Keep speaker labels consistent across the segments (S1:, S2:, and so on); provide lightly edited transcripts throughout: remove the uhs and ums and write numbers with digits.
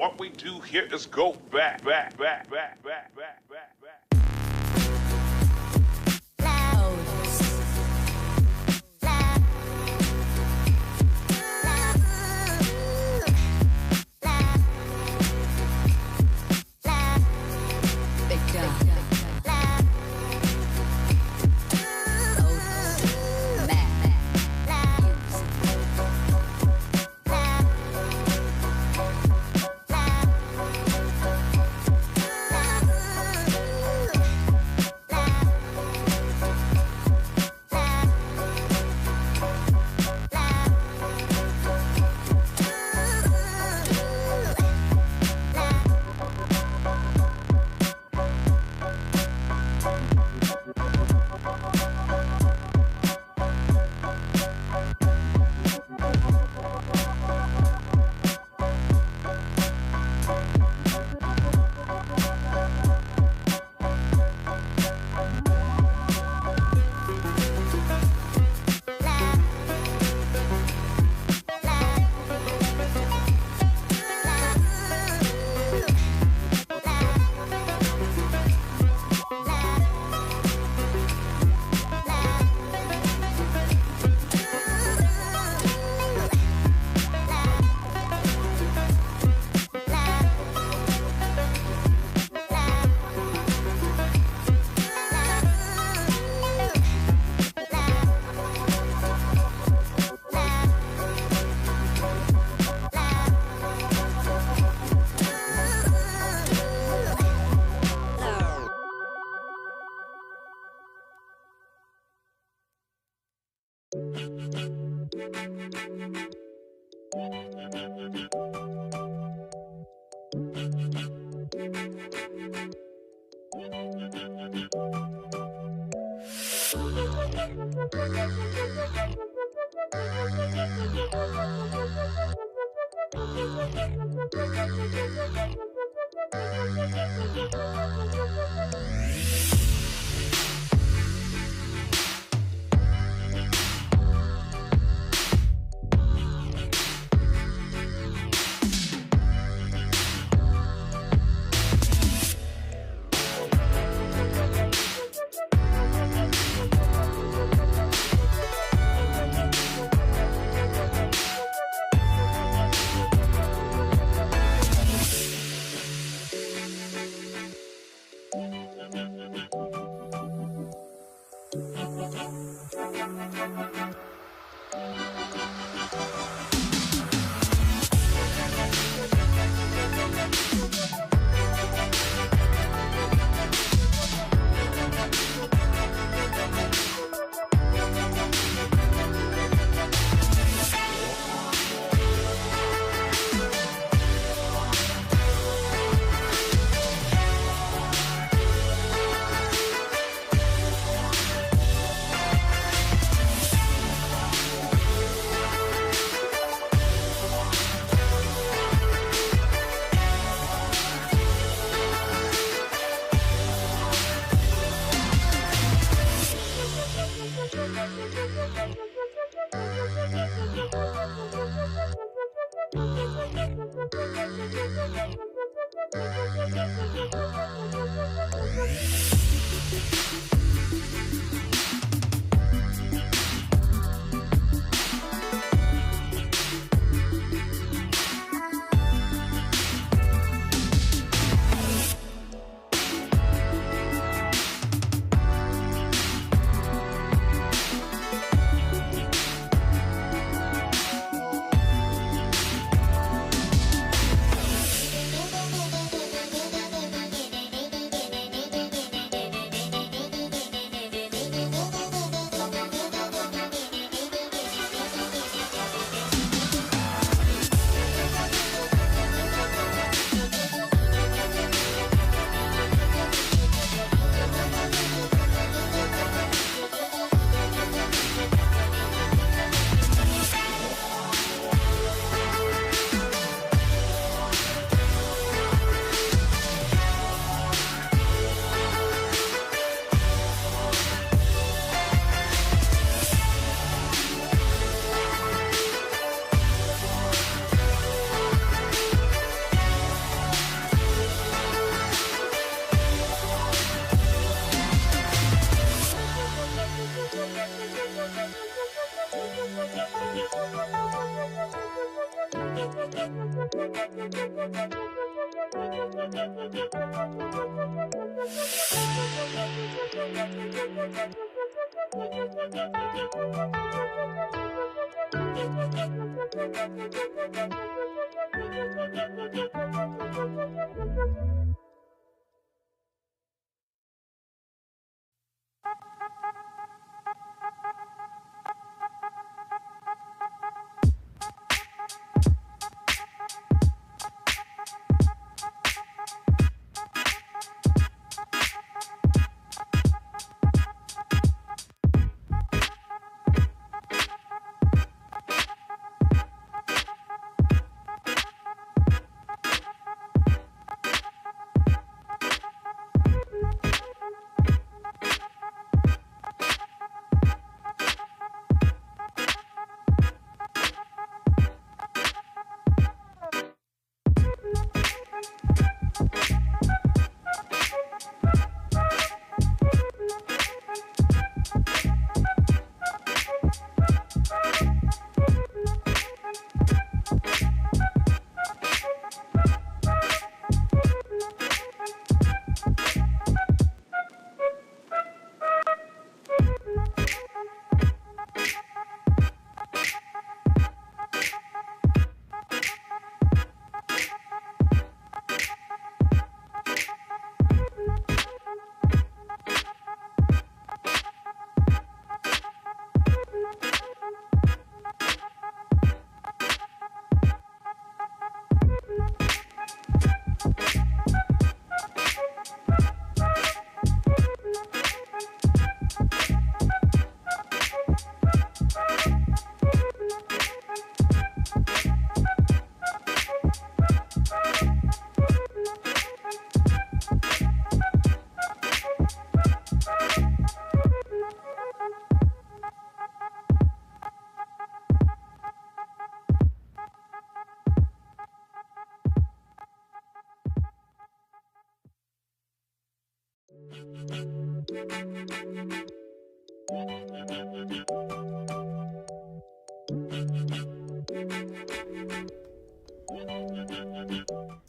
S1: What we do here is go back, back, back, back, back, back, back, back.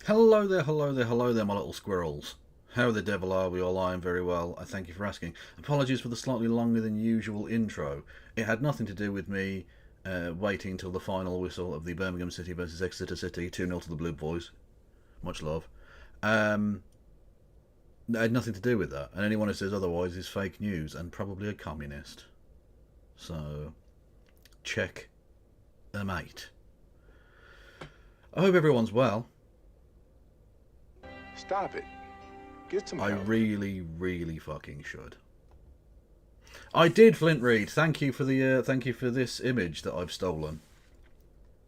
S2: Hello there, hello there, hello there, my little squirrels. How the devil are we all? I am very well. I thank you for asking. Apologies for the slightly longer than usual intro. It had nothing to do with me waiting till the final whistle of the Birmingham City versus Exeter City, 2-0 to the Blue Boys. Much love. It had nothing to do with that. And anyone who says otherwise is fake news and probably a communist. So, check the mate. I hope everyone's well.
S3: Stop it. Get some help.
S2: I really, really fucking should. I did, Flint Reed. Thank you for this image that I've stolen.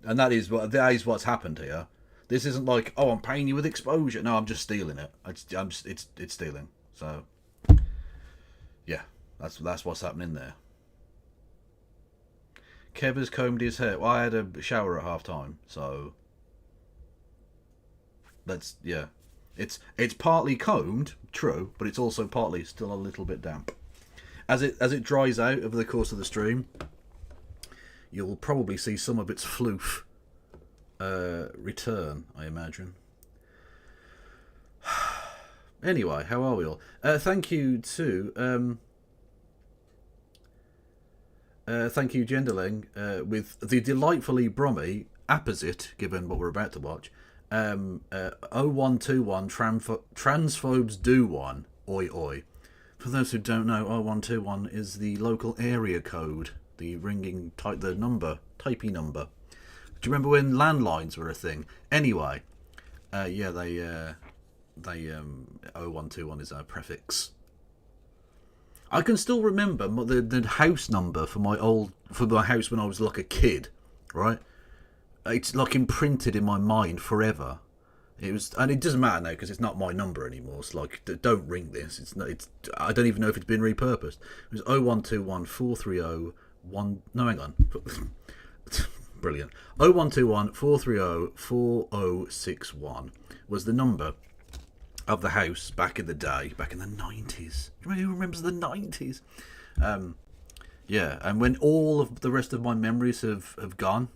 S2: And that is what's happened here. This isn't like, oh, I'm paying you with exposure. No, I'm just stealing it. It's stealing. So, yeah, that's what's happening there. Kev has combed his hair. Well, I had a shower at half time, so yeah. It's partly combed, true, but it's also partly still a little bit damp. As it dries out over the course of the stream, you'll probably see some of its floof return, I imagine. Anyway, how are we all? Thank you to Genderling, with the delightfully brummy apposite, given what we're about to watch. 0121 Transphobes Do One, oi oi. For those who don't know, 0121 is the local area code, the ringing type, the number, typey number. Do you remember when landlines were a thing? Anyway, yeah, they 0121 is our prefix. I can still remember the house number for my house when I was like a kid, right? It's like imprinted in my mind forever. And it doesn't matter now because it's not my number anymore. It's like, don't ring this. I don't even know if it's been repurposed. It was 0121 430 1. No, hang on. Brilliant. 0121 430 4061 was the number of the house back in the day, back in the 90s. Who remembers the 90s? Yeah, and when all of the rest of my memories have gone,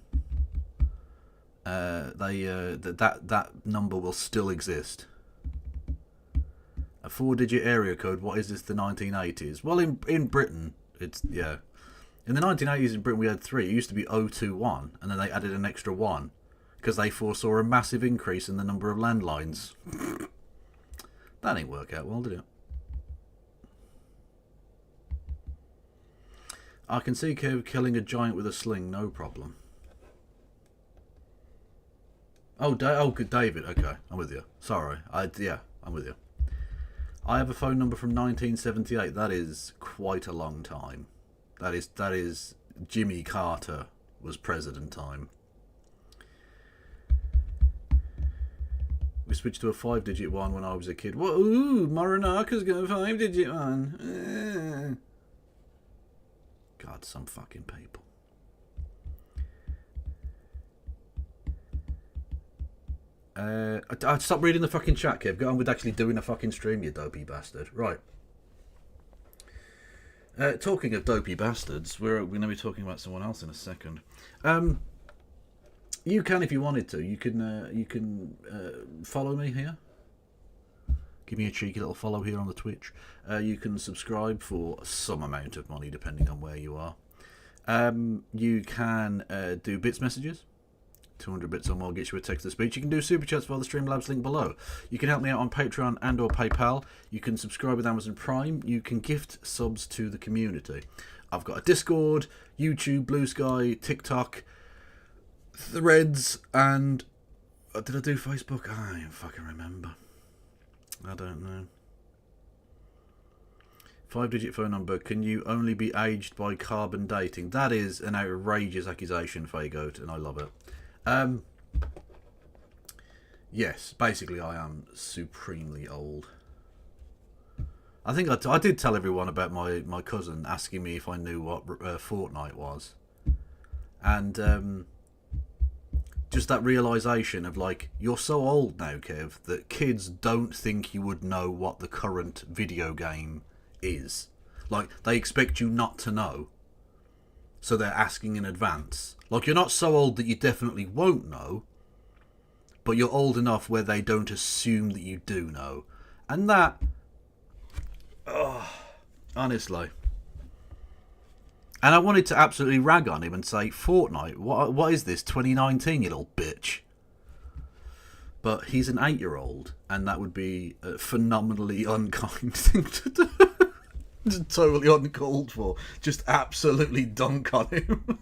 S2: that number will still exist. A 4-digit area code. What is this? The 1980s? Well, in Britain, it's yeah. In the 1980s in Britain, we had 3. It used to be 021, and then they added an extra 1 because they foresaw a massive increase in the number of landlines. That didn't work out well, did it? I can see Kev killing a giant with a sling, no problem. Oh, good, David. Okay, I'm with you. Sorry, I'm with you. I have a phone number from 1978. That is quite a long time. That is Jimmy Carter was president time. We switched to a 5-digit one when I was a kid. What? Ooh, Morinaka's got a 5-digit one. God, some fucking people. I stop reading the fucking chat, Kev. Go on with actually doing a fucking stream, you dopey bastard. Right. Talking of dopey bastards, we're going to be talking about someone else in a second. You can, if you wanted to, you can follow me here. Give me a cheeky little follow here on the Twitch. You can subscribe for some amount of money, depending on where you are. You can do bits messages. 200 bits or more gets you a text-to-speech. You can do super chats via the Streamlabs link below. You can help me out on Patreon and or PayPal. You can subscribe with Amazon Prime. You can gift subs to the community. I've got a Discord, YouTube, Blue Sky, TikTok, Threads, and did I do Facebook? I don't fucking remember. I don't know. 5-digit phone number. Can you only be aged by carbon dating? That is an outrageous accusation, Fagoat, and I love it. Yes, basically I am supremely old. I think I did tell everyone about my cousin asking me if I knew what Fortnite was. And just that realisation of, like, you're so old now, Kev, that kids don't think you would know what the current video game is. Like, they expect you not to know. So they're asking in advance. Like, you're not so old that you definitely won't know, but you're old enough where they don't assume that you do know. And that... Oh, honestly. And I wanted to absolutely rag on him and say, Fortnite, what is this, 2019, you little bitch? But he's an 8-year-old, and that would be a phenomenally unkind thing to do. Just totally uncalled for. Just absolutely dunk on him.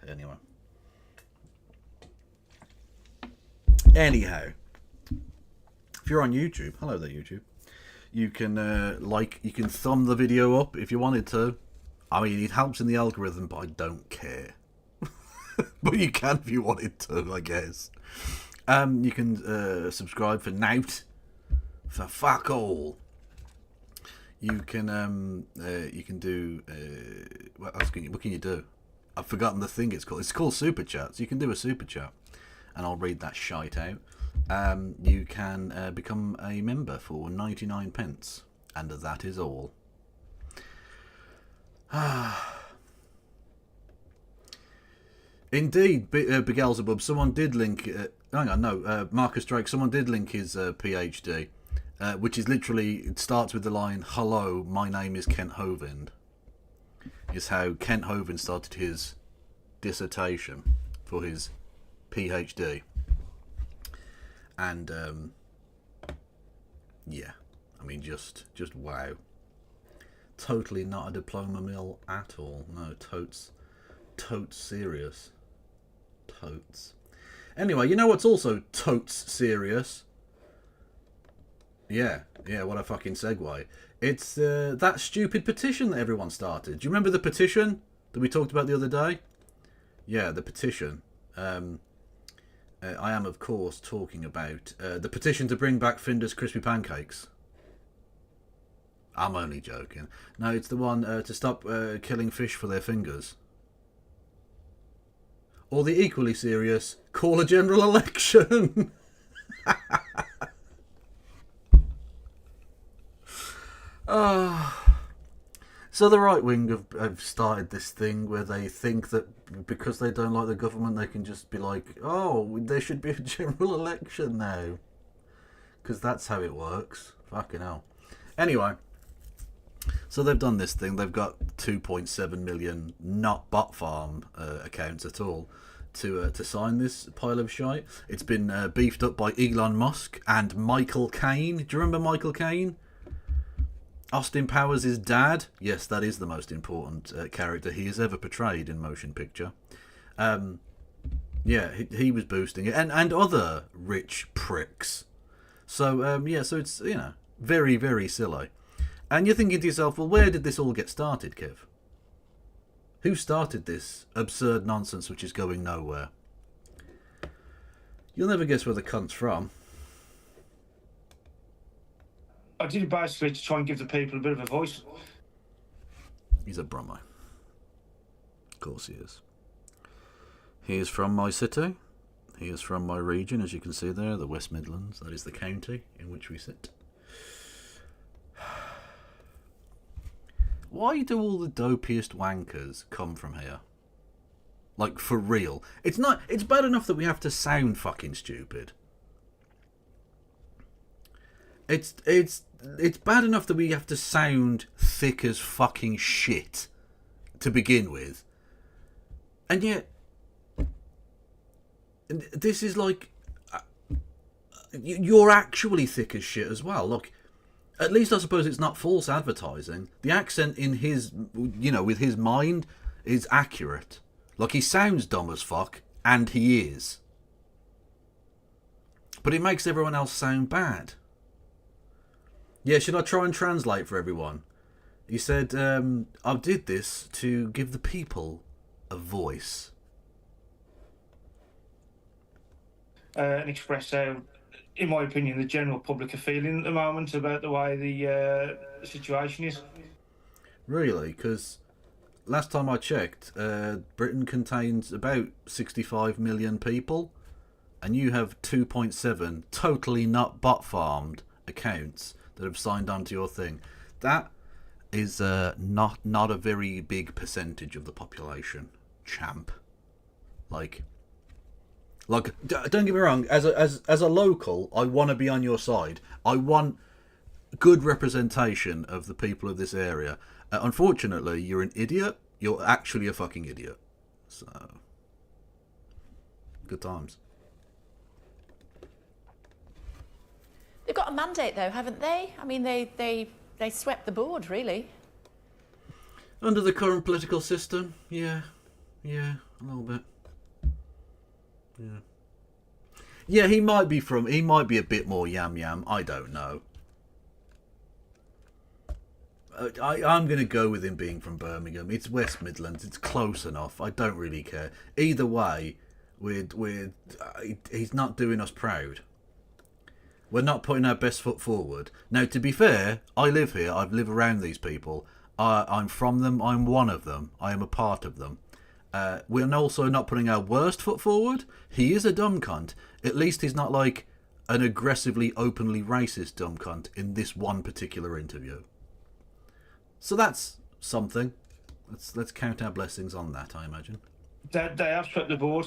S2: Anyway. Anyhow. If you're on YouTube, hello there YouTube. You can you can thumb the video up if you wanted to. I mean, it helps in the algorithm, but I don't care. But you can if you wanted to, I guess. You can subscribe for nout. For fuck all. You can do what else can you do? I've forgotten the thing it's called. It's called super chats. You can do a super chat, and I'll read that shite out. You can become a member for 99 pence, and that is all. Indeed, Beelzebub. Someone did link. Hang on, no, Marcus Drake. Someone did link his PhD. Which is literally, it starts with the line, "Hello, my name is Kent Hovind." Is how Kent Hovind started his dissertation for his PhD. And, yeah, I mean, just wow. Totally not a diploma mill at all. No, totes serious. Totes. Anyway, you know what's also totes serious? Yeah, what a fucking segue. It's that stupid petition that everyone started. Do you remember the petition that we talked about the other day? Yeah, the petition. I am, of course, talking about the petition to bring back Finder's Crispy Pancakes. I'm only joking. No, it's the one to stop killing fish for their fingers. Or the equally serious, call a general election. So the right wing have started this thing where they think that because they don't like the government, they can just be like, oh, there should be a general election now. Because that's how it works. Fucking hell. Anyway, so they've done this thing. They've got 2.7 million not bot farm accounts at all to sign this pile of shite. It's been beefed up by Elon Musk and Michael Caine. Do you remember Michael Caine? Austin Powers' dad. Yes, that is the most important character he has ever portrayed in motion picture. Yeah, he was boosting it, and other rich pricks. So yeah, so it's, you know, very, very silly. And you're thinking to yourself, well, where did this all get started, Kev? Who started this absurd nonsense which is going nowhere? You'll never guess where the cunt's from.
S4: I did it basically to try and give the people a bit of a voice.
S2: He's a Brummie. Of course he is. He is from my city. He is from my region, as you can see there, the West Midlands. That is the county in which we sit. Why do all the dopiest wankers come from here? Like, for real. It's bad enough that we have to sound fucking stupid. It's bad enough that we have to sound thick as fucking shit to begin with. And yet, this is like, you're actually thick as shit as well. Look, at least I suppose it's not false advertising. The accent in his, you know, with his mind is accurate. Like, he sounds dumb as fuck, and he is. But it makes everyone else sound bad. Yeah, should I try and translate for everyone? He said, I did this to give the people a voice.
S4: And express how, in my opinion, the general public are feeling at the moment about the way the situation is.
S2: Really? Because last time I checked, Britain contains about 65 million people, and you have 2.7 totally not bot farmed accounts that have signed on to your thing. That is not a very big percentage of the population, champ. Like, don't get me wrong. As a local, I want to be on your side. I want good representation of the people of this area. Unfortunately, you're an idiot. You're actually a fucking idiot. So, good times.
S5: They've got a mandate, though, haven't they? I mean, they swept the board, really.
S2: Under the current political system, yeah, a little bit. Yeah, he might be a bit more yam. I don't know. I'm going to go with him being from Birmingham. It's West Midlands. It's close enough. I don't really care. Either way, he's not doing us proud. We're not putting our best foot forward. Now, to be fair, I live here. I live around these people. I'm from them. I'm one of them. I am a part of them. We're also not putting our worst foot forward. He is a dumb cunt. At least he's not like an aggressively, openly racist dumb cunt in this one particular interview. So that's something. Let's count our blessings on that, I imagine.
S4: They have swept the board,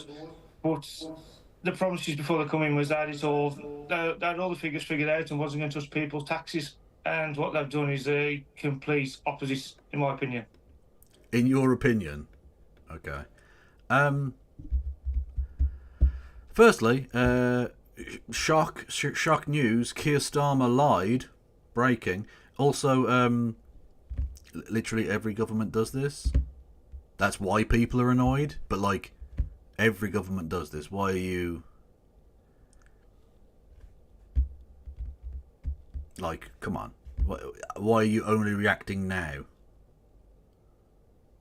S4: but the promises before they come in was that they had all the figures figured out and wasn't going to touch people's taxes. And what they've done is the complete opposite, in my opinion.
S2: In your opinion? Okay. Firstly, shock news. Keir Starmer lied. Breaking. Also, literally every government does this. That's why people are annoyed. But like, every government does this. Why are you? Like, come on. Why are you only reacting now?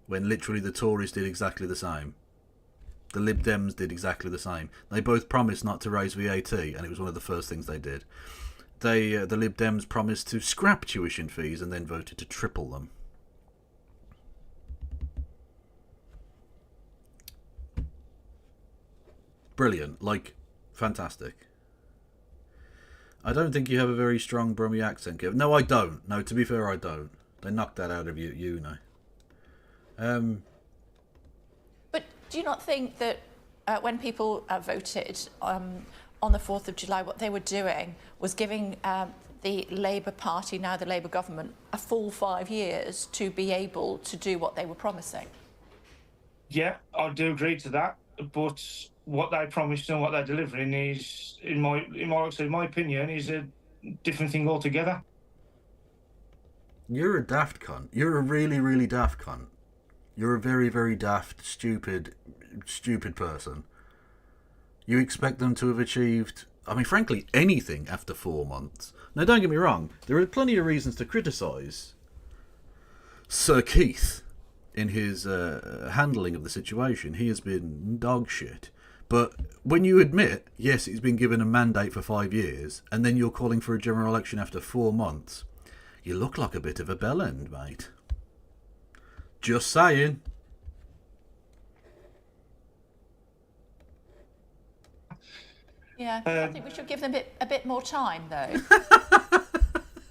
S2: When literally the Tories did exactly the same. The Lib Dems did exactly the same. They both promised not to raise VAT, and it was one of the first things they did. The Lib Dems promised to scrap tuition fees and then voted to triple them. Brilliant. Like, fantastic. I don't think you have a very strong Brummie accent, Kev. No, I don't. No, to be fair, I don't. They knocked that out of you know.
S5: But do you not think that when people voted on the 4th of July, what they were doing was giving the Labour Party, now the Labour government, a full 5 years to be able to do what they were promising?
S4: Yeah, I do agree to that. But what they promised and what they're delivering is, in my opinion, is a different thing altogether.
S2: You're a daft cunt. You're a really, really daft cunt. You're a very, very daft, stupid person. You expect them to have achieved, I mean, frankly, anything after 4 months. Now, don't get me wrong. There are plenty of reasons to criticise Sir Keith in his handling of the situation. He has been dog shit. But when you admit, yes, he's been given a mandate for 5 years, and then you're calling for a general election after 4 months, you look like a bit of a bellend, mate. Just saying.
S5: Yeah, I think we should give them a bit more time, though.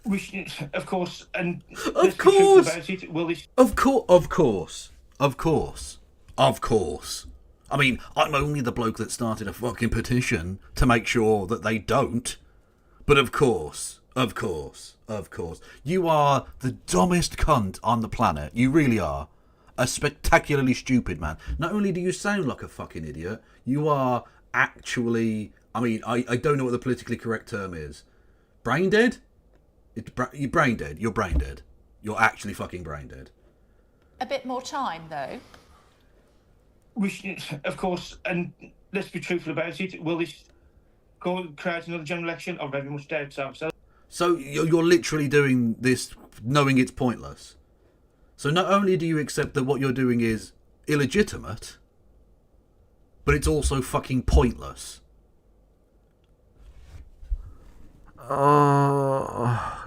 S4: We should, of course, and
S2: Of course.
S4: About it, will this...
S2: Of course. I mean, I'm only the bloke that started a fucking petition to make sure that they don't. But of course. You are the dumbest cunt on the planet. You really are. A spectacularly stupid man. Not only do you sound like a fucking idiot, you are actually... I mean, I don't know what the politically correct term is. Brain dead? You're brain dead. You're brain dead. You're actually fucking brain dead.
S5: A bit more time, though.
S4: We should, of course, and let's be truthful about it, will this create another general election? I very much doubt so.
S2: So you're literally doing this knowing it's pointless. So not only do you accept that what you're doing is illegitimate, but it's also fucking pointless.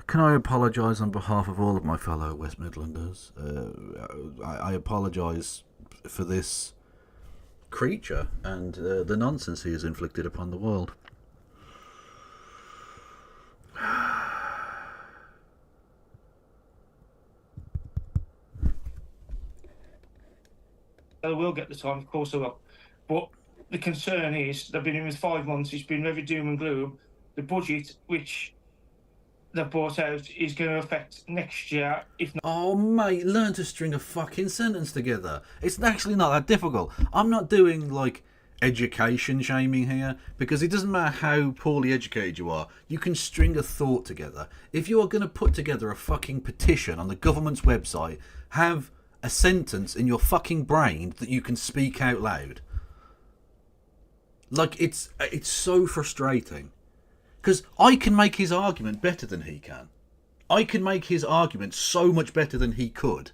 S2: Can I apologise on behalf of all of my fellow West Midlanders? I apologise for this creature and the nonsense he has inflicted upon the world.
S4: I will get the time, of course I will. But the concern is, they've been in with 5 months, it's been very doom and gloom. The budget, which they've brought out, is going to affect next year, if not...
S2: Oh, mate, learn to string a fucking sentence together. It's actually not that difficult. I'm not doing, like, education shaming here, because it doesn't matter how poorly educated you are, you can string a thought together. If you are going to put together a fucking petition on the government's website, have a sentence in your fucking brain that you can speak out loud. Like, it's so frustrating. Because I can make his argument better than he can. I can make his argument so much better than he could.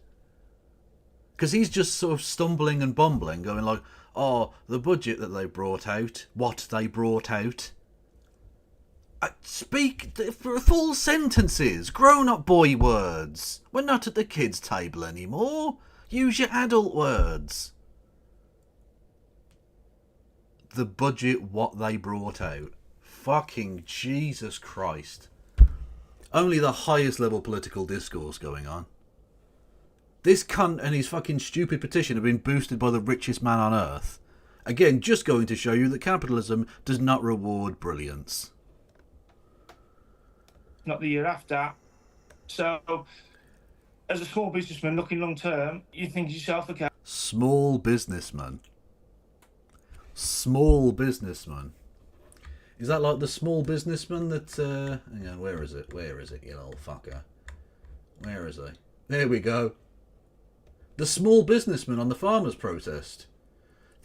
S2: Because he's just sort of stumbling and bumbling, going like, oh, the budget that they brought out, what they brought out. Speak for full sentences, grown-up boy words. We're not at the kids' table anymore. Use your adult words. The budget, what they brought out. Fucking Jesus Christ. Only the highest level political discourse going on. This cunt and his fucking stupid petition have been boosted by the richest man on earth. Again, just going to show you that capitalism does not reward brilliance.
S4: Not the year after. So, as a small businessman looking long term, you think to yourself, okay...
S2: Small businessman. Small businessman. Is that like the small businessman that... hang on, where is it? Where is it, you old fucker? Where is he? There we go. The small businessman on the farmers' protest.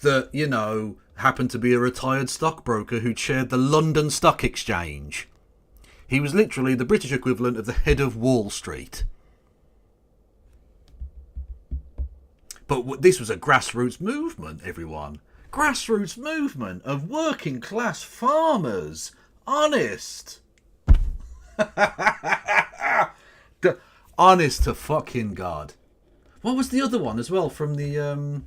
S2: That, you know, happened to be a retired stockbroker who chaired the London Stock Exchange. He was literally the British equivalent of the head of Wall Street. But this was a grassroots movement, everyone. Grassroots movement of working class farmers. Honest. Honest to fucking God. What was the other one as well from the...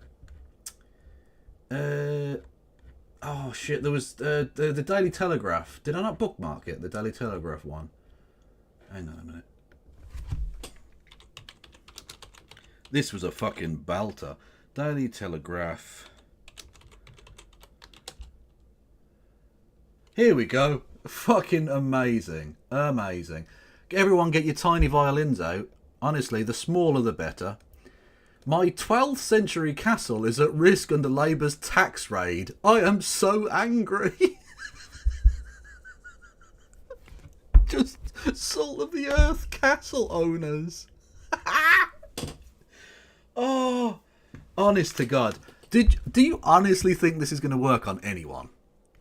S2: oh shit, there was the Daily Telegraph. Did I not bookmark it? The Daily Telegraph one. Hang on a minute. This was a fucking belter. Daily Telegraph. Here we go. Fucking amazing. Amazing. Everyone get your tiny violins out. Honestly, the smaller the better. My 12th century castle is at risk under Labour's tax raid. I am so angry. Just salt of the earth castle owners. Oh, honest to God. Do you honestly think this is going to work on anyone?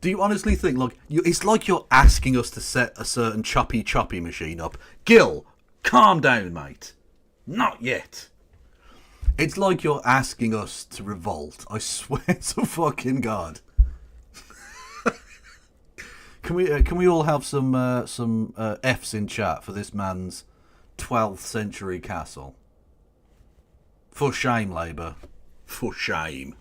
S2: Do you honestly think, look, it's like you're asking us to set a certain choppy machine up. Gil, calm down, mate. Not yet. It's like you're asking us to revolt. I swear to fucking God. Can we all have some F's in chat for this man's 12th century castle? For shame, Labour. For shame.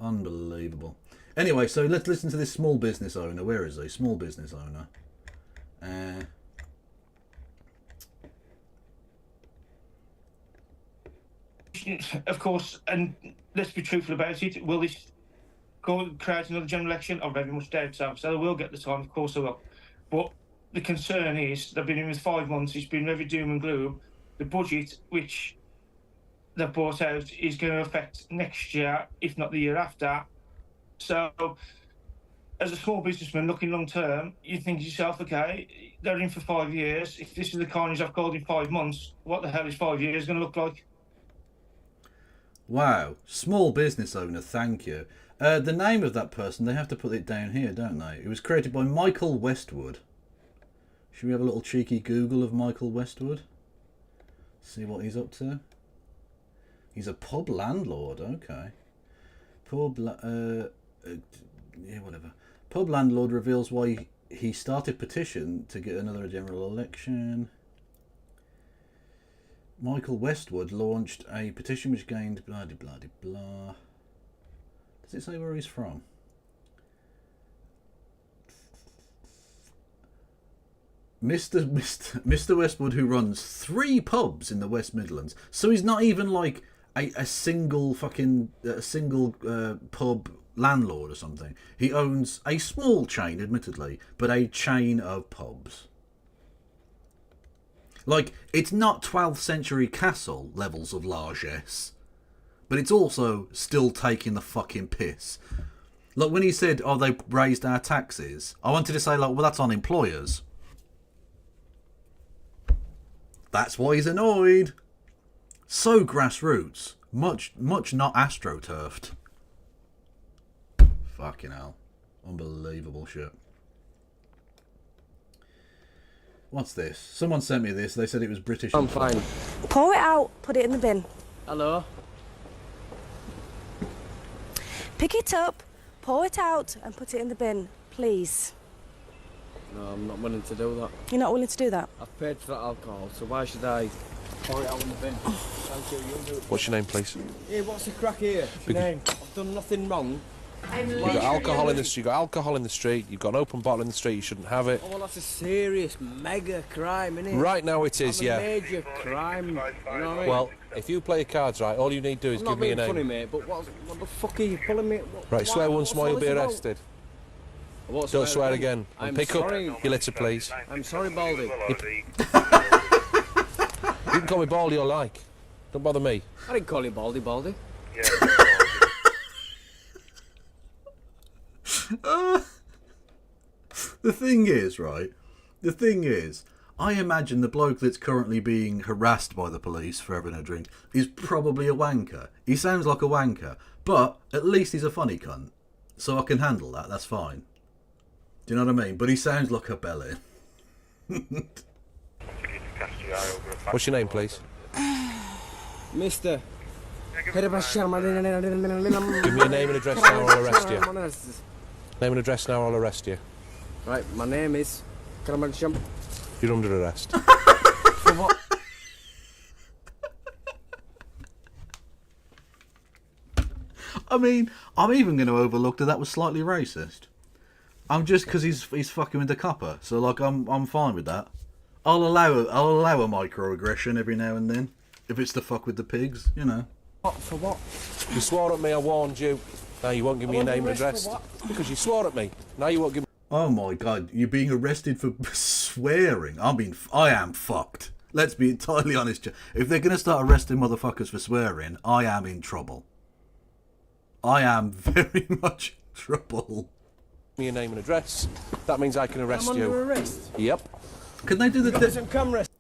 S2: Unbelievable. Anyway, so let's listen to this small business owner. Where is he? Small business owner.
S4: Of course, and let's be truthful about it. Will this go create another general election? I very much doubt so. So they will get the time, of course they will. But the concern is they've been in with 5 months. It's been very doom and gloom. The budget, which they've brought out, is going to affect next year, if not the year after. So, as a small businessman looking long term, you think to yourself, okay, they're in for 5 years. If this is the carnage I've called in 5 months, what the hell is 5 years going to look like?
S2: Wow, small business owner, thank you. The name of that person, they have to put it down here, don't they? It was created by Michael Westwood. Should we have a little cheeky Google of Michael Westwood? See what he's up to. He's a pub landlord, okay. Yeah, whatever. Pub landlord reveals why he started petition to get another general election. Michael Westwood launched a petition which gained blah de blah de blah. Does it say where he's from? Mr. Westwood, who runs 3 pubs in the West Midlands, so he's not even like a single pub landlord or something. He owns a small chain, admittedly, but a chain of pubs. Like, it's not 12th century castle levels of largesse, but it's also still taking the fucking piss. Like, when he said, oh, they raised our taxes, I wanted to say, like, well, that's on employers. That's why he's annoyed. So grassroots. Much not astroturfed. Fucking hell. Unbelievable shit. What's this? Someone sent me this. They said it was British.
S6: I'm fine.
S7: Pour it out, put it in the bin.
S6: Hello?
S7: Pick it up, pour it out and put it in the bin, please.
S6: No, I'm not willing to do that.
S7: You're not willing to do that?
S6: I've paid for that alcohol, so why should I pour it out in the bin? Thank you, you'll do it.
S8: What's your name, please?
S6: Hey, what's the crack here? What's your name? I've done nothing wrong.
S8: You've got alcohol in the street. You've got alcohol in the street. You've got an open bottle in the street. You shouldn't have it.
S6: Oh, well, that's a serious, mega crime, isn't it?
S8: Right now it is, yeah.
S6: A major crime. You know what I mean?
S8: Well, if you play your cards right, all you need to do is
S6: I'm
S8: give
S6: not
S8: me
S6: being
S8: your name.
S6: funny, mate, but what the fuck are you pulling me?
S8: Right, swear once more, you'll be arrested. Don't swear again. And pick up your litter, please.
S6: I'm sorry, Baldy.
S8: You can call me Baldy or like. Don't bother me.
S6: I didn't call you Baldy.
S2: The thing is, right? The thing is, I imagine the bloke that's currently being harassed by the police for having a drink is probably a wanker. He sounds like a wanker, but at least he's a funny cunt. So I can handle that, that's fine. Do you know what I mean? But he sounds like a bellend.
S8: What's your name, please?
S6: Mister.
S8: Give me your name and address now or I'll arrest you. Name and address now or I'll arrest you.
S6: Right, my name is...
S8: You're under arrest.
S6: For what?
S2: I mean, I'm even going to overlook that was slightly racist. I'm just because he's fucking with the copper, so like I'm fine with that. I'll allow a microaggression every now and then if it's to fuck with the pigs, you know.
S6: What, for what?
S8: You swore at me, I warned you. Now you won't give me a name and address. Because you swore at me. Now you won't give me...
S2: Oh my god, you're being arrested for swearing. I am fucked. Let's be entirely honest. If they're going to start arresting motherfuckers for swearing, I am in trouble. I am very much in trouble.
S8: me a name and address. That means I can arrest you.
S6: Under arrest?
S8: Yep.
S2: Can they do the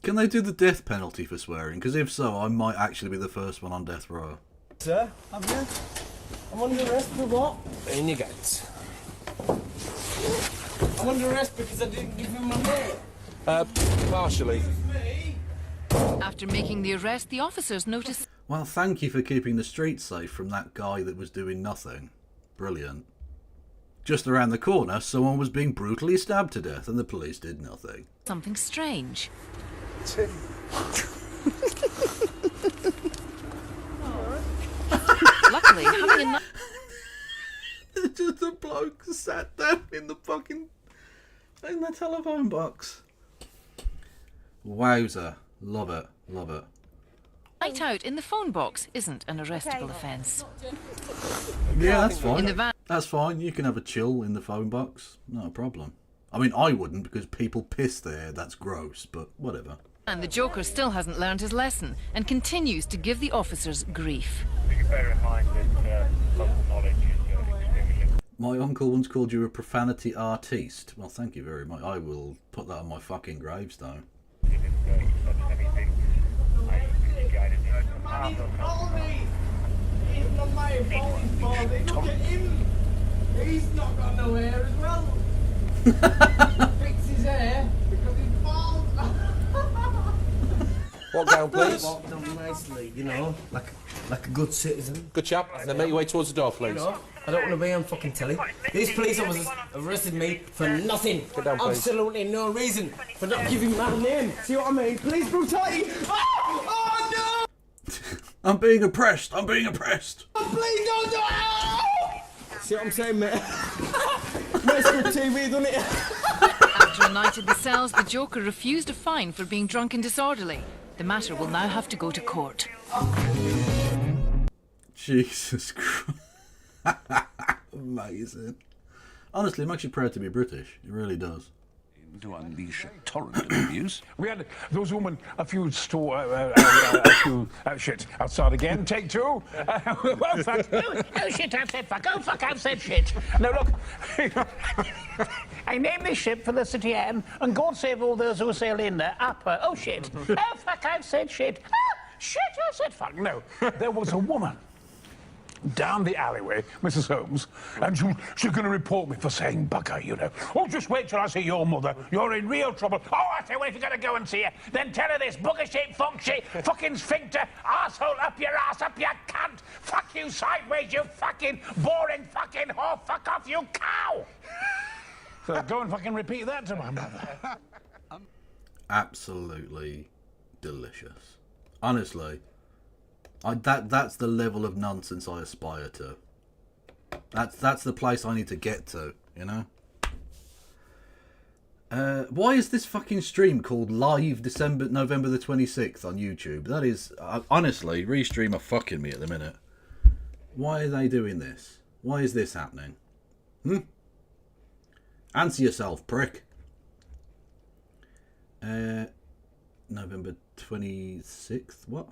S6: Can
S2: they do the death penalty for swearing? Because if so, I might actually be the first one on death row.
S6: Sir, have you? I'm under arrest for what?
S8: In you get.
S6: I'm under arrest because I didn't give him my name.
S8: Partially.
S9: After making the arrest, the officers noticed...
S2: Well, thank you for keeping the streets safe from that guy that was doing nothing. Brilliant. Just around the corner, someone was being brutally stabbed to death and the police did nothing.
S9: something strange. Luckily, having a...
S2: Just a bloke sat down in the telephone box. Wowzer. Love it. Love it.
S9: night out in the phone box isn't an arrestable offence.
S2: Yeah, that's fine.
S9: In the van...
S2: That's fine. You can have a chill in the phone box. Not a problem. I mean, I wouldn't because people piss there. That's gross, but whatever.
S9: And the Joker still hasn't learned his lesson and continues to give the officers grief.
S10: Bear in mind that local knowledge is your experience.
S2: My uncle once called you a profanity artiste. Well, thank you very much. I will put that on my fucking gravestone.
S6: He's not got no hair as well. Fix his hair because he's bald.
S8: Walk down, please.
S6: Walk down nicely, you know, like a good citizen.
S8: Good chap. Then make your way towards the door, please.
S6: You know, I don't want to be on fucking telly. These police officers arrested me for nothing.
S8: Get down, please.
S6: Absolutely no reason for not giving my name. See what I mean? Police brutality. Oh no!
S2: I'm being oppressed. I'm being oppressed.
S6: Oh, please don't do it! See what I'm saying, mate? Nice good TV, doesn't it?
S9: After a night at the cells, the Joker refused a fine for being drunk and disorderly. The matter will now have to go to court.
S2: Jesus Christ. Amazing. Honestly, it makes you proud to be British. It really does.
S11: To unleash a torrent of abuse.
S10: We had those women a few shit outside again. Take two. Well, fuck. Oh shit! I've said fuck. Oh fuck! I've said shit. No, look. I named this ship Felicity Ann, and God save all those who sail in there. Upper. Oh shit! Oh fuck! I've said shit. Ah, shit! I said fuck. No, there was a woman down the alleyway, Mrs. Holmes, and she's going to report me for saying bugger, you know. Oh, just wait till I see your mother. You're in real trouble. Oh, I say, well, if you're going to go and see her, then tell her this bugger-shaped, fucking sphincter, arsehole up your ass, up your cunt. Fuck you sideways, you fucking boring fucking whore. Fuck off, you cow. So go and fucking repeat that to my mother.
S2: Absolutely delicious. Honestly. That's the level of nonsense I aspire to. That's the place I need to get to, you know? Why is this fucking stream called Live November the 26th on YouTube? That is, honestly, Restream are fucking me at the minute. Why are they doing this? Why is this happening? Answer yourself, prick. November 26th? What?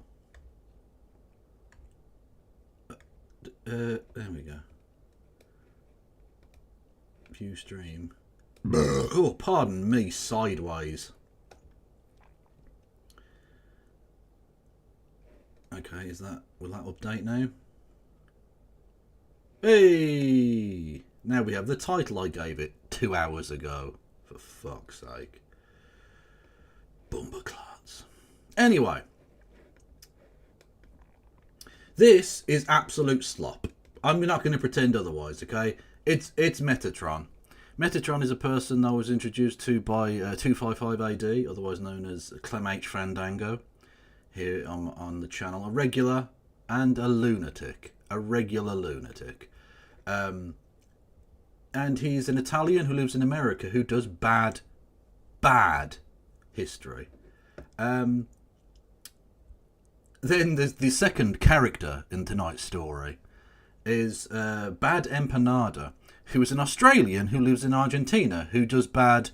S2: There we go. View stream. Oh, pardon me, sideways. Okay, will that update now? Hey! Now we have the title I gave it 2 hours ago. For fuck's sake. Bumperclats. Anyway. This is absolute slop. I'm not going to pretend otherwise, okay? It's Metatron. Metatron is a person I was introduced to by 255AD, otherwise known as Clem H. Fandango, here on the channel. A regular and a lunatic. A regular lunatic. And he's an Italian who lives in America who does bad history. Then there's the second character in tonight's story is Bad Empanada, who is an Australian who lives in Argentina, who does bad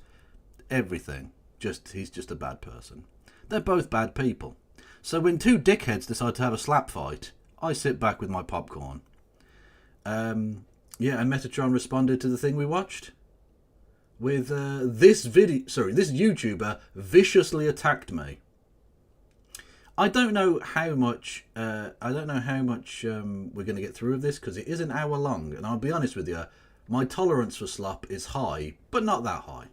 S2: everything. He's just a bad person. They're both bad people. So when two dickheads decide to have a slap fight, I sit back with my popcorn. And Metatron responded to the thing we watched with this YouTuber viciously attacked me. I don't know how much we're going to get through of this, because it is an hour long, and I'll be honest with you, my tolerance for slop is high, but not that high.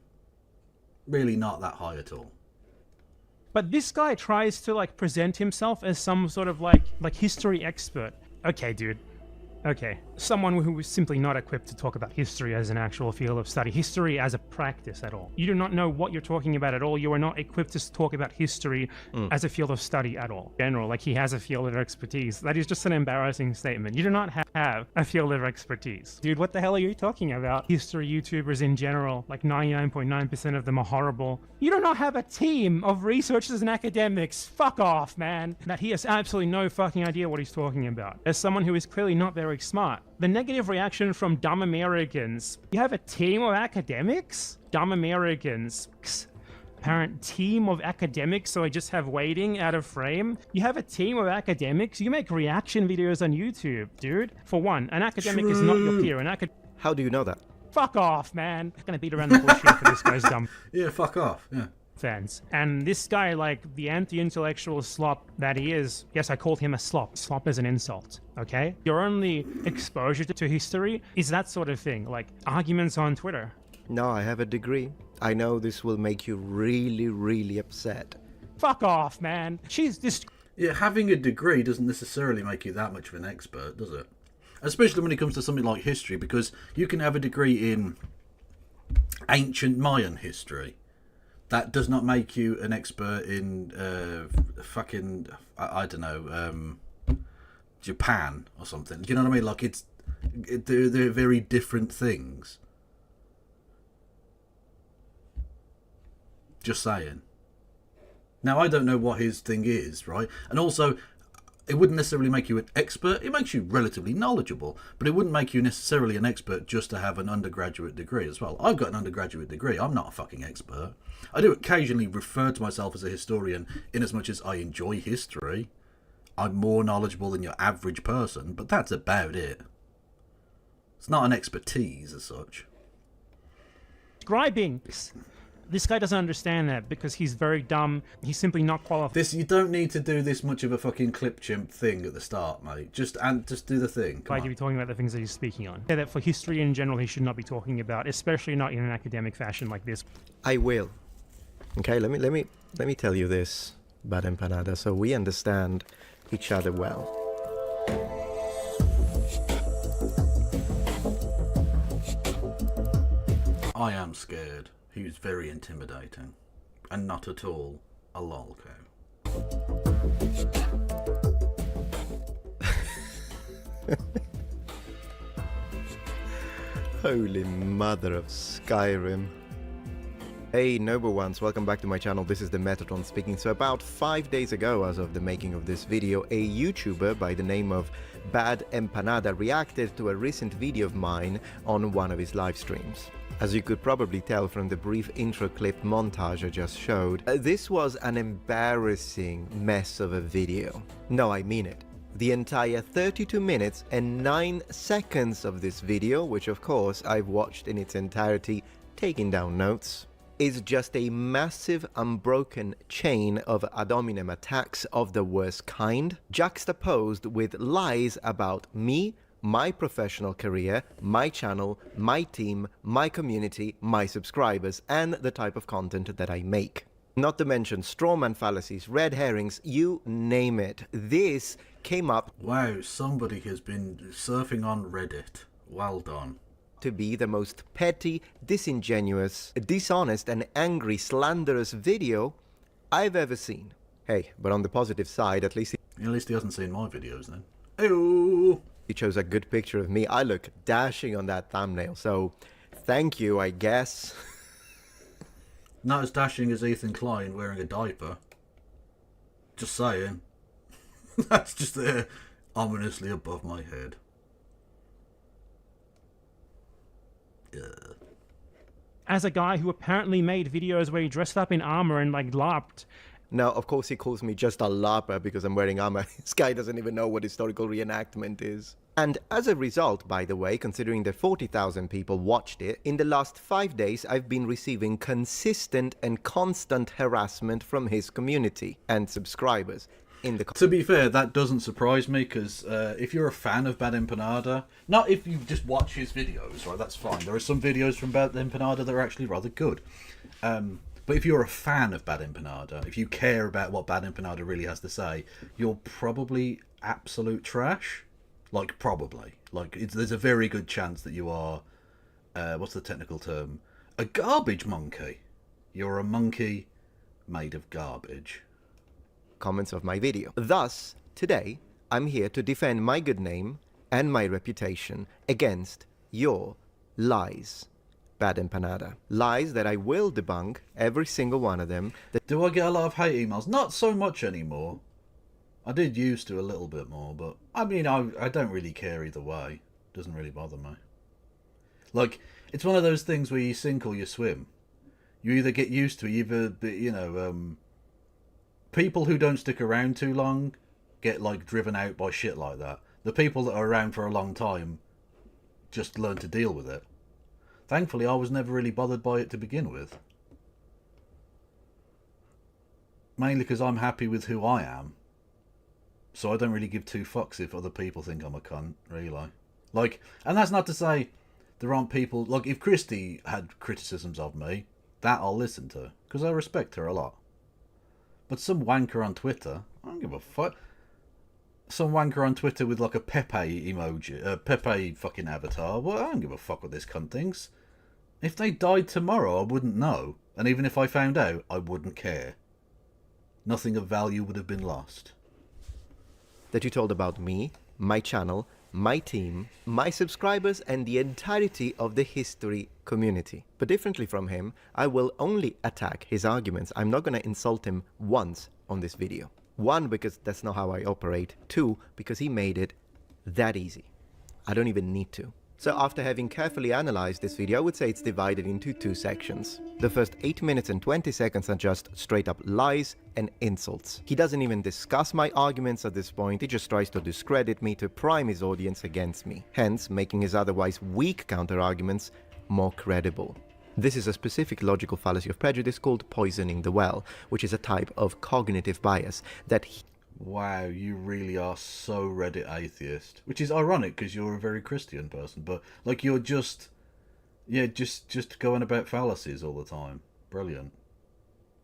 S2: Really not that high at all.
S12: But this guy tries to like present himself as some sort of like history expert. Okay, dude. Okay. Someone who is simply not equipped to talk about history as an actual field of study, history as a practice at all. You do not know what you're talking about at all. You are not equipped to talk about history as a field of study at all. In general, like he has a field of expertise. That is just an embarrassing statement. You do not have a field of expertise. Dude, what the hell are you talking about? History YouTubers in general, like 99.9% of them are horrible. You do not have a team of researchers and academics. Fuck off, man. That he has absolutely no fucking idea what he's talking about. As someone who is clearly not very smart. The negative reaction from dumb Americans. You have a team of academics? Dumb Americans. Apparent team of academics, so I just have waiting out of frame. You have a team of academics? You make reaction videos on YouTube, dude. For one, an academic is not your peer.
S13: How do you know that?
S12: Fuck off, man. I'm gonna beat around the bush here for this guy's dumb.
S2: Yeah, fuck off. Yeah.
S12: Fans. And this guy, like the anti-intellectual slop that he is, yes, I called him a slop. Slop is an insult, okay? Your only exposure to history is that sort of thing, like arguments on Twitter.
S13: No, I have a degree. I know this will make you really, really upset.
S12: Fuck off, man.
S2: Yeah, having a degree doesn't necessarily make you that much of an expert, does it? Especially when it comes to something like history, because you can have a degree in ancient Mayan history. That does not make you an expert in I don't know, Japan or something. You know what I mean? Like they're very different things. Just saying. Now I don't know what his thing is, right? And also, it wouldn't necessarily make you an expert. It makes you relatively knowledgeable, but it wouldn't make you necessarily an expert just to have an undergraduate degree as well. I've got an undergraduate degree. I'm not a fucking expert. I do occasionally refer to myself as a historian in as much as I enjoy history. I'm more knowledgeable than your average person, but that's about it. It's not an expertise as such.
S12: Describing. This guy doesn't understand that because he's very dumb. He's simply not qualified.
S2: You don't need to do this much of a fucking clip chimp thing at the start, mate. Just do the thing.
S12: Why to be talking about the things that he's speaking on? Say that for history in general, he should not be talking about, especially not in an academic fashion like this.
S13: I will. Okay, let me tell you this, Bad Empanada, so we understand each other well.
S2: I am scared. He was very intimidating, and not at all a lolcow.
S13: Holy mother of Skyrim. Hey noble ones, welcome back to my channel. This is the Metatron speaking. So about 5 days ago, as of the making of this video, a YouTuber by the name of Bad Empanada reacted to a recent video of mine on one of his live streams. As you could probably tell from the brief intro clip montage I just showed, this was an embarrassing mess of a video. No, I mean it. The entire 32 minutes and 9 seconds of this video, which of course I've watched in its entirety, taking down notes, is just a massive unbroken chain of ad hominem attacks of the worst kind, juxtaposed with lies about me, my professional career, my channel, my team, my community, my subscribers, and the type of content that I make. Not to mention strawman fallacies, red herrings, you name it. This came up...
S2: Wow, somebody has been surfing on Reddit. Well done.
S13: ...to be the most petty, disingenuous, dishonest, and angry, slanderous video I've ever seen. Hey, but on the positive side, at least
S2: he hasn't seen my videos then. Ew.
S13: He chose a good picture of me. I look dashing on that thumbnail, so thank you, I guess.
S2: Not as dashing as Ethan Klein wearing a diaper. Just saying. That's just there, ominously above my head.
S12: As a guy who apparently made videos where he dressed up in armor and like LARPed.
S13: Now, of course, he calls me just a LARPer because I'm wearing armor. This guy doesn't even know what historical reenactment is. And as a result, by the way, considering that 40,000 people watched it, in the last 5 days I've been receiving consistent and constant harassment from his community and subscribers.
S2: To be fair, that doesn't surprise me, because if you're a fan of Bad Empanada, not if you just watch his videos, right, that's fine. There are some videos from Bad Empanada that are actually rather good. But if you're a fan of Bad Empanada, if you care about what Bad Empanada really has to say, you're probably absolute trash. Like, probably. Like, there's a very good chance that you are, what's the technical term? A garbage monkey. You're a monkey made of garbage.
S13: Comments of my video. Thus, today, I'm here to defend my good name and my reputation against your lies. Bad Empanada. Lies that I will debunk, every single one of them.
S2: Do I get a lot of hate emails? Not so much anymore. I did used to a little bit more, but I mean, I don't really care either way. It doesn't really bother me. Like, it's one of those things where you sink or you swim. You either get used to it, you know, people who don't stick around too long get, like, driven out by shit like that. The people that are around for a long time just learn to deal with it. Thankfully, I was never really bothered by it to begin with. Mainly because I'm happy with who I am. So I don't really give two fucks if other people think I'm a cunt, really. Like, and that's not to say there aren't people... Like, if Christy had criticisms of me, that I'll listen to, because I respect her a lot. But some wanker on Twitter, I don't give a fuck. Some wanker on Twitter with, like, a Pepe emoji, Pepe fucking avatar, well, I don't give a fuck what this cunt thinks. If they died tomorrow, I wouldn't know. And even if I found out, I wouldn't care. Nothing of value would have been lost.
S13: That you told about me, my channel, my team, my subscribers, and the entirety of the history community. But differently from him, I will only attack his arguments. I'm not going to insult him once on this video. One, because that's not how I operate. Two, because he made it that easy. I don't even need to. So after having carefully analyzed this video, I would say it's divided into two sections. The first 8 minutes and 20 seconds are just straight up lies and insults. He doesn't even discuss my arguments at this point, he just tries to discredit me to prime his audience against me, hence making his otherwise weak counter-arguments more credible. This is a specific logical fallacy of prejudice called poisoning the well, which is a type of cognitive bias that
S2: Wow, you really are so Reddit atheist. Which is ironic, because you're a very Christian person, but, like, you're just... Yeah, just going about fallacies all the time. Brilliant.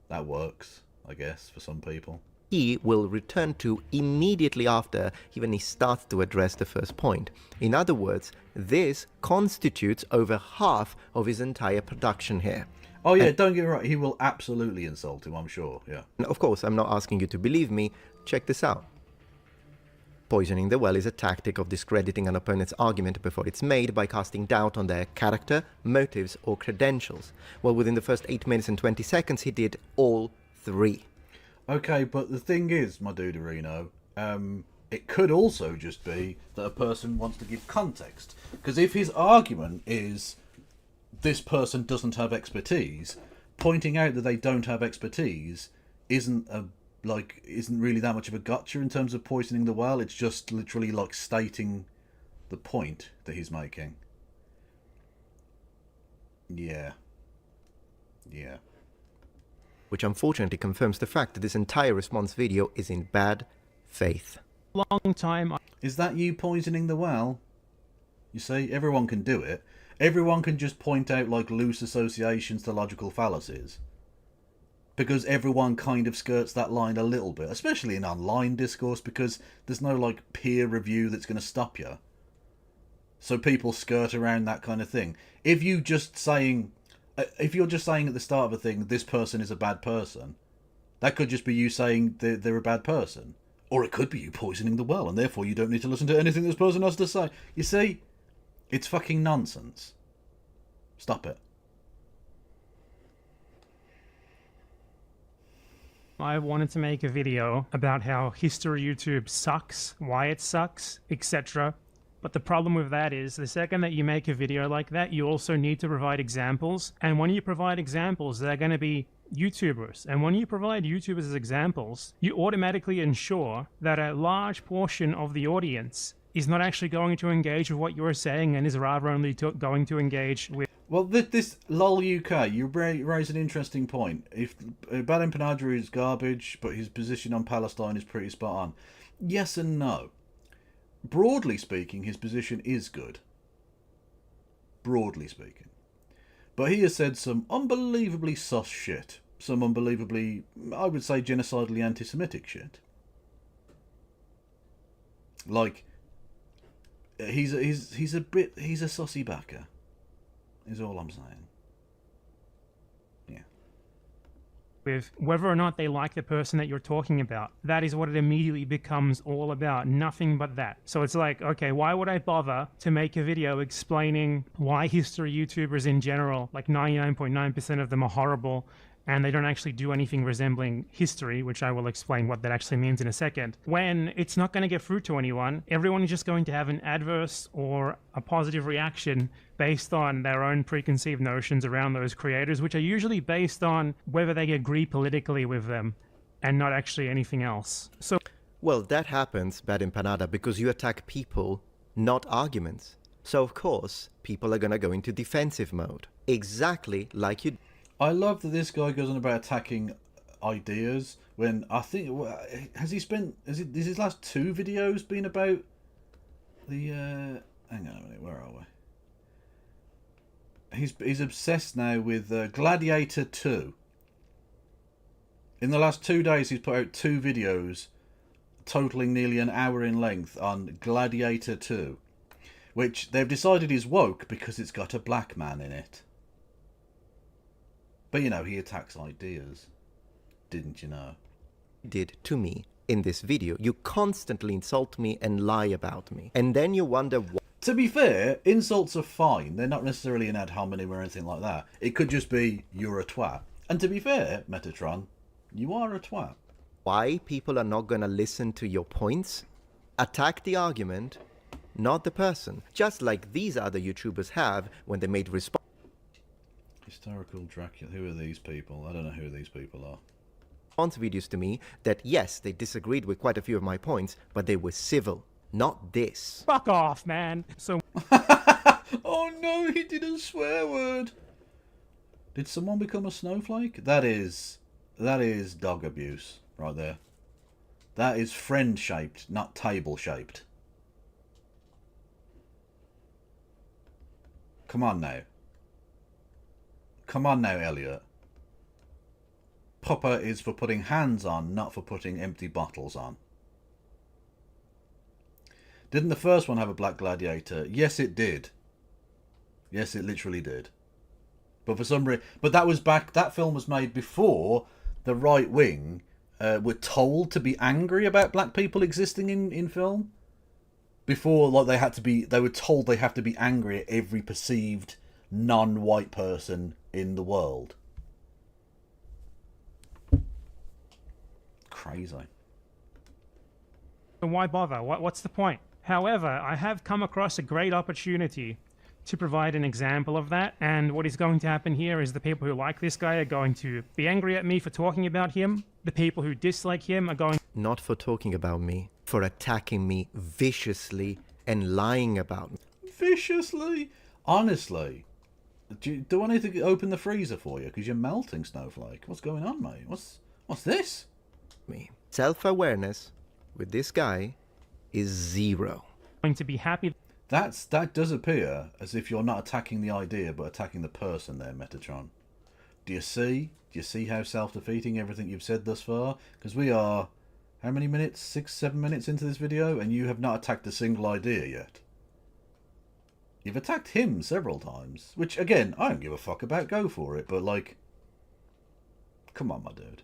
S2: That works, I guess, for some people.
S13: He will return to immediately after even he starts to address the first point. In other words, this constitutes over half of his entire production here.
S2: Oh yeah, don't get me wrong, he will absolutely insult him, I'm sure, yeah.
S13: Of course, I'm not asking you to believe me, check this out. Poisoning the well is a tactic of discrediting an opponent's argument before it's made by casting doubt on their character, motives, or credentials. Well, within the first 8 minutes and 20 seconds, he did all three.
S2: Okay, but the thing is, my duderino, it could also just be that a person wants to give context. Because if his argument is, this person doesn't have expertise, pointing out that they don't have expertise isn't really that much of a gotcha in terms of poisoning the well. It's just literally like stating the point that he's making. Yeah.
S13: Which unfortunately confirms the fact that this entire response video is in bad faith.
S12: Long time.
S2: Is that you poisoning the well? You see, everyone can do it. Everyone can just point out, like, loose associations to logical fallacies. Because everyone kind of skirts that line a little bit, especially in online discourse, because there's no, like, peer review that's going to stop you. So people skirt around that kind of thing. If you're just saying at the start of a thing, this person is a bad person, that could just be you saying they're a bad person. Or it could be you poisoning the well, and therefore you don't need to listen to anything this person has to say. You see? It's fucking nonsense. Stop it.
S12: I wanted to make a video about how history YouTube sucks, why it sucks, etc. But the problem with that is, the second that you make a video like that, you also need to provide examples. And when you provide examples, they're going to be YouTubers. And when you provide YouTubers as examples, you automatically ensure that a large portion of the audience is not actually going to engage with what you're saying and is rather only going to engage with...
S2: Well, this LOL UK, you raise an interesting point. If Baden Panadra is garbage, but his position on Palestine is pretty spot on. Yes and no. Broadly speaking, his position is good. Broadly speaking. But he has said some unbelievably sus shit. Some unbelievably, I would say, genocidally anti-Semitic shit. Like, he's a sussy backer. Is all I'm saying. Yeah.
S12: With whether or not they like the person that you're talking about. That is what it immediately becomes all about. Nothing but that. So it's like, okay, why would I bother to make a video explaining why history YouTubers in general, like 99.9% of them are horrible, and they don't actually do anything resembling history, which I will explain what that actually means in a second, when it's not going to get through to anyone. Everyone is just going to have an adverse or a positive reaction based on their own preconceived notions around those creators, which are usually based on whether they agree politically with them and not actually anything else. So,
S13: well, that happens, Bad Empanada, because you attack people, not arguments. So, of course, people are going to go into defensive mode. Exactly like you...
S2: I love that this guy goes on about attacking ideas when I think has his last 2 videos been about the hang on a minute, where are we? He's obsessed now with Gladiator 2. In the last 2 days he's put out 2 videos totaling nearly an hour in length on Gladiator 2, which they've decided is woke because it's got a black man in it. But, you know, he attacks ideas. Didn't you know?
S13: Did to me in this video. You constantly insult me and lie about me. And then you wonder what...
S2: To be fair, insults are fine. They're not necessarily an ad hominem or anything like that. It could just be, you're a twat. And to be fair, Metatron, you are a twat.
S13: Why people are not going to listen to your points? Attack the argument, not the person. Just like these other YouTubers have when they made response.
S2: Historical Dracula. Who are these people? I don't know who these people are.
S13: Response videos to me that yes, they disagreed with quite a few of my points, but they were civil. Not this.
S12: Fuck off, man. So.
S2: Oh no, he did a swear word. Did someone become a snowflake? That is dog abuse right there. That is friend shaped, not table shaped. Come on now. Come on now, Elliot. Pupper is for putting hands on, not for putting empty bottles on. Didn't the first one have a black gladiator? Yes, it did. Yes, it literally did. But for some reason... But that was back... That film was made before the right wing were told to be angry about black people existing in film. Before, like, they had to be... They were told they have to be angry at every perceived non-white person in the world. Crazy.
S12: Why bother? What's the point? However, I have come across a great opportunity to provide an example of that, and what is going to happen here is the people who like this guy are going to be angry at me for talking about him. The people who dislike him are going...
S13: Not for talking about me, for attacking me viciously and lying about me.
S2: Viciously? Honestly. Do I need to open the freezer for you? Because you're melting, Snowflake. What's going on, mate? What's this?
S13: Me. Self-awareness with this guy is 0.
S12: Going to be happy.
S2: That does appear as if you're not attacking the idea, but attacking the person there, Metatron. Do you see? Do you see how self-defeating everything you've said thus far? Because we are, how many minutes? 6, 7 minutes into this video, and you have not attacked a single idea yet. You've attacked him several times, which, again, I don't give a fuck about. Go for it, but, like, come on, my dude.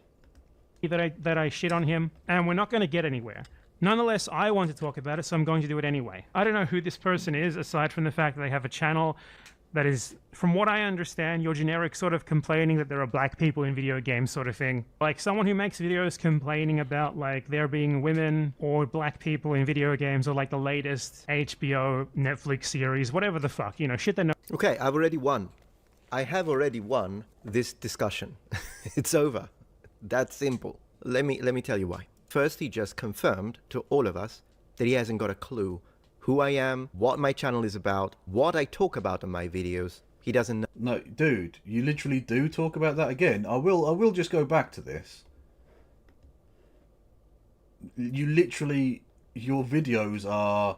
S12: That I shit on him, and we're not going to get anywhere. Nonetheless, I want to talk about it, so I'm going to do it anyway. I don't know who this person is, aside from the fact that they have a channel that is, from what I understand, your generic sort of complaining that there are black people in video games sort of thing. Like someone who makes videos complaining about like there being women or black people in video games, or like the latest HBO, Netflix series, whatever the fuck, you know, shit that no...
S13: Okay, I've already won. I have already won this discussion. It's over. That's simple. Let me tell you why. First, he just confirmed to all of us that he hasn't got a clue who I am, what my channel is about, what I talk about in my videos. He doesn't know.
S2: No, dude, you literally do talk about that again. I will just go back to this. You literally, your videos are,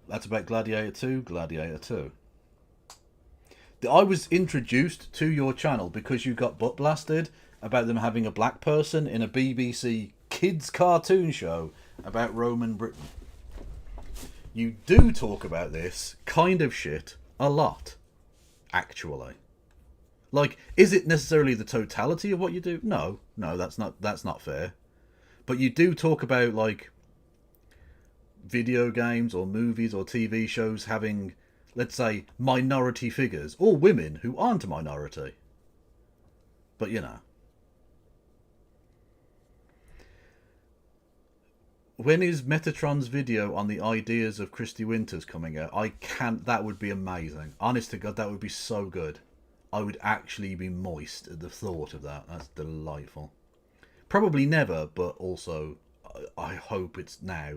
S2: that's about Gladiator 2, Gladiator 2. I was introduced to your channel because you got butt blasted about them having a black person in a BBC kids cartoon show about Roman Britain. You do talk about this kind of shit a lot, actually. Like, is it necessarily the totality of what you do? No, that's not fair. But you do talk about, like, video games or movies or TV shows having, let's say, minority figures, or women who aren't a minority. But, you know. When is Metatron's video on the ideas of Christy Winters coming out? That would be amazing. Honest to God, that would be so good. I would actually be moist at the thought of that. That's delightful. Probably never, but also, I hope it's now.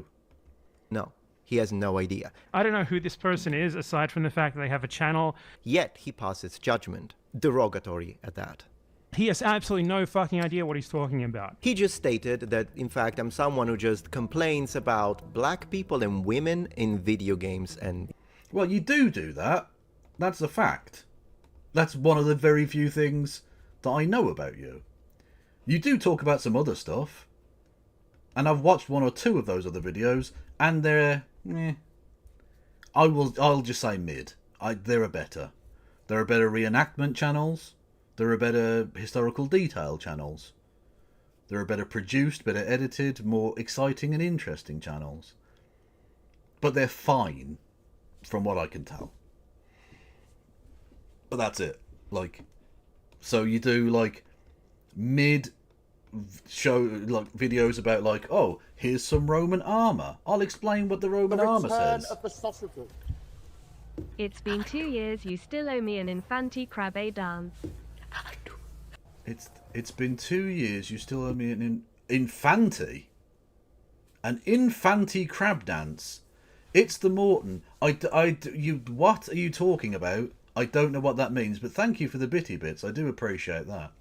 S13: No, he has no idea.
S12: I don't know who this person is, aside from the fact that they have a channel.
S13: Yet he passes judgment. Derogatory at that.
S12: He has absolutely no fucking idea what he's talking about.
S13: He just stated that, in fact, I'm someone who just complains about black people and women in video games and...
S2: Well, you do that. That's a fact. That's one of the very few things that I know about you. You do talk about some other stuff. And I've watched one or two of those other videos, and they're... I'll just say mid. There are better. There are better reenactment channels. There are better historical detail channels. There are better produced, better edited, more exciting and interesting channels. But they're fine, from what I can tell. But that's it. Like, so you do, like, mid-show, like, videos about, like, oh, here's some Roman armour. I'll explain what the Roman armour says.
S14: It's been 2 years, you still owe me an Infanti Crabbe dance.
S2: It's been 2 years, you still owe me an Infanti? An Infanti crab dance? It's the Morton. What are you talking about? I don't know what that means, but thank you for the bitty bits. I do appreciate that.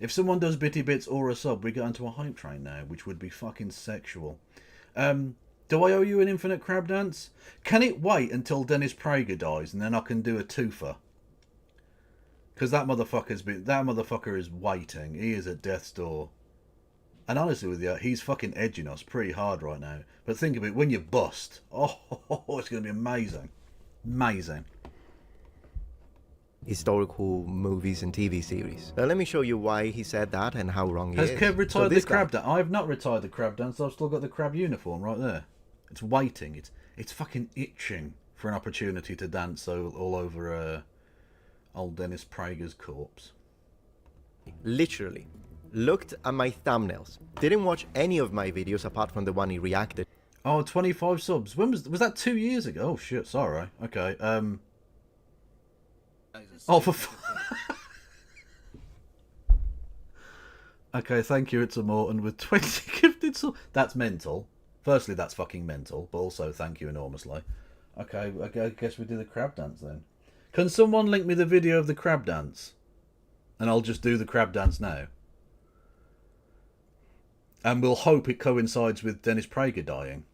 S2: If someone does bitty bits or a sub, we get onto a hype train now, which would be fucking sexual. Do I owe you an infinite crab dance? Can it wait until Dennis Prager dies and then I can do a twofer? Because that motherfucker is waiting. He is at death's door. And honestly with you, he's fucking edging us pretty hard right now. But think of it, when you bust, oh, it's going to be amazing. Amazing.
S13: Historical movies and TV series. Now let me show you why he said that and how wrong he is.
S2: Has Kev retired the crab dance? I've not retired the crab dance. I've still got the crab uniform right there. It's waiting. It's fucking itching for an opportunity to dance all over old Dennis Prager's corpse.
S13: Literally. Looked at my thumbnails. Didn't watch any of my videos apart from the one he reacted.
S2: Oh, 25 subs. When was that 2 years ago? Oh shit, sorry. Okay. Oh, okay, thank you, It's a Morton with 20 gifted subs. That's mental. Firstly, that's fucking mental, but also thank you enormously. Okay, I guess we do the crab dance then. Can someone link me the video of the crab dance? And I'll just do the crab dance now. And we'll hope it coincides with Dennis Prager dying.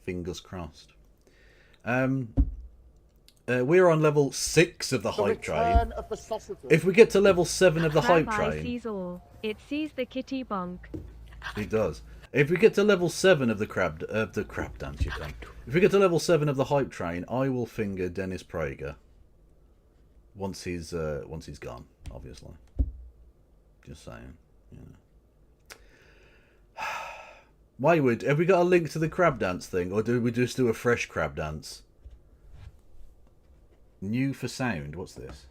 S2: Fingers crossed. We're on level 6 of the hype train. If we get to level 7 of the hype train...
S14: sees all. It sees the kitty bonk.
S2: It does. If we get to level 7 of the crab dance, you can. If we get to level 7 of the hype train, I will finger Dennis Prager. Once he's gone, obviously. Just saying. Yeah. Wayward, have we got a link to the crab dance thing, or do we just do a fresh crab dance? New for sound. What's this?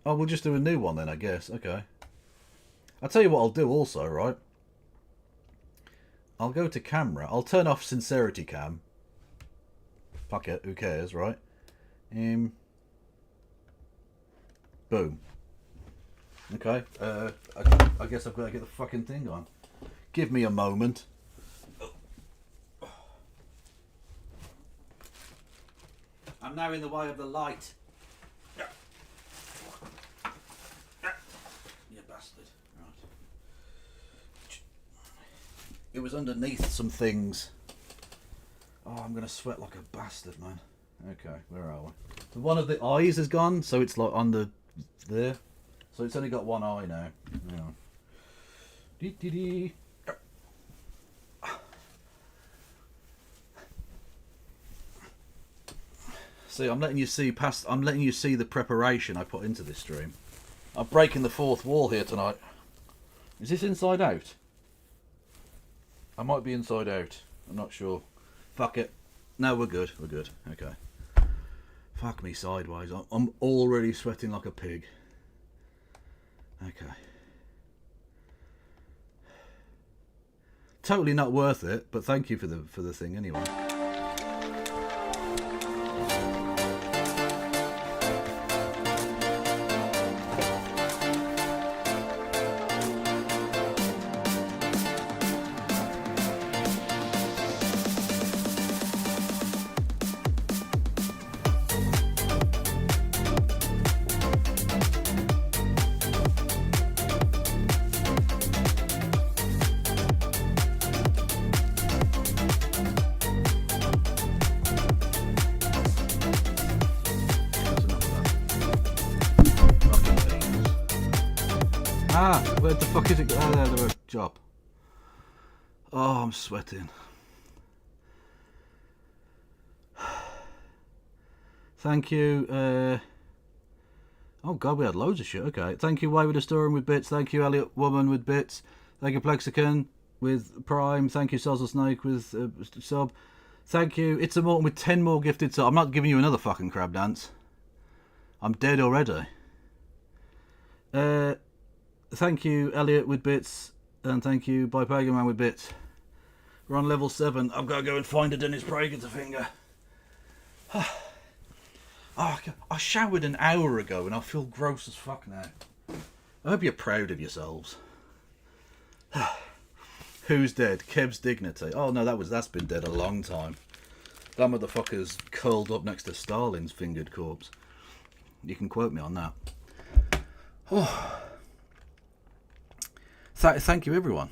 S2: Oh, we'll just do a new one then, I guess. Okay. I'll tell you what I'll do also, right? I'll go to camera. I'll turn off sincerity cam. Fuck it, who cares, right? Boom. Okay. I guess I've got to get the fucking thing on. Give me a moment. I'm now in the way of the light. You bastard. Right. It was underneath some things. Oh, I'm going to sweat like a bastard, man. Okay, where are we? So one of the eyes is gone, so it's like on the... there. So it's only got one eye now. Hang on. Dee-dee-dee. See, I'm letting you see past. I'm letting you see the preparation I put into this stream. I'm breaking the fourth wall here tonight. Is this inside out? I might be inside out. I'm not sure. Fuck it. No, we're good. We're good. Okay. Fuck me sideways. I'm already sweating like a pig. Okay. Totally not worth it, but thank you for the thing anyway. Where the fuck is it? Oh, there, the job. Oh, I'm sweating. Thank you. Oh god, we had loads of shit. Okay. Thank you, Wayward Astoran with bits. Thank you, Elliot Woman with bits. Thank you, Plexican with Prime. Thank you, Sozzle Snake with sub. Thank you, It's a Morton with 10 more gifted subs. I'm not giving you another fucking crab dance. I'm dead already. Thank you, Elliot with bits, and thank you, Pagan Man with bits. We're on level 7. I've got to go and find a Dennis Prager to finger. Oh, I showered an hour ago and I feel gross as fuck now. I hope you're proud of yourselves. Who's dead? Kev's Dignity. Oh no, that's been dead a long time. That motherfucker's curled up next to Stalin's fingered corpse. You can quote me on that. Oh. Thank you, everyone.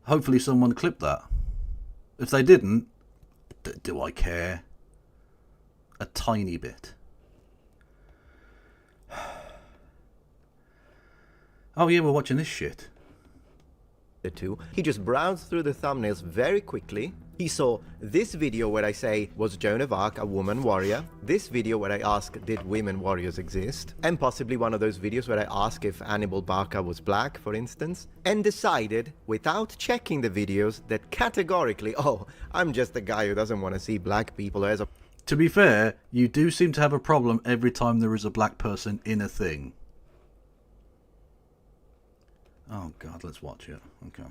S2: Hopefully someone clipped that. If they didn't, do I care? A tiny bit. Oh yeah, we're watching this shit.
S13: He just browsed through the thumbnails very quickly. He saw this video where I say, was Joan of Arc a woman warrior? This video where I ask, did women warriors exist? And possibly one of those videos where I ask if Hannibal Barca was black, for instance. And decided, without checking the videos, that categorically, oh, I'm just a guy who doesn't want to see black people as a...
S2: To be fair, you do seem to have a problem every time there is a black person in a thing. Oh god, let's watch it. Okay.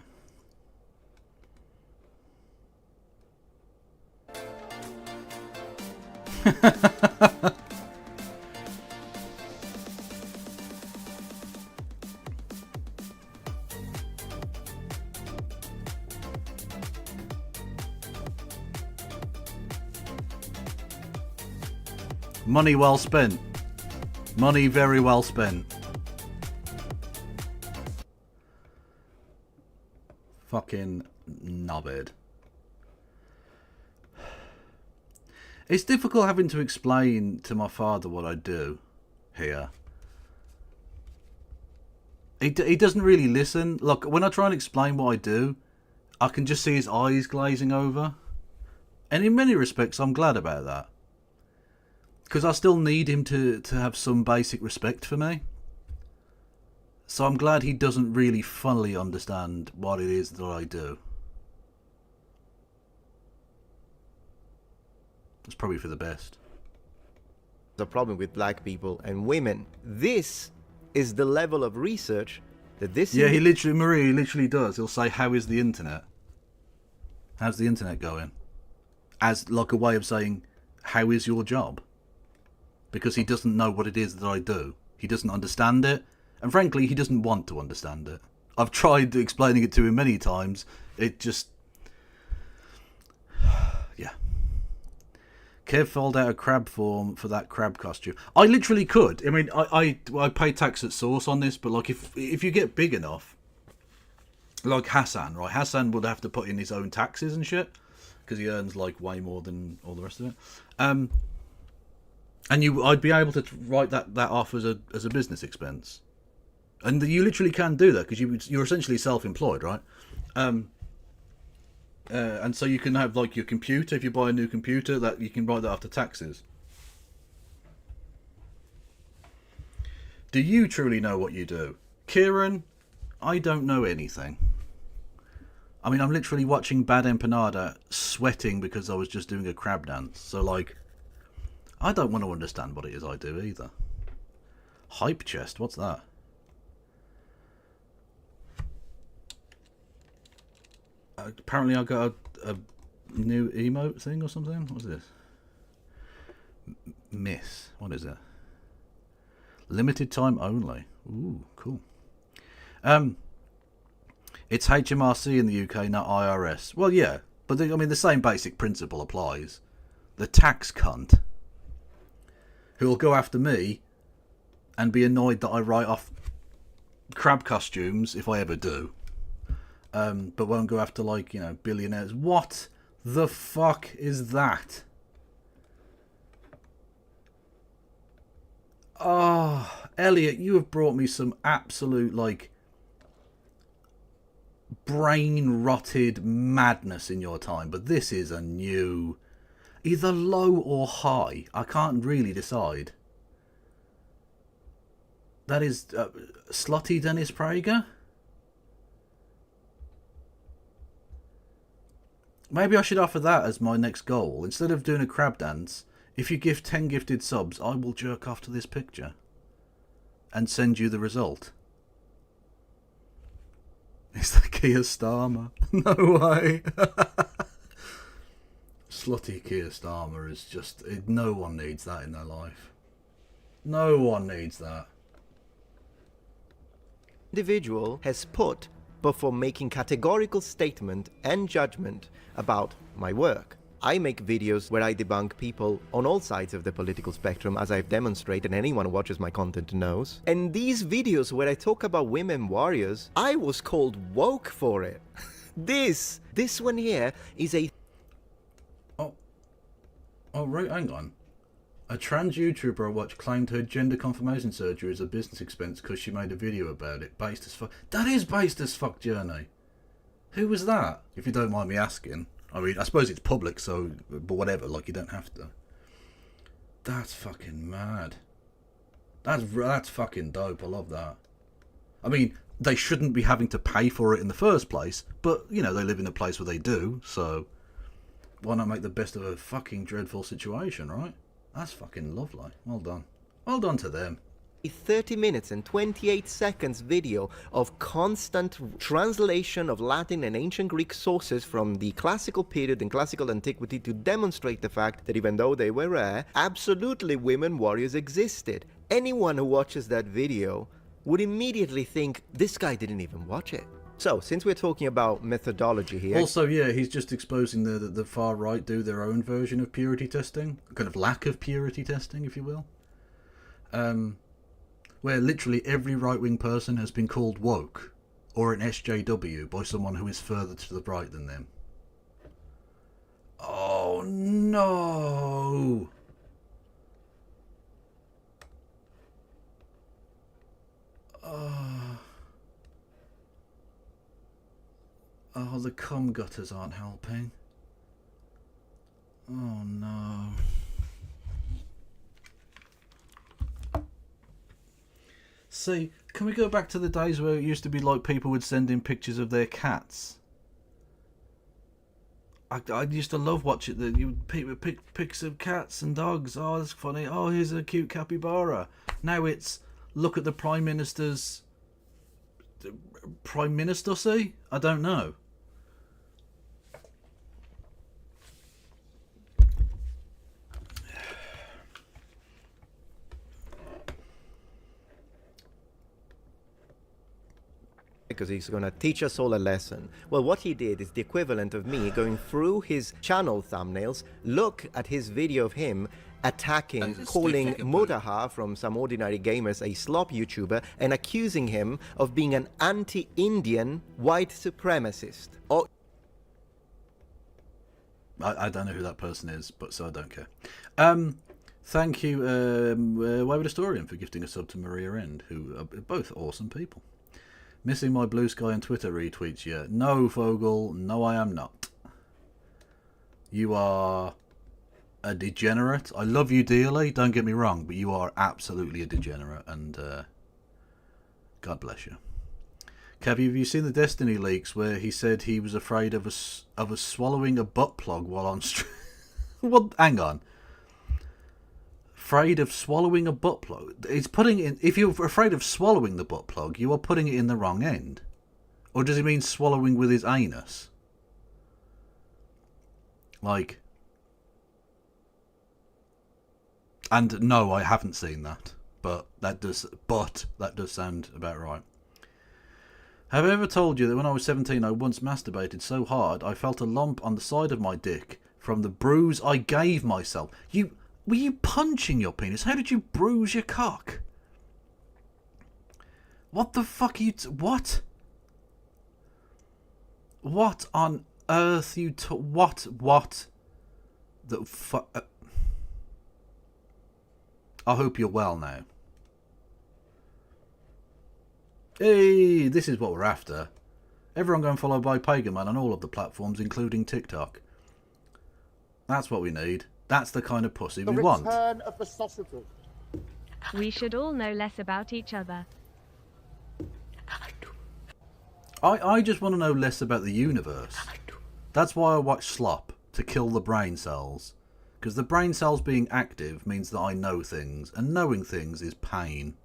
S2: Money well spent. Money very well spent. Fucking knobhead. It's difficult having to explain to my father what I do here. He doesn't really listen. Look, when I try and explain what I do, I can just see his eyes glazing over. And in many respects, I'm glad about that. Because I still need him to have some basic respect for me. So I'm glad he doesn't really fully understand what it is that I do. It's probably for the best.
S13: The problem with black people and women. This is the level of research that this...
S2: Yeah, Marie literally does. He'll say, how is the internet? How's the internet going? As like a way of saying, how is your job? Because he doesn't know what it is that I do. He doesn't understand it. And frankly, he doesn't want to understand it. I've tried explaining it to him many times. It just... yeah. Kev filled out a crab form for that crab costume. I literally could. I mean, I pay tax at source on this, but like if you get big enough, like Hassan, right? Hassan would have to put in his own taxes and shit because he earns like way more than all the rest of it. And I'd be able to write that off as a business expense, and you literally can do that because you're essentially self-employed, right? And so you can have like your computer. If you buy a new computer, that you can write that after taxes. Do you truly know what you do, Kieran? I don't know anything. I mean, I'm literally watching Bad Empanada sweating because I was just doing a crab dance. So like, I don't want to understand what it is I do either. Hype chest, what's that? Apparently I got a new emote thing or something. What's this? Miss. What is it? Limited time only. Ooh, cool. It's HMRC in the UK, not IRS. Well, yeah, but the same basic principle applies. The tax cunt who will go after me and be annoyed that I write off crab costumes if I ever do. But won't go after, like, billionaires. What the fuck is that? Oh, Elliot, you have brought me some absolute, like, brain-rotted madness in your time. But this is a new... either low or high. I can't really decide. That is slutty Dennis Prager? Maybe I should offer that as my next goal. Instead of doing a crab dance, if you give 10 gifted subs, I will jerk off to this picture and send you the result. Is that Keir Starmer? No way. Slutty Keir Starmer is just... no one needs that in their life. No one needs that.
S13: Individual has put before making categorical statement and judgment about my work. I make videos where I debunk people on all sides of the political spectrum, as I've demonstrated, and anyone who watches my content knows. And these videos where I talk about women warriors, I was called woke for it. This one here is a...
S2: Oh, right, hang on. A trans YouTuber I watched claimed her gender confirmation surgery as a business expense because she made a video about it. Based as fuck. That is based as fuck, Journey. Who was that? If you don't mind me asking. I mean, I suppose it's public, so... but whatever, like, you don't have to. That's fucking mad. That's fucking dope. I love that. I mean, they shouldn't be having to pay for it in the first place, but, they live in a place where they do, so... why not make the best of a fucking dreadful situation, right? That's fucking lovely. Well done. Well done to them.
S13: A 30 minutes and 28 seconds video of constant translation of Latin and ancient Greek sources from the classical period and classical antiquity to demonstrate the fact that even though they were rare, absolutely women warriors existed. Anyone who watches that video would immediately think, this guy didn't even watch it. So, since we're talking about methodology here...
S2: also, yeah, he's just exposing the far right do their own version of purity testing. A kind of lack of purity testing, if you will. Where literally every right-wing person has been called woke, or an SJW, by someone who is further to the right than them. Oh, no! Oh, the cum gutters aren't helping. Oh, no. See, can we go back to the days where it used to be like people would send in pictures of their cats? I used to love watching the you pick pics of cats and dogs. Oh, that's funny. Oh, here's a cute capybara. Now it's look at the Prime Minister's Prime Minister. See, I don't know.
S13: Because he's going to teach us all a lesson. Well, what he did is the equivalent of me going through his channel thumbnails, look at his video of him attacking, calling Mutaha from Some Ordinary Gamers a slop YouTuber and accusing him of being an anti-Indian white supremacist. Oh,
S2: I don't know who that person is, but so I don't care. Thank you, Wayward Historian, for gifting a sub to Maria End, who are both awesome people. Missing my Blue Sky and Twitter retweets yet? No, Fogel. No, I am not. You are a degenerate. I love you dearly, don't get me wrong, but you are absolutely a degenerate, and God bless you. Cavi, have you seen the Destiny leaks where he said he was afraid of us swallowing a butt plug while on stream? What? Hang on. Afraid of swallowing a butt plug? It's putting in. If you're afraid of swallowing the butt plug, you are putting it in the wrong end. Or does he mean swallowing with his anus? Like. And no, I haven't seen that. But that does sound about right. Have I ever told you that when I was 17 I once masturbated so hard I felt a lump on the side of my dick from the bruise I gave myself? Were you punching your penis? How did you bruise your cock? What the fuck are you... What? What on earth you... What? The fuck... I hope you're well now. Hey, this is what we're after. Everyone go and follow by Pagan Man on all of the platforms, including TikTok. That's what we need. That's the kind of pussy we want.
S15: Of the sausages.
S14: We should all know less about each other.
S2: I just want to know less about the universe. That's why I watch Slop, to kill the brain cells. Because the brain cells being active means that I know things, and knowing things is pain.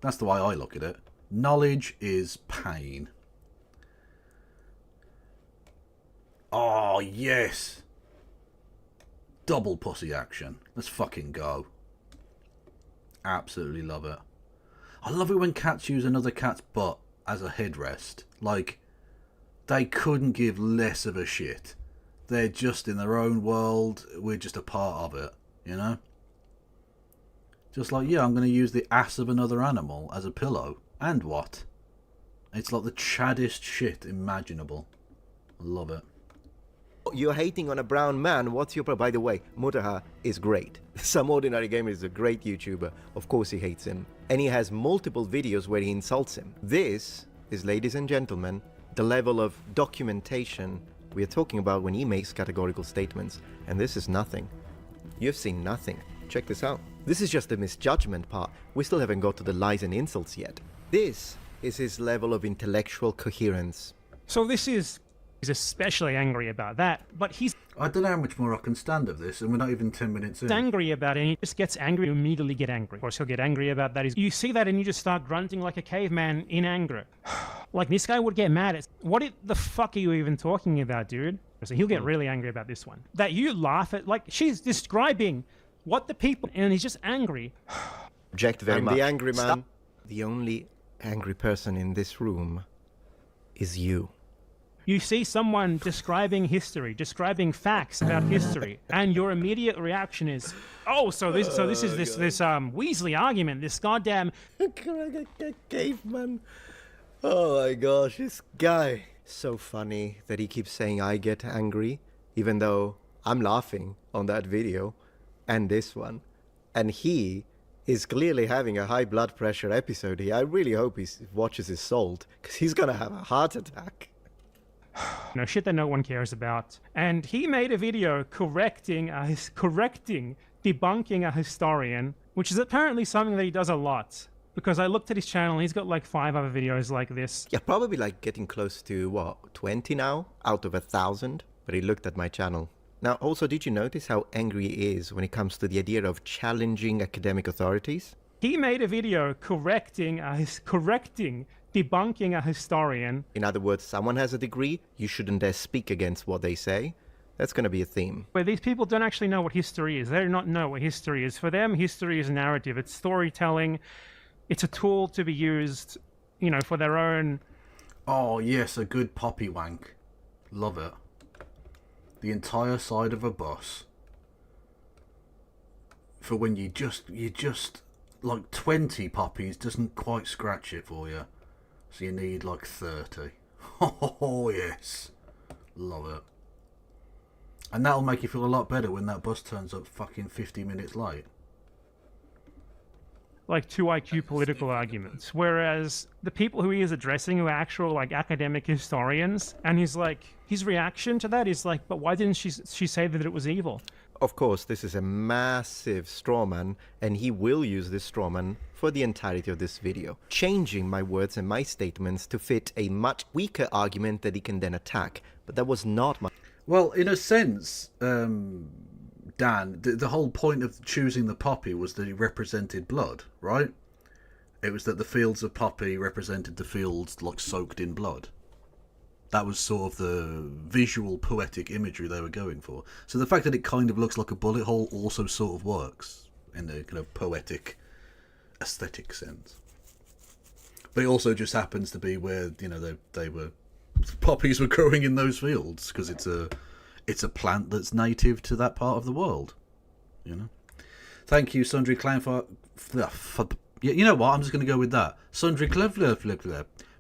S2: That's the way I look at it. Knowledge is pain. Oh, yes. Double pussy action. Let's fucking go. Absolutely love it. I love it when cats use another cat's butt as a headrest. Like, they couldn't give less of a shit. They're just in their own world. We're just a part of it, you know? Just like, yeah, I'm going to use the ass of another animal as a pillow. And what? It's like the chaddest shit imaginable. I love it.
S13: You're hating on a brown man. What's your problem? By the way, Mutaha is great. Some Ordinary Gamer is a great YouTuber. Of course he hates him. And he has multiple videos where he insults him. This is, ladies and gentlemen, the level of documentation we are talking about when he makes categorical statements. And this is nothing. You've seen nothing. Check this out. This is just the misjudgment part. We still haven't got to the lies and insults yet. This is his level of intellectual coherence.
S12: So this is... He's especially angry about that, but he's...
S2: I don't know how much more I can stand of this, and we're not even 10 minutes in.
S12: Angry about it, and he just gets angry, you immediately get angry. Of course, he'll get angry about that. You see that, and you just start grunting like a caveman in anger. Like, this guy would get mad at... What the fuck are you even talking about, dude? So he'll get really angry about this one. That you laugh at, like, she's describing what the people... And he's just angry.
S13: Object very much.
S15: The angry man.
S13: Stop. The only angry person in this room is you.
S12: You see someone describing history, describing facts about history, and your immediate reaction is, "Oh, so this is this Weasley argument, this goddamn
S13: caveman." Oh my gosh, this guy. So funny that he keeps saying I get angry, even though I'm laughing on that video and this one, and he is clearly having a high blood pressure episode here. I really hope he watches his Salt, because he's gonna have a heart attack.
S12: No shit that no one cares about. And he made a video debunking a historian, which is apparently something that he does a lot. because I looked at his channel, he's got like 5 other videos like this.
S13: Yeah, probably like getting close to, what, 20 now out of 1,000? But he looked at my channel. Now, also, did you notice how angry he is when it comes to the idea of challenging academic authorities?
S12: He made a video debunking a historian.
S13: In other words, someone has a degree, you shouldn't dare speak against what they say. That's going to be a theme.
S12: Where these people don't actually know what history is. They do not know what history is. For them, history is narrative. It's storytelling. It's a tool to be used, you know, for their own...
S2: Oh, yes, a good poppy wank. Love it. The entire side of a bus. For when you just... Like 20 poppies doesn't quite scratch it for you. So you need like 30. Oh, yes. Love it. And that'll make you feel a lot better when that bus turns up fucking 50 minutes late.
S12: Like 2 IQ political arguments. Whereas the people who he is addressing are actual like academic historians. And he's like, his reaction to that is like, but why didn't she say that it was evil?
S13: Of course, this is a massive strawman, and he will use this strawman for the entirety of this video, changing my words and my statements to fit a much weaker argument that he can then attack. But that was not my...
S2: Well, in a sense, Dan, the whole point of choosing the poppy was that it represented blood, right? It was that the fields of poppy represented the fields like soaked in blood. That was sort of the visual poetic imagery they were going for. So the fact that it kind of looks like a bullet hole also sort of works in the kind of poetic, aesthetic sense. But it also just happens to be where, you know, they were... poppies were growing in those fields because it's a plant that's native to that part of the world, you know. Thank you, Sundry Clown, for you know what? I'm just going to go with that. Sundry Clever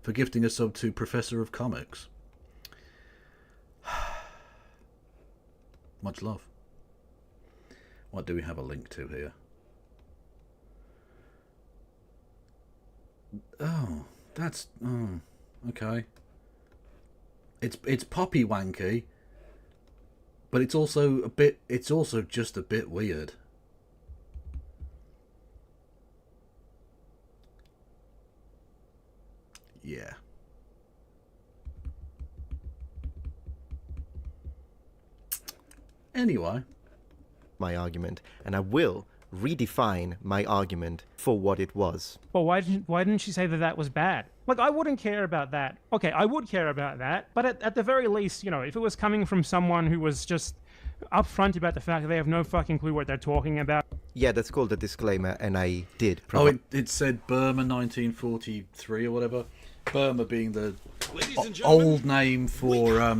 S2: for gifting a sub to Professor of Comics. Much love. What do we have a link to here? Oh, that's okay. It's poppy wanky, but it's also just a bit weird. Yeah. Anyway,
S13: my argument, and I will redefine my argument for what it was.
S12: Well, why didn't she say that that was bad? Like, I wouldn't care about that. Okay, I would care about that, but at the very least, you know, if it was coming from someone who was just upfront about the fact that they have no fucking clue what they're talking about.
S13: Yeah, that's called a disclaimer, and I did.
S2: It said Burma 1943 or whatever. Burma being the old name for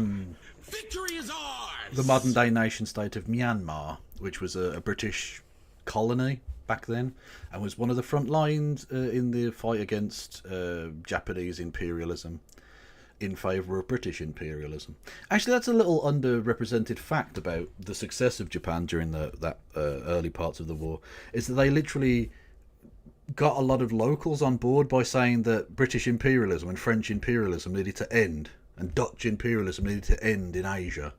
S8: Victory is ours!
S2: The modern day nation state of Myanmar, which was a British colony back then, and was one of the front lines in the fight against Japanese imperialism in favour of British imperialism. Actually, that's a little underrepresented fact about the success of Japan during that early parts of the war, is that they literally got a lot of locals on board by saying that British imperialism and French imperialism needed to end, and Dutch imperialism needed to end in Asia.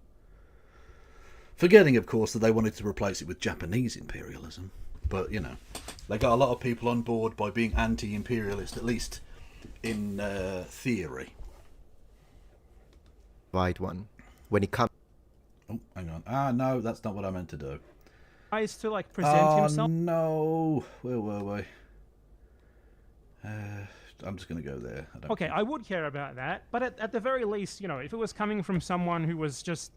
S2: Forgetting, of course, that they wanted to replace it with Japanese imperialism. But, you know, they got a lot of people on board by being anti-imperialist, at least in theory.
S13: Right one. When it comes...
S2: Oh, hang on. Ah, no, that's not what I meant to do.
S12: Tries to, like, present himself...
S2: no. Where were we? I'm just going to go there.
S12: Okay, I would care about that, but at the very least, you know, if it was coming from someone who was just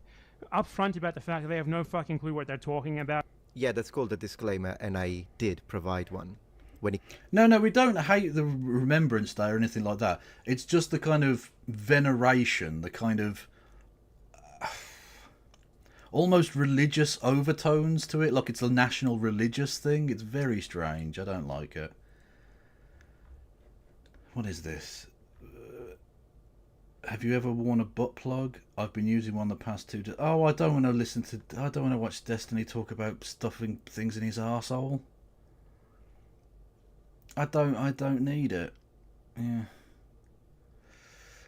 S12: upfront about the fact that they have no fucking clue what they're talking about.
S13: Yeah, that's called a disclaimer, and I did provide one.
S2: No, we don't hate the Remembrance Day or anything like that. It's just the kind of veneration, the kind of almost religious overtones to it, like it's a national religious thing. It's very strange. I don't like it. What is this? Have you ever worn a butt plug? I've been using one the past 2 days. Oh, I don't want to listen to... I don't want to watch Destiny talk about stuffing things in his arsehole. I don't need it. Yeah.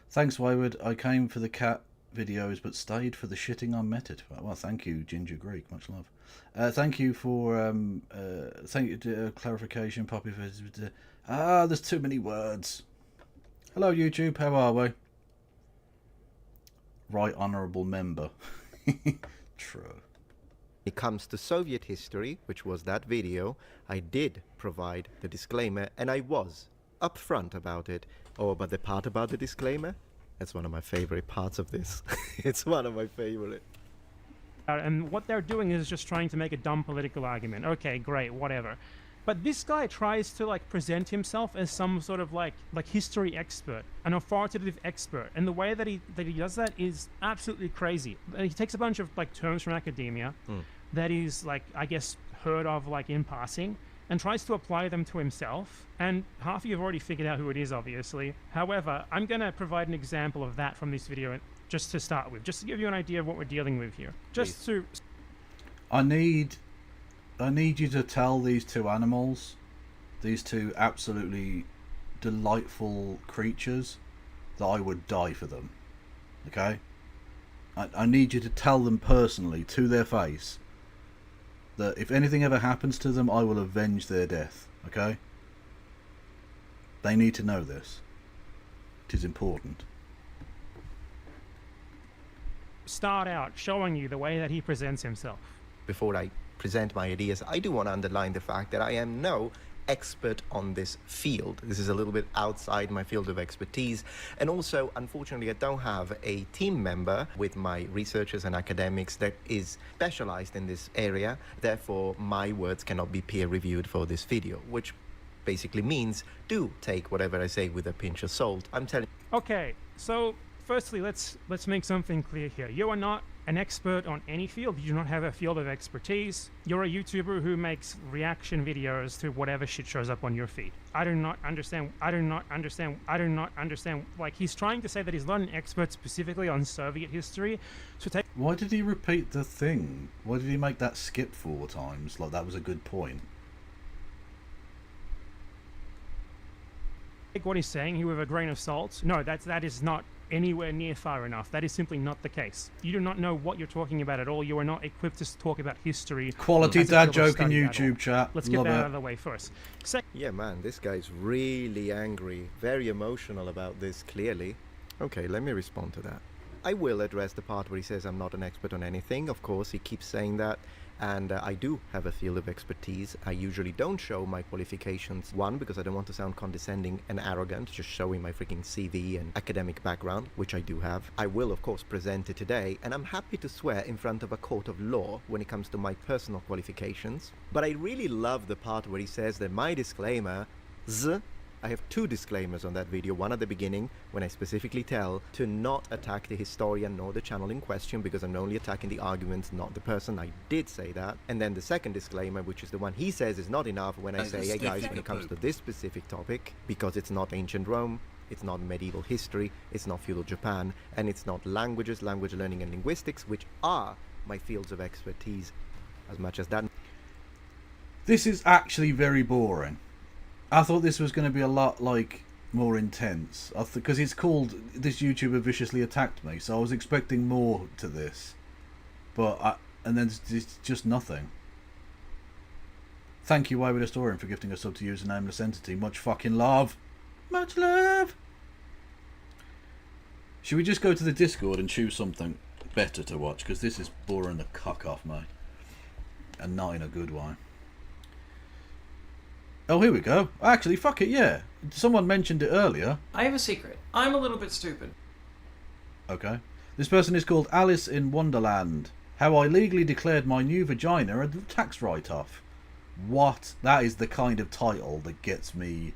S2: Thanks, Wayward. I came for the cat videos, but stayed for the shitting on Meta. Well, thank you, Ginger Greek. Much love. Thank you for... thank you, clarification, Poppy. Ah, there's too many words. Hello, YouTube. How are we? Right honourable member. True.
S13: When it comes to Soviet history, which was that video, I did provide the disclaimer, and I was upfront about it. Oh, but the part about the disclaimer? That's one of my favorite parts of this. It's one of my favorite.
S12: And what they're doing is just trying to make a dumb political argument. Okay, great, whatever. But this guy tries to like present himself as some sort of like history expert, an authoritative expert, and the way that he does that is absolutely crazy. He takes a bunch of like terms from academia that is like, I guess, heard of like in passing, and tries to apply them to himself. And half of you have already figured out who it is, obviously. However, I'm going to provide an example of that from this video just to start with, just to give you an idea of what we're dealing with here. Just to...
S2: I need you to tell these two animals, these two absolutely delightful creatures, that I would die for them. Okay? I need you to tell them personally, to their face, that if anything ever happens to them, I will avenge their death. Okay? They need to know this. It is important.
S12: Start out showing you the way that he presents himself.
S13: Before I present my ideas, I do want to underline the fact that I am no expert on this field. This is a little bit outside my field of expertise, and also unfortunately I don't have a team member with my researchers and academics that is specialized in this area. Therefore my words cannot be peer reviewed for this video, which basically means do take whatever I say with a pinch of salt. I'm telling
S12: Okay, so firstly, let's make something clear here. You are not an expert on any field. You do not have a field of expertise. You're a YouTuber who makes reaction videos to whatever shit shows up on your feed. I do not understand. Like, he's trying to say that he's not an expert specifically on Soviet history. So take...
S2: Why did he repeat the thing? Why did he make that skip 4 times? Like, that was a good point.
S12: Take what he's saying here with a grain of salt. No, that is not anywhere near far enough. That is simply not the case. You do not know what you're talking about at all. You are not equipped to talk about history.
S2: Quality dad joke in YouTube chat.
S12: Let's get that out of the way first.
S13: yeah, man, this guy's really angry, very emotional about this, clearly. Okay, let me respond to that. I will address the part where he says I'm not an expert on anything. Of course, he keeps saying that. And I do have a field of expertise. I usually don't show my qualifications. One, because I don't want to sound condescending and arrogant, just showing my freaking CV and academic background, which I do have. I will, of course, present it today, and I'm happy to swear in front of a court of law when it comes to my personal qualifications. But I really love the part where he says that my disclaimer, I have 2 disclaimers on that video, one at the beginning when I specifically tell to not attack the historian nor the channel in question because I'm only attacking the arguments, not the person. I did say that. And then the second disclaimer, which is the one he says is not enough, when I say, hey guys, when it comes to this specific topic, because it's not ancient Rome, it's not medieval history, it's not feudal Japan, and it's not languages, language learning and linguistics, which are my fields of expertise, as much as that.
S2: This is actually very boring. I thought this was going to be a lot like more intense because it's called "This YouTuber Viciously Attacked Me," so I was expecting more to this, and then it's just nothing. Thank you, Wayward Historian, for gifting a sub to use a nameless entity. Much fucking love, much love. Should we just go to the Discord and choose something better to watch? Because this is boring the cock off me, and not in a good way. Oh, here we go. Actually, fuck it, yeah. Someone mentioned it earlier.
S15: I have a secret. I'm a little bit stupid.
S2: Okay. This person is called Alice in Wonderland. How I legally declared my new vagina a tax write-off. What? That is the kind of title that gets me...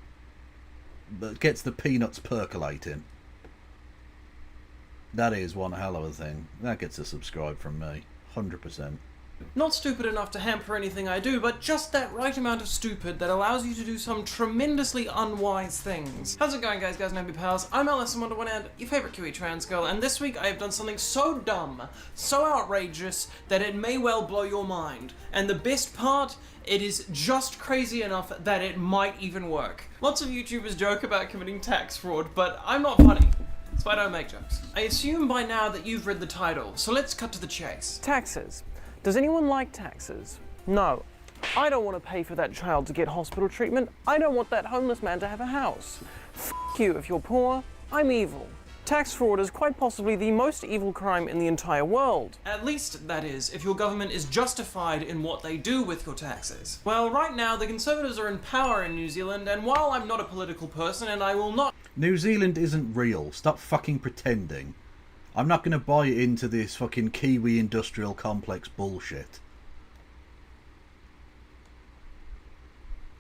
S2: that gets the peanuts percolating. That is one hell of a thing. That gets a subscribe from me. 100%.
S15: Not stupid enough to hamper anything I do, but just that right amount of stupid that allows you to do some tremendously unwise things. How's it going, guys, and happy pals? I'm Alice in Wonderland, your favorite QE trans girl, and this week I have done something so dumb, so outrageous, that it may well blow your mind. And the best part, it is just crazy enough that it might even work. Lots of YouTubers joke about committing tax fraud, but I'm not funny. So I don't make jokes. I assume by now that you've read the title, so let's cut to the chase.
S16: Taxes. Does anyone like taxes? No.
S15: I don't want to pay for that child to get hospital treatment. I don't want that homeless man to have a house. F you if you're poor. I'm evil. Tax fraud is quite possibly the most evil crime in the entire world. At least, that is, if your government is justified in what they do with your taxes. Well, right now, the Conservatives are in power in New Zealand, and while I'm not a political person and I will not...
S2: New Zealand isn't real. Stop fucking pretending. I'm not going to buy into this fucking Kiwi industrial complex bullshit.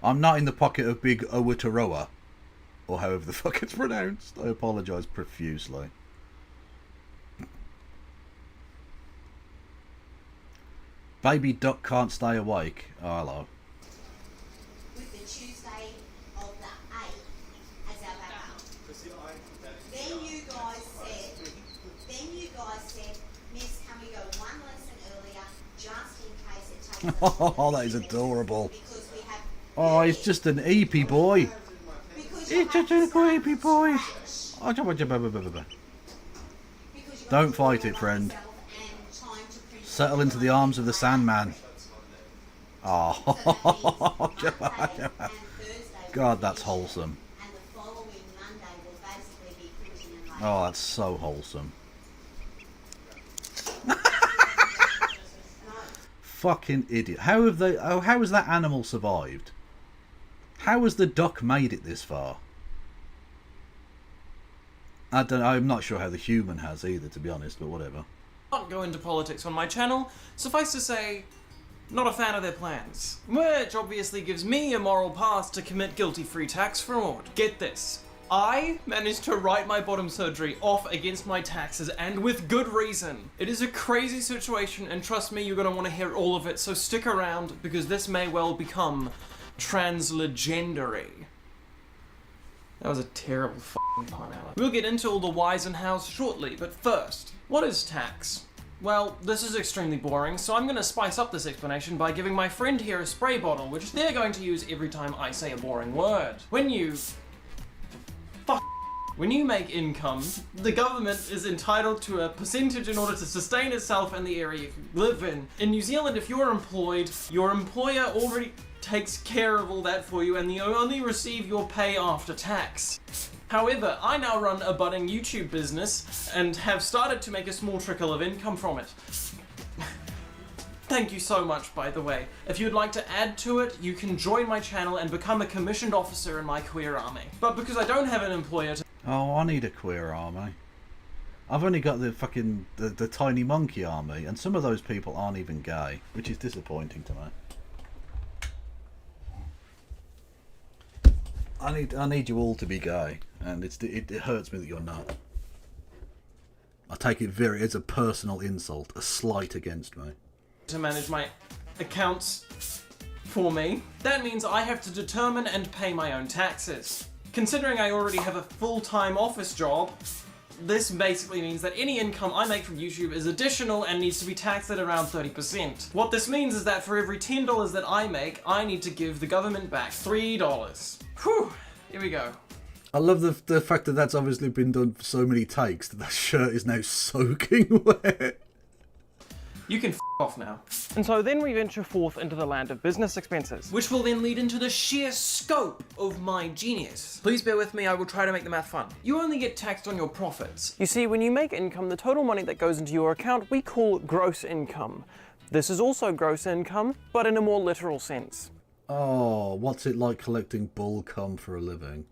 S2: I'm not in the pocket of big Aotearoa. Or however the fuck it's pronounced. I apologise profusely. Baby duck can't stay awake. Oh, hello.
S16: With the Tuesday of the 8th as our backup. Then you guys said, Miss, can we go one lesson earlier just in case it takes us...
S2: Oh, that is adorable. Oh, it's just an eepy boy. It's just a creepy boy. Don't fight it, friend. Settle into the arms of the Sandman. Oh, God, that's wholesome. Oh, that's so wholesome. Fucking idiot. How have they? Oh, how has that animal survived? How has the duck made it this far? I don't know. I'm not sure how the human has either, to be honest, but whatever.
S15: Not go into politics on my channel. Suffice to say, not a fan of their plans. Which obviously gives me a moral pass to commit guilty-free tax fraud. Get this. I managed to write my bottom surgery off against my taxes, and with good reason. It is a crazy situation, and trust me, you're gonna want to hear all of it, so stick around, because this may well become translegendary. That was a terrible f***ing pun, Alan. We'll get into all the whys and hows shortly, but first, what is tax? Well, this is extremely boring, so I'm going to spice up this explanation by giving my friend here a spray bottle, which they're going to use every time I say a boring word. When you make income, the government is entitled to a percentage in order to sustain itself and the area you live in. In New Zealand, if you're employed, your employer already takes care of all that for you and you only receive your pay after tax. However, I now run a budding YouTube business and have started to make a small trickle of income from it. Thank you so much, by the way. If you'd like to add to it, you can join my channel and become a commissioned officer in my queer army. But because I don't have an employer to...
S2: Oh, I need a queer army. I've only got the fucking the tiny monkey army, and some of those people aren't even gay, which is disappointing to me. I need you all to be gay, and it hurts me that you're not. I take it it's a personal insult, a slight against me.
S15: To manage my accounts for me. That means I have to determine and pay my own taxes. Considering I already have a full-time office job, this basically means that any income I make from YouTube is additional and needs to be taxed at around 30%. What this means is that for every $10 that I make, I need to give the government back $3. Whew, here we go.
S2: I love the fact that that's obviously been done for so many takes that shirt is now soaking wet.
S15: You can f off now. And so then we venture forth into the land of business expenses, which will then lead into the sheer scope of my genius. Please bear with me, I will try to make the math fun. You only get taxed on your profits. You see, when you make income, the total money that goes into your account we call gross income. This is also gross income, but in a more literal sense.
S2: Oh, what's it like collecting bull cum for a living?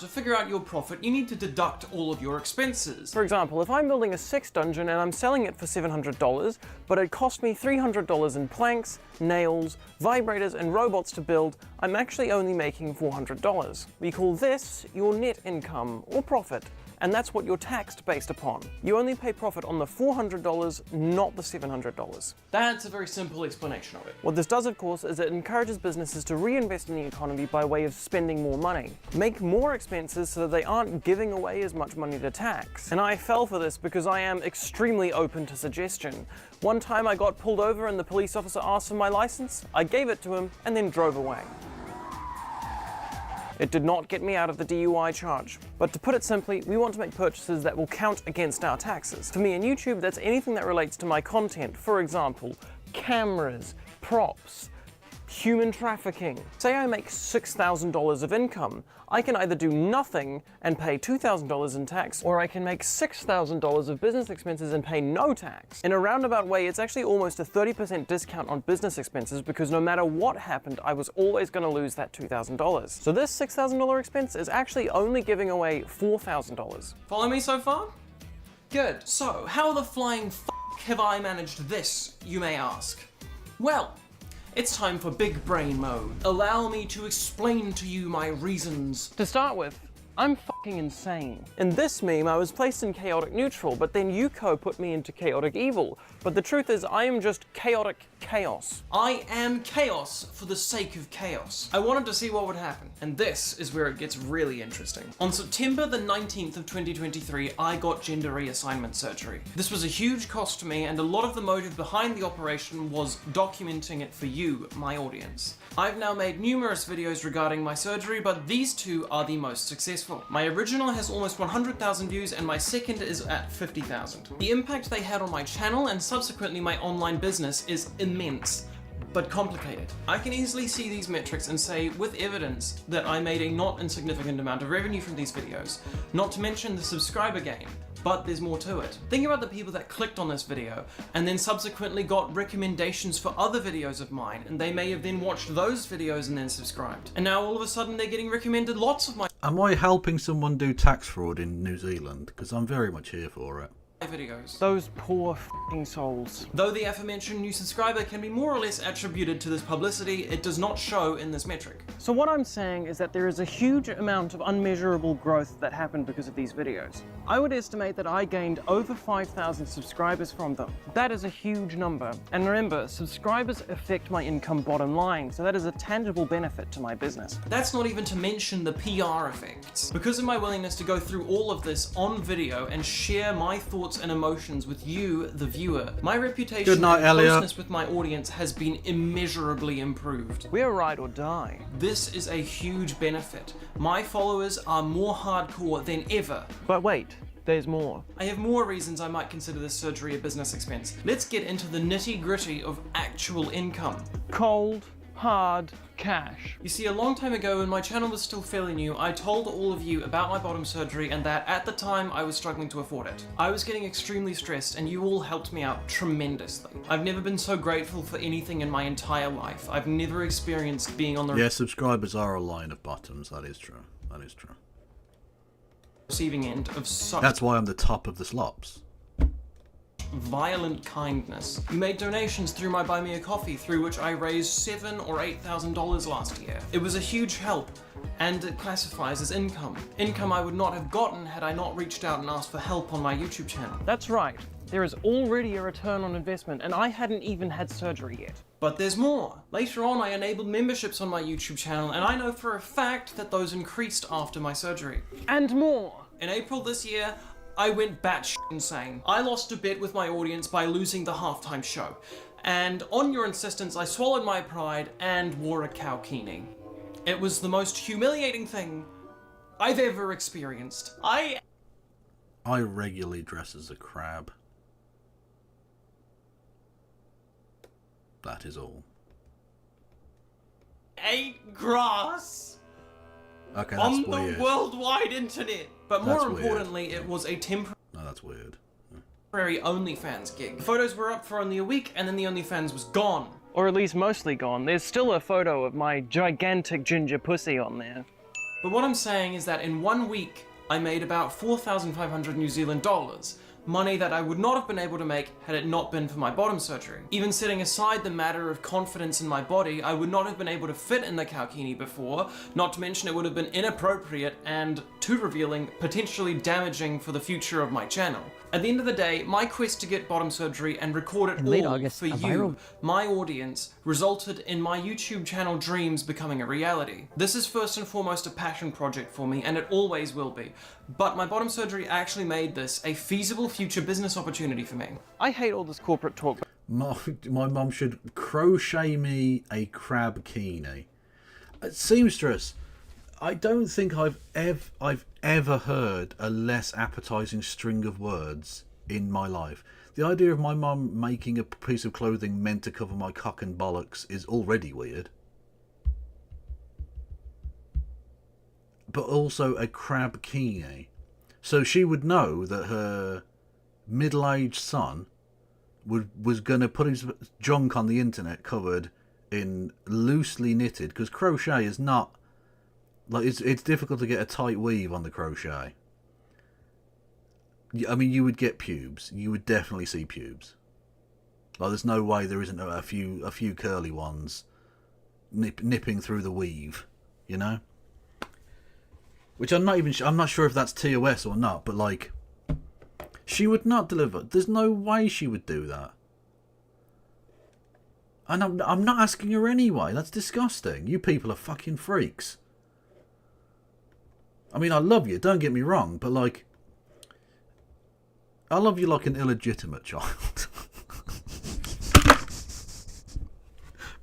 S15: To figure out your profit, you need to deduct all of your expenses. For example, if I'm building a sex dungeon and I'm selling it for $700, but it cost me $300 in planks, nails, vibrators, and robots to build, I'm actually only making $400. We call this your net income, or profit, and that's what you're taxed based upon. You only pay profit on the $400, not the $700. That's a very simple explanation of it. What this does, of course, is it encourages businesses to reinvest in the economy by way of spending more money. Make more expenses so that they aren't giving away as much money to tax. And I fell for this because I am extremely open to suggestion. One time I got pulled over and the police officer asked for my license. I gave it to him and then drove away. It did not get me out of the DUI charge. But to put it simply, we want to make purchases that will count against our taxes. For me in YouTube, that's anything that relates to my content. For example, cameras, props, human trafficking. Say I make $6,000 of income. I can either do nothing and pay $2,000 in tax, or I can make $6,000 of business expenses and pay no tax. In a roundabout way, it's actually almost a 30% discount on business expenses, because no matter what happened, I was always going to lose that $2,000. So this $6,000 expense is actually only giving away $4,000. Follow me so far? Good. So, how the flying f*** have I managed this, you may ask? Well, it's time for big brain mode. Allow me to explain to you my reasons. To start with, I'm fucking insane. In this meme, I was placed in chaotic neutral, but then Yuko put me into chaotic evil. But the truth is, I am just chaotic chaos. I am chaos for the sake of chaos. I wanted to see what would happen, and this is where it gets really interesting. On September the 19th of 2023, I got gender reassignment surgery. This was a huge cost to me, and a lot of the motive behind the operation was documenting it for you, my audience. I've now made numerous videos regarding my surgery, but these two are the most successful. My original has almost 100,000 views, and my second is at 50,000. The impact they had on my channel and subsequently my online business is immense, but complicated. I can easily see these metrics and say with evidence that I made a not insignificant amount of revenue from these videos, not to mention the subscriber gain. But there's more to it. Think about the people that clicked on this video and then subsequently got recommendations for other videos of mine, and they may have then watched those videos and then subscribed. And now all of a sudden they're getting recommended lots of my
S2: Am I helping someone do tax fraud in New Zealand? Because I'm very much here for it.
S15: videos. Those poor f***ing souls. Though the aforementioned new subscriber can be more or less attributed to this publicity, it does not show in this metric. So what I'm saying is that there is a huge amount of unmeasurable growth that happened because of these videos. I would estimate that I gained over 5,000 subscribers from them. That is a huge number. And remember, subscribers affect my income bottom line, so that is a tangible benefit to my business. That's not even to mention the PR effects. Because of my willingness to go through all of this on video and share my thoughts and emotions with you, the viewer, my reputation and closeness with my audience has been immeasurably improved. We're ride or die. This is a huge benefit. My followers are more hardcore than ever. But wait, there's more. I have more reasons I might consider this surgery a business expense. Let's get into the nitty-gritty of actual income. Cold, hard cash. You see, a long time ago when my channel was still fairly new, I told all of you about my bottom surgery and that at the time I was struggling to afford it. I was getting extremely stressed and you all helped me out tremendously. I've never been so grateful for anything in my entire life. I've never experienced being on the
S2: subscribers are a line of bottoms. That is true. That is true.
S15: Receiving end of such.
S2: That's why I'm the top of the slops.
S15: Violent kindness. You made donations through my Buy Me a Coffee, through which I raised $7,000 or $8,000 last year. It was a huge help, and it classifies as income. Income I would not have gotten had I not reached out and asked for help on my YouTube channel. That's right. There is already a return on investment, and I hadn't even had surgery yet. But there's more. Later on, I enabled memberships on my YouTube channel, and I know for a fact that those increased after my surgery. And more. In April this year, I went batshit insane. I lost a bet with my audience by losing the halftime show. And on your insistence, I swallowed my pride and wore a kaukini. It was the most humiliating thing I've ever experienced. I
S2: regularly dress as a crab. That is all.
S15: Ate grass.
S2: Okay, that's
S15: on
S2: weird.
S15: the worldwide internet. But more importantly, it was a temporary.
S2: No, that's weird.
S15: OnlyFans gig. The photos were up for only a week, and then the OnlyFans was gone. Or at least mostly gone. There's still a photo of my gigantic ginger pussy on there. But what I'm saying is that in 1 week, I made about 4,500 New Zealand dollars. Money that I would not have been able to make had it not been for my bottom surgery. Even setting aside the matter of confidence in my body, I would not have been able to fit in the kaukini before, not to mention it would have been inappropriate and, too revealing, potentially damaging for the future of my channel. At the end of the day, my quest to get bottom surgery and record it all for you, my audience, resulted in my YouTube channel dreams becoming a reality. This is first and foremost a passion project for me, and it always will be. But my bottom surgery actually made this a feasible future business opportunity for me. I hate all this corporate talk.
S2: My mum should crochet me a crab kini. Seamstress, I don't think I've ever heard a less appetizing string of words in my life. The idea of my mum making a piece of clothing meant to cover my cock and bollocks is already weird. But also a crab bikini. So she would know that her middle-aged son was going to put his junk on the internet covered in loosely knitted, because crochet is not... like it's difficult to get a tight weave on the crochet. I mean, you would get pubes. You would definitely see pubes. Like, there's no way there isn't a few curly ones nipping through the weave, you know? Which I'm not sure if that's TOS or not, but like, she would not deliver. There's no way she would do that. And I'm not asking her anyway. That's disgusting. You people are fucking freaks. I mean, I love you, don't get me wrong, but like, I love you like an illegitimate child.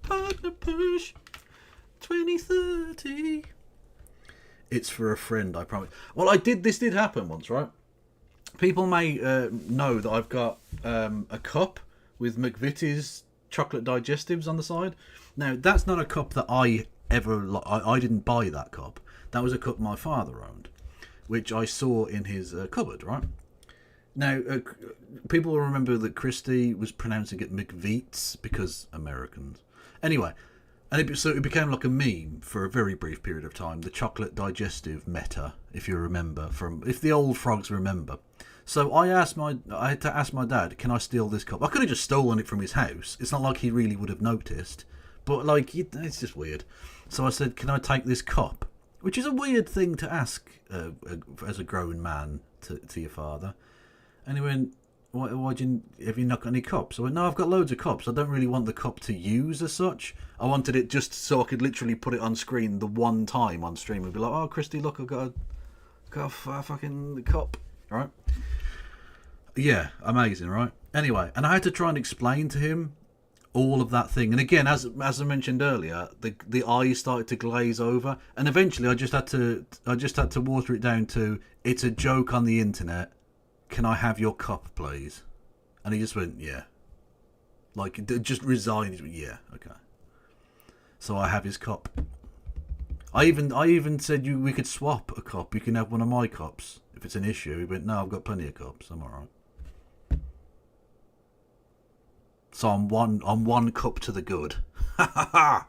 S2: Partner push 2030. It's for a friend, I promise. Well, this did happen once, right? People may know that I've got a cup with McVitie's chocolate digestives on the side. Now, that's not a cup that I didn't buy that cup. That was a cup my father owned, which I saw in his cupboard, right? Now, people will remember that Christy was pronouncing it McViets because Americans. Anyway, and so it became like a meme for a very brief period of time. The chocolate digestive meta, if you remember, if the old frogs remember. So I had to ask my dad, can I steal this cup? I could have just stolen it from his house. It's not like he really would have noticed. But like, it's just weird. So I said, can I take this cup? Which is a weird thing to ask as a grown man to your father. And he went, have you not got any cups? I went, no, I've got loads of cups. I don't really want the cup to use as such. I wanted it just so I could literally put it on screen the one time on stream and be like, oh, Christy, look, I've got a fucking cup. Right? Yeah, amazing, right? Anyway, and I had to try and explain to him all of that thing. And again, as I mentioned earlier, the eyes started to glaze over. And eventually I just had to water it down to, it's a joke on the internet. Can I have your cup, please? And he just went, yeah. Like, just resigned. Yeah, okay. So I have his cup. I even said we could swap a cup. You can have one of my cups if it's an issue. He went, no, I've got plenty of cups. I'm all right. So I'm one cup to the good. Ha ha ha!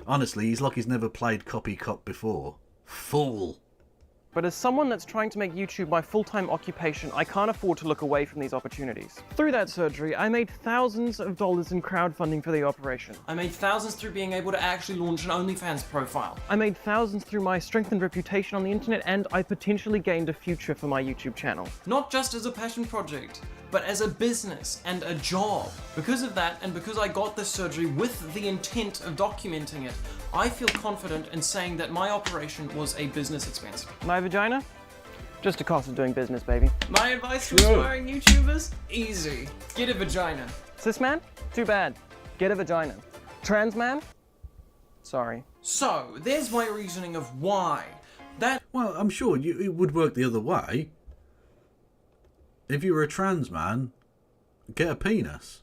S2: Honestly, he's like he's never played Copy Cup before. Fool.
S17: But as someone that's trying to make YouTube my full-time occupation, I can't afford to look away from these opportunities. Through that surgery, I made thousands of dollars in crowdfunding for the operation.
S15: I made thousands through being able to actually launch an OnlyFans profile.
S17: I made thousands through my strengthened reputation on the internet, and I potentially gained a future for my YouTube channel.
S15: Not just as a passion project, but as a business and a job. Because of that, and because I got this surgery with the intent of documenting it, I feel confident in saying that my operation was a business expense.
S17: My vagina? Just a cost of doing business, baby.
S15: My advice to aspiring YouTubers? Easy. Get a vagina.
S17: Cis man? Too bad. Get a vagina. Trans man? Sorry.
S15: So, there's my reasoning of why.
S2: Well, I'm sure it would work the other way. If you were a trans man, get a penis.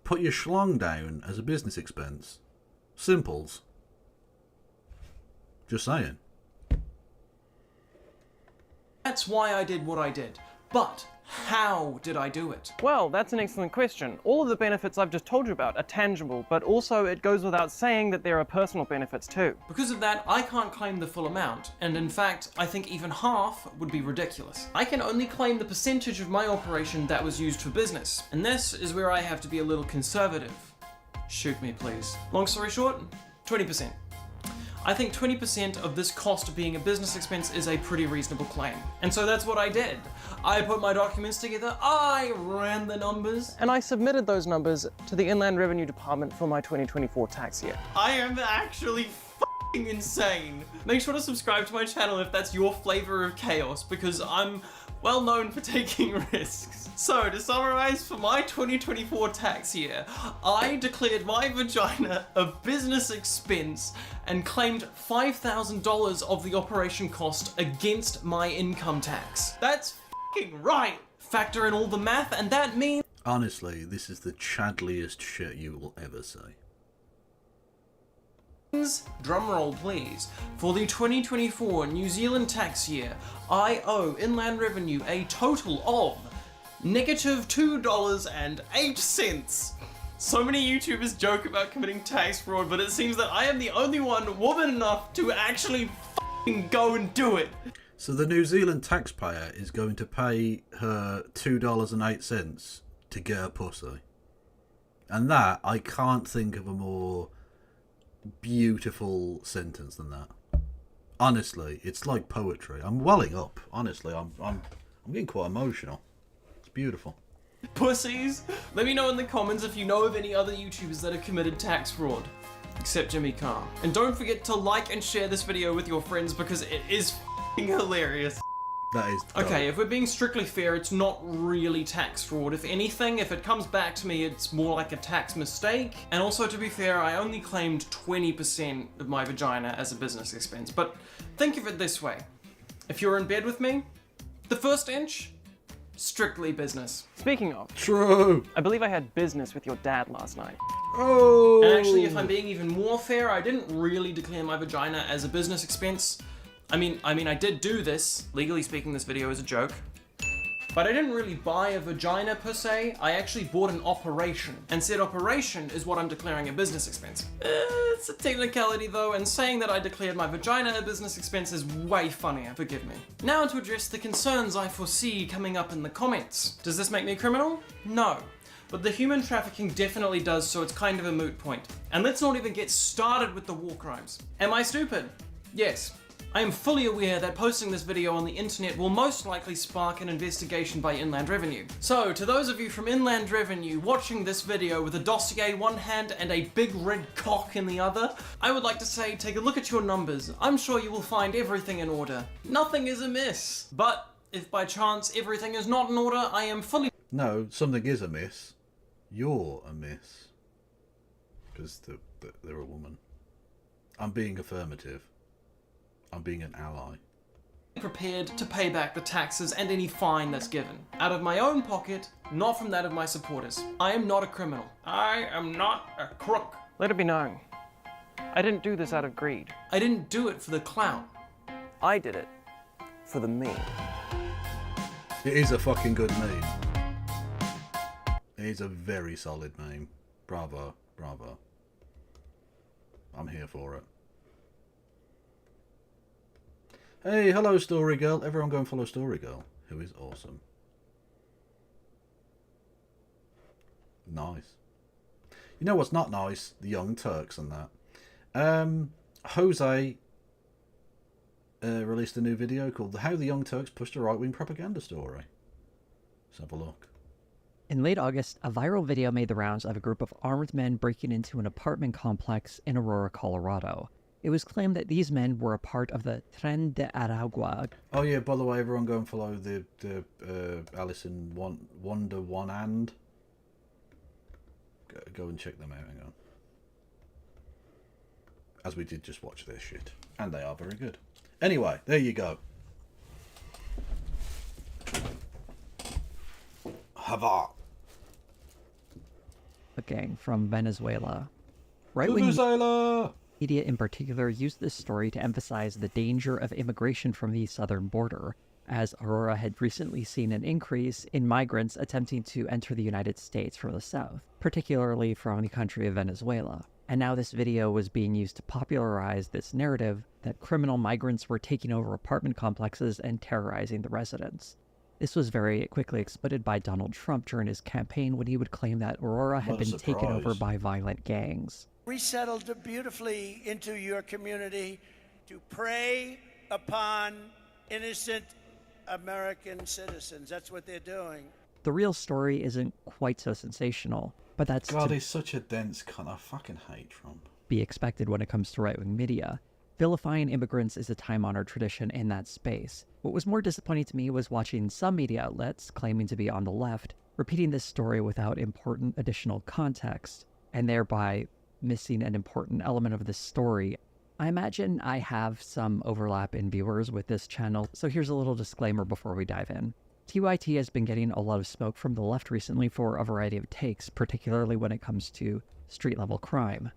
S2: Put your schlong down as a business expense. Simples. Just saying.
S15: That's why I did what I did. But how did I do it?
S17: Well, that's an excellent question. All of the benefits I've just told you about are tangible, but also it goes without saying that there are personal benefits too.
S15: Because of that, I can't claim the full amount, and in fact, I think even half would be ridiculous. I can only claim the percentage of my operation that was used for business, and this is where I have to be a little conservative. Shoot me, please. Long story short, 20%. I think 20% of this cost being a business expense is a pretty reasonable claim. And so that's what I did. I put my documents together, I ran the numbers,
S17: and I submitted those numbers to the Inland Revenue Department for my 2024 tax year.
S15: I am actually f***ing insane. Make sure to subscribe to my channel if that's your flavor of chaos, because I'm well known for taking risks. So, to summarize, for my 2024 tax year, I declared my vagina a business expense and claimed $5,000 of the operation cost against my income tax. That's f***ing right! factor in all the math, and that means...
S2: Honestly, this is the chadliest shit you will ever say.
S15: Drumroll please. For the 2024 New Zealand tax year, I owe Inland Revenue a total of negative $2.08. So many YouTubers joke about committing tax fraud, but it seems that I am the only one woman enough to actually f***ing go and do it.
S2: So the New Zealand taxpayer is going to pay her $2.08 to get a pussy. And that, I can't think of a more beautiful sentence than that. Honestly, it's like poetry. I'm welling up. Honestly, I'm getting quite emotional. It's beautiful.
S15: Pussies, let me know in the comments if you know of any other YouTubers that have committed tax fraud. Except Jimmy Carr. And don't forget to like and share this video with your friends because it is f***ing hilarious.
S2: That is dope.
S15: Okay, if we're being strictly fair, it's not really tax fraud. If anything, if it comes back to me, it's more like a tax mistake. And also, to be fair, I only claimed 20% of my vagina as a business expense. But think of it this way. If you're in bed with me, the first inch, strictly business.
S17: Speaking of,
S2: true.
S17: I believe I had business with your dad last night.
S2: Oh.
S15: And actually, if I'm being even more fair, I didn't really declare my vagina as a business expense. I mean, I did do this. Legally speaking, this video is a joke. But I didn't really buy a vagina per se. I actually bought an operation. And said operation is what I'm declaring a business expense. It's a technicality though, and saying that I declared my vagina a business expense is way funnier, forgive me. Now to address the concerns I foresee coming up in the comments. Does this make me a criminal? No. But the human trafficking definitely does, so it's kind of a moot point. And let's not even get started with the war crimes. Am I stupid? Yes. I am fully aware that posting this video on the internet will most likely spark an investigation by Inland Revenue. So, to those of you from Inland Revenue watching this video with a dossier in one hand and a big red cock in the other, I would like to say take a look at your numbers. I'm sure you will find everything in order. Nothing is amiss. But if by chance everything is not in order, I am fully...
S2: No, something is amiss. You're amiss. Because they're a woman. I'm being affirmative. I'm being an ally.
S15: Prepared to pay back the taxes and any fine that's given. Out of my own pocket, not from that of my supporters. I am not a criminal. I am not a crook.
S17: Let it be known. I didn't do this out of greed.
S15: I didn't do it for the clout.
S17: I did it for the meme.
S2: It is a fucking good meme. It is a very solid meme. Bravo, bravo. I'm here for it. Hey, hello Story Girl. Everyone go and follow Story Girl, who is awesome. Nice. You know what's not nice? The Young Turks and that. Jose released a new video called How the Young Turks Pushed a Right-Wing Propaganda Story. Let's have a look.
S18: In late August, a viral video made the rounds of a group of armed men breaking into an apartment complex in Aurora, Colorado. It was claimed that these men were a part of the Tren de Aragua.
S2: Oh yeah, by the way, everyone go and follow the Alison Wonder One and go and check them out. Hang on, as we did just watch their shit, and they are very good. Anyway, there you go. Hava.
S18: A gang from Venezuela. Right-wing
S2: Venezuela.
S18: Media in particular used this story to emphasize the danger of immigration from the southern border, as Aurora had recently seen an increase in migrants attempting to enter the United States from the south, particularly from the country of Venezuela. And now this video was being used to popularize this narrative that criminal migrants were taking over apartment complexes and terrorizing the residents. This was very quickly exploited by Donald Trump during his campaign when he would claim that Aurora had been taken over by violent gangs.
S6: Resettled beautifully into your community to prey upon innocent American citizens. That's what they're doing.
S18: The real story isn't quite so sensational, but that's
S2: God, he's such a dense cunt. I fucking hate Trump.
S18: Be expected when it comes to right-wing media. Vilifying immigrants is a time-honored tradition in that space. What was more disappointing to me was watching some media outlets, claiming to be on the left, repeating this story without important additional context, and thereby missing an important element of this story. I imagine I have some overlap in viewers with this channel, so here's a little disclaimer before we dive in. TYT has been getting a lot of smoke from the left recently for a variety of takes, particularly when it comes to street-level crime.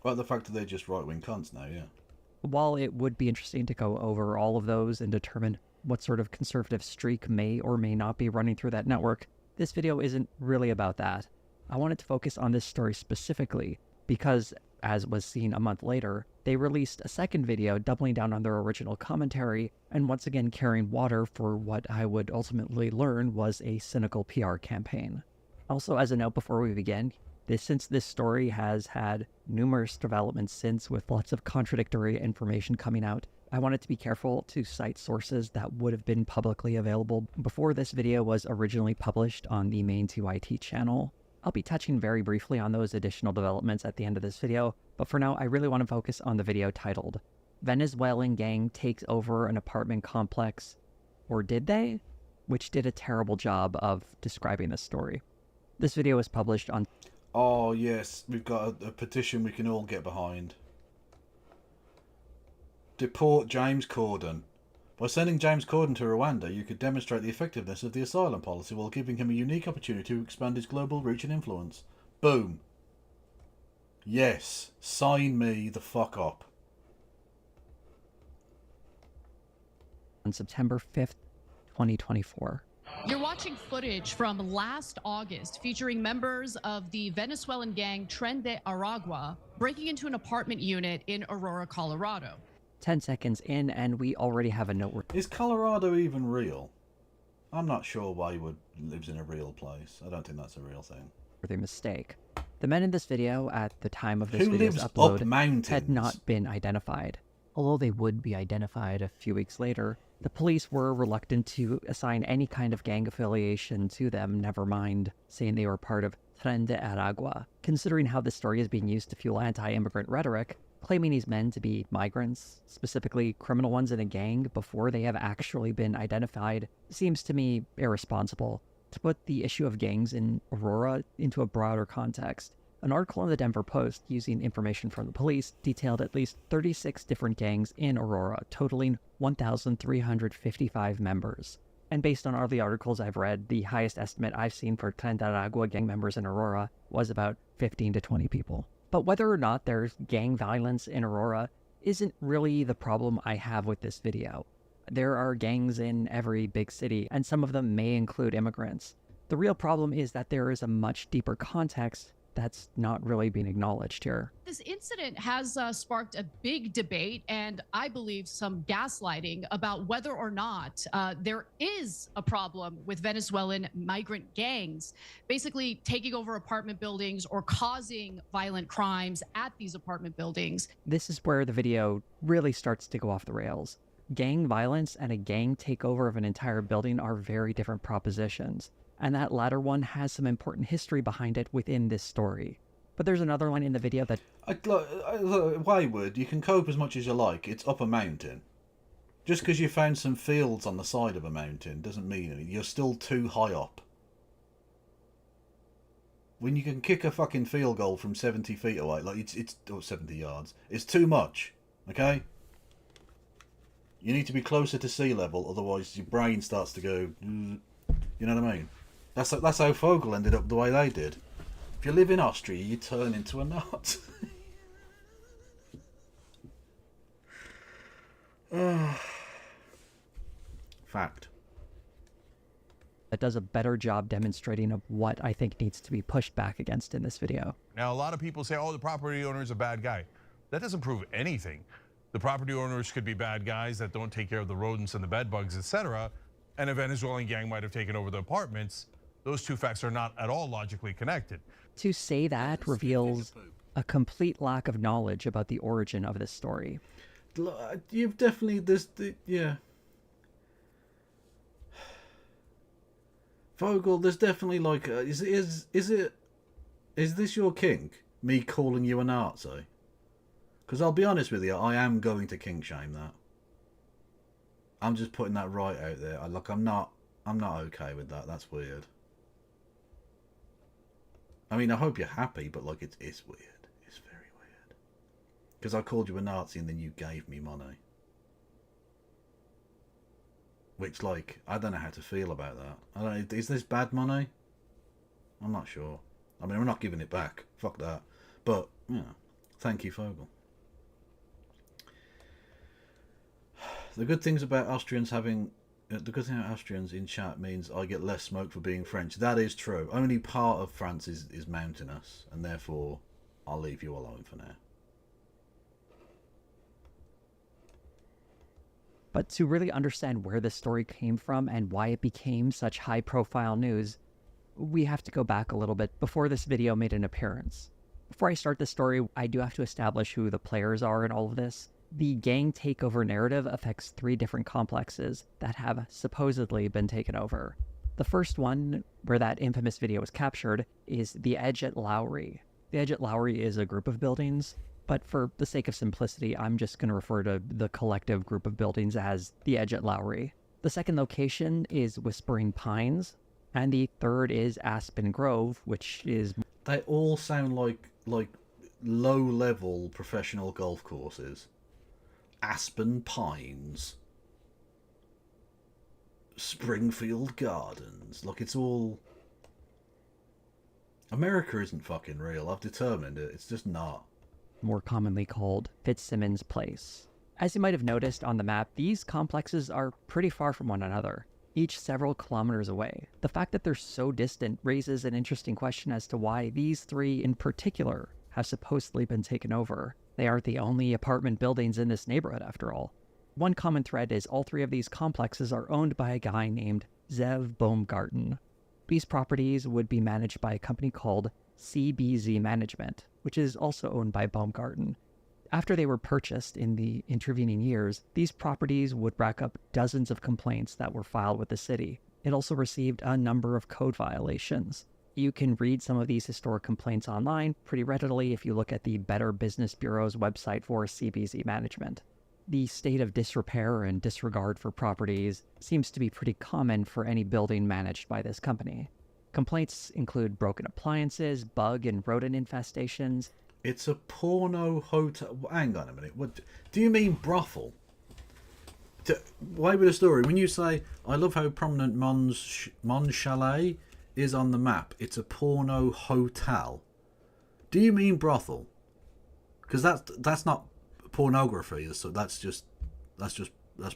S2: Well, the fact that they're just right-wing cunts now, yeah.
S18: While it would be interesting to go over all of those and determine what sort of conservative streak may or may not be running through that network, this video isn't really about that. I wanted to focus on this story specifically because, as was seen a month later, they released a second video doubling down on their original commentary and once again carrying water for what I would ultimately learn was a cynical PR campaign. Also, as a note before we begin, since this story has had numerous developments since with lots of contradictory information coming out, I wanted to be careful to cite sources that would have been publicly available before this video was originally published on the main TYT channel. I'll be touching very briefly on those additional developments at the end of this video, but for now I really want to focus on the video titled, Venezuelan Gang Takes Over an Apartment Complex, or did they? Which did a terrible job of describing this story. This video was published on...
S2: Oh yes, we've got a petition we can all get behind. Deport James Corden. By sending James Corden to Rwanda, you could demonstrate the effectiveness of the asylum policy while giving him a unique opportunity to expand his global reach and influence. Boom. Yes, sign me the fuck up.
S18: On September 5th, 2024.
S19: You're watching footage from last August featuring members of the Venezuelan gang Tren de Aragua breaking into an apartment unit in Aurora, Colorado.
S18: 10 seconds in and we already have a note.
S2: Is Colorado even real? I'm not sure Waywood lives in a real place. I don't think that's a real thing.
S18: ...worthy mistake. The men in this video at the time of this
S2: Who
S18: video's
S2: lives
S18: upload
S2: up mountains?
S18: had not been identified. Although they would be identified a few weeks later, the police were reluctant to assign any kind of gang affiliation to them, never mind saying they were part of Tren de Aragua. Considering how this story is being used to fuel anti-immigrant rhetoric, claiming these men to be migrants, specifically criminal ones in a gang, before they have actually been identified, seems to me irresponsible. To put the issue of gangs in Aurora into a broader context, an article in the Denver Post using information from the police detailed at least 36 different gangs in Aurora, totaling 1,355 members. And based on all the articles I've read, the highest estimate I've seen for Tren de Aragua gang members in Aurora was about 15 to 20 people. But whether or not there's gang violence in Aurora isn't really the problem I have with this video. There are gangs in every big city, and some of them may include immigrants. The real problem is that there is a much deeper context that's not really being acknowledged here.
S19: This incident has sparked a big debate and I believe some gaslighting about whether or not there is a problem with Venezuelan migrant gangs basically taking over apartment buildings or causing violent crimes at these apartment buildings.
S18: This is where the video really starts to go off the rails. Gang violence and a gang takeover of an entire building are very different propositions, and that latter one has some important history behind it within this story. But there's another line in the video that...
S2: Waywood, you can cope as much as you like. It's up a mountain. Just because you found some fields on the side of a mountain doesn't mean anything. You're still too high up. When you can kick a fucking field goal from 70 feet away, like it's 70 yards, it's too much, okay? You need to be closer to sea level, otherwise your brain starts to go... You know what I mean? That's how Fogel ended up the way they did. If you live in Austria, you turn into a nut. Fact.
S18: That does a better job demonstrating of what I think needs to be pushed back against in this video.
S20: Now, a lot of people say, oh, the property owner is a bad guy. That doesn't prove anything. The property owners could be bad guys that don't take care of the rodents and the bed bugs, etc. And a Venezuelan gang might have taken over the apartments. Those two facts are not at all logically connected.
S18: To say that reveals a complete lack of knowledge about the origin of this story.
S2: You've definitely yeah. Vogel, there's definitely like is this your kink? Me calling you a Nazi? Because I'll be honest with you, I am going to kink shame that. I'm just putting that right out there. I'm not okay with that. That's weird. I mean, I hope you're happy, but like it's weird. It's very weird. Because I called you a Nazi and then you gave me money. Which, like, I don't know how to feel about that. Is this bad money? I'm not sure. I mean, I'm not giving it back. Fuck that. But, you know, thank you, Fogel. The good things about Austrians having... The good thing about Austrians in chat means I get less smoke for being French. That is true. Only part of France is mountainous, and therefore I'll leave you alone for now.
S18: But to really understand where this story came from and why it became such high-profile news, we have to go back a little bit before this video made an appearance. Before I start the story, I do have to establish who the players are in all of this. The gang takeover narrative affects 3 different complexes that have supposedly been taken over. The first one, where that infamous video was captured, is the Edge at Lowry. The Edge at Lowry is a group of buildings, but for the sake of simplicity, I'm just going to refer to the collective group of buildings as the Edge at Lowry. The second location is Whispering Pines, and the third is Aspen Grove, which is...
S2: They all sound like low-level professional golf courses. Aspen Pines. Springfield Gardens. Look, it's all... America isn't fucking real. I've determined it. It's just not.
S18: More commonly called Fitzsimmons Place. As you might have noticed on the map, these complexes are pretty far from one another, each several kilometers away. The fact that they're so distant raises an interesting question as to why these 3 in particular have supposedly been taken over. They aren't the only apartment buildings in this neighborhood, after all. One common thread is all 3 of these complexes are owned by a guy named Zev Baumgarten. These properties would be managed by a company called CBZ Management, which is also owned by Baumgarten. After they were purchased in the intervening years, these properties would rack up dozens of complaints that were filed with the city. It also received a number of code violations. You can read some of these historic complaints online pretty readily if you look at the Better Business Bureau's website for CBZ Management. The state of disrepair and disregard for properties seems to be pretty common for any building managed by this company. Complaints include broken appliances, bug and rodent infestations.
S2: It's a porno hotel. Hang on a minute. What do you mean brothel? Wait with the story. When you say, I love how prominent Mons Chalet is on the map, it's a porno hotel. Do you mean brothel? Because that's not pornography. So that's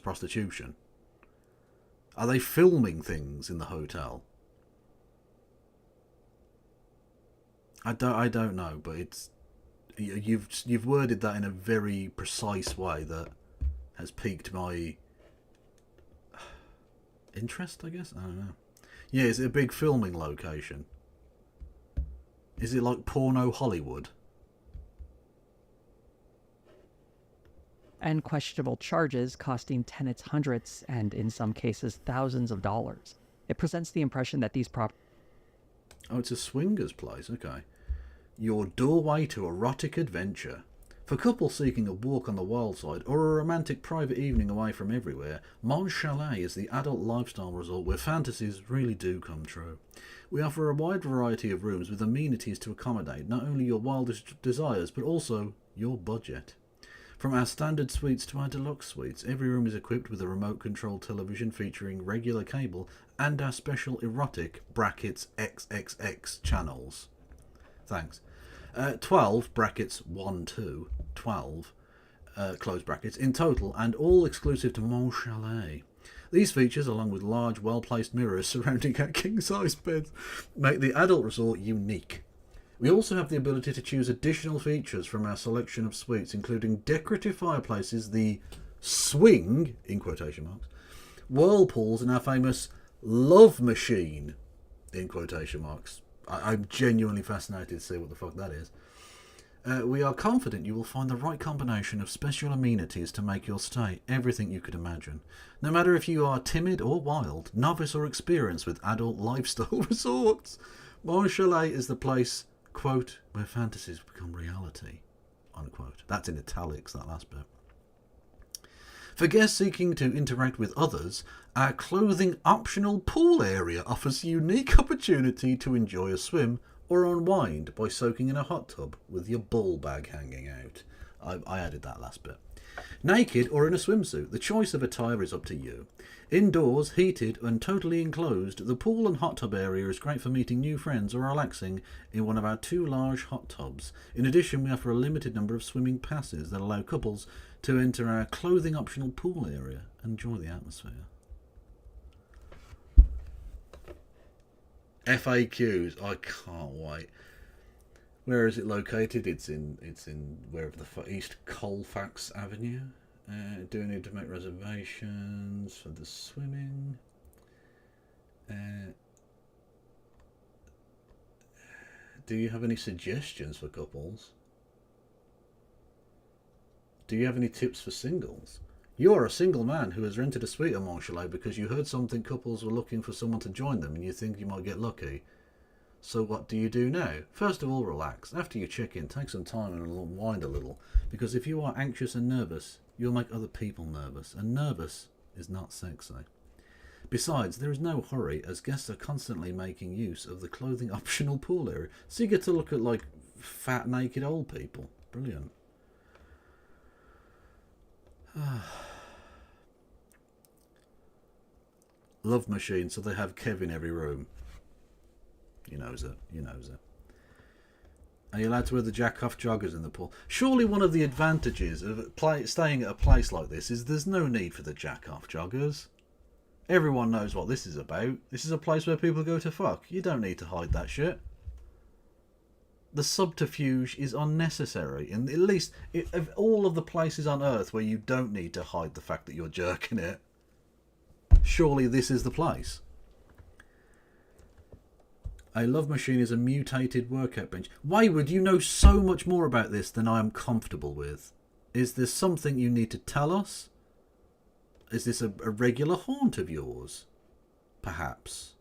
S2: prostitution. Are they filming things in the hotel? I don't know, but it's you've worded that in a very precise way that has piqued my interest, I guess. I don't know. Yeah, is it a big filming location? Is it like porno Hollywood?
S18: And questionable charges costing tenants hundreds and, in some cases, thousands of dollars. It presents the impression that these
S2: Oh, it's a swingers place, okay. Your doorway to erotic adventure. For couples seeking a walk on the wild side or a romantic private evening away from everywhere, Mons Chalet is the adult lifestyle resort where fantasies really do come true. We offer a wide variety of rooms with amenities to accommodate not only your wildest desires but also your budget. From our standard suites to our deluxe suites, every room is equipped with a remote-controlled television featuring regular cable and our special erotic brackets XXX channels. Thanks. 12 brackets 1, 2, 12 close brackets in total, and all exclusive to Mons Chalet. These features, along with large, well-placed mirrors surrounding our king-size beds, make the adult resort unique. We also have the ability to choose additional features from our selection of suites, including decorative fireplaces, the swing, in quotation marks, whirlpools, and our famous love machine, in quotation marks. I'm genuinely fascinated to see what the fuck that is. We are confident you will find the right combination of special amenities to make your stay everything you could imagine. No matter if you are timid or wild, novice or experienced with adult lifestyle resorts, Mons Chalet is the place, quote, where fantasies become reality, unquote. That's in italics, that last bit. For guests seeking to interact with others, our clothing optional pool area offers a unique opportunity to enjoy a swim or unwind by soaking in a hot tub with your ball bag hanging out. I added that last bit. Naked or in a swimsuit, the choice of attire is up to you. Indoors, heated and totally enclosed, the pool and hot tub area is great for meeting new friends or relaxing in one of our 2 large hot tubs. In addition, we offer a limited number of swimming passes that allow couples to enter our clothing optional pool area and enjoy the atmosphere. FAQs, I can't wait. Where is it located? It's in wherever the East Colfax Avenue. Do I need to make reservations for the swimming? Do you have any suggestions for couples? Do you have any tips for singles? You are a single man who has rented a suite at Mon Chalet because you heard something couples were looking for someone to join them and you think you might get lucky. So what do you do now? First of all, relax. After you check in, take some time and unwind a little, because if you are anxious and nervous, you'll make other people nervous, and nervous is not sexy. Besides, there is no hurry, as guests are constantly making use of the clothing optional pool area, so you get to look at, like, fat, naked old people. Brilliant. Love machine, so they have Kev in every room. You knows it. You knows it. Are you allowed to wear the jack-off joggers in the pool? Surely one of the advantages of staying at a place like this is there's no need for the jack-off joggers. Everyone knows what this is about. This is a place where people go to fuck. You don't need to hide that shit. The subterfuge is unnecessary. And at least, of all of the places on Earth where you don't need to hide the fact that you're jerking it, surely this is the place. A love machine is a mutated workout bench. Wayward, you know so much more about this than I am comfortable with. Is there something you need to tell us? Is this a regular haunt of yours? Perhaps.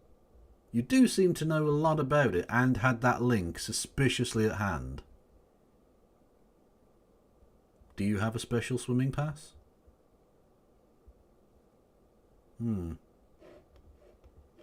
S2: You do seem to know a lot about it and had that link suspiciously at hand. Do you have a special swimming pass?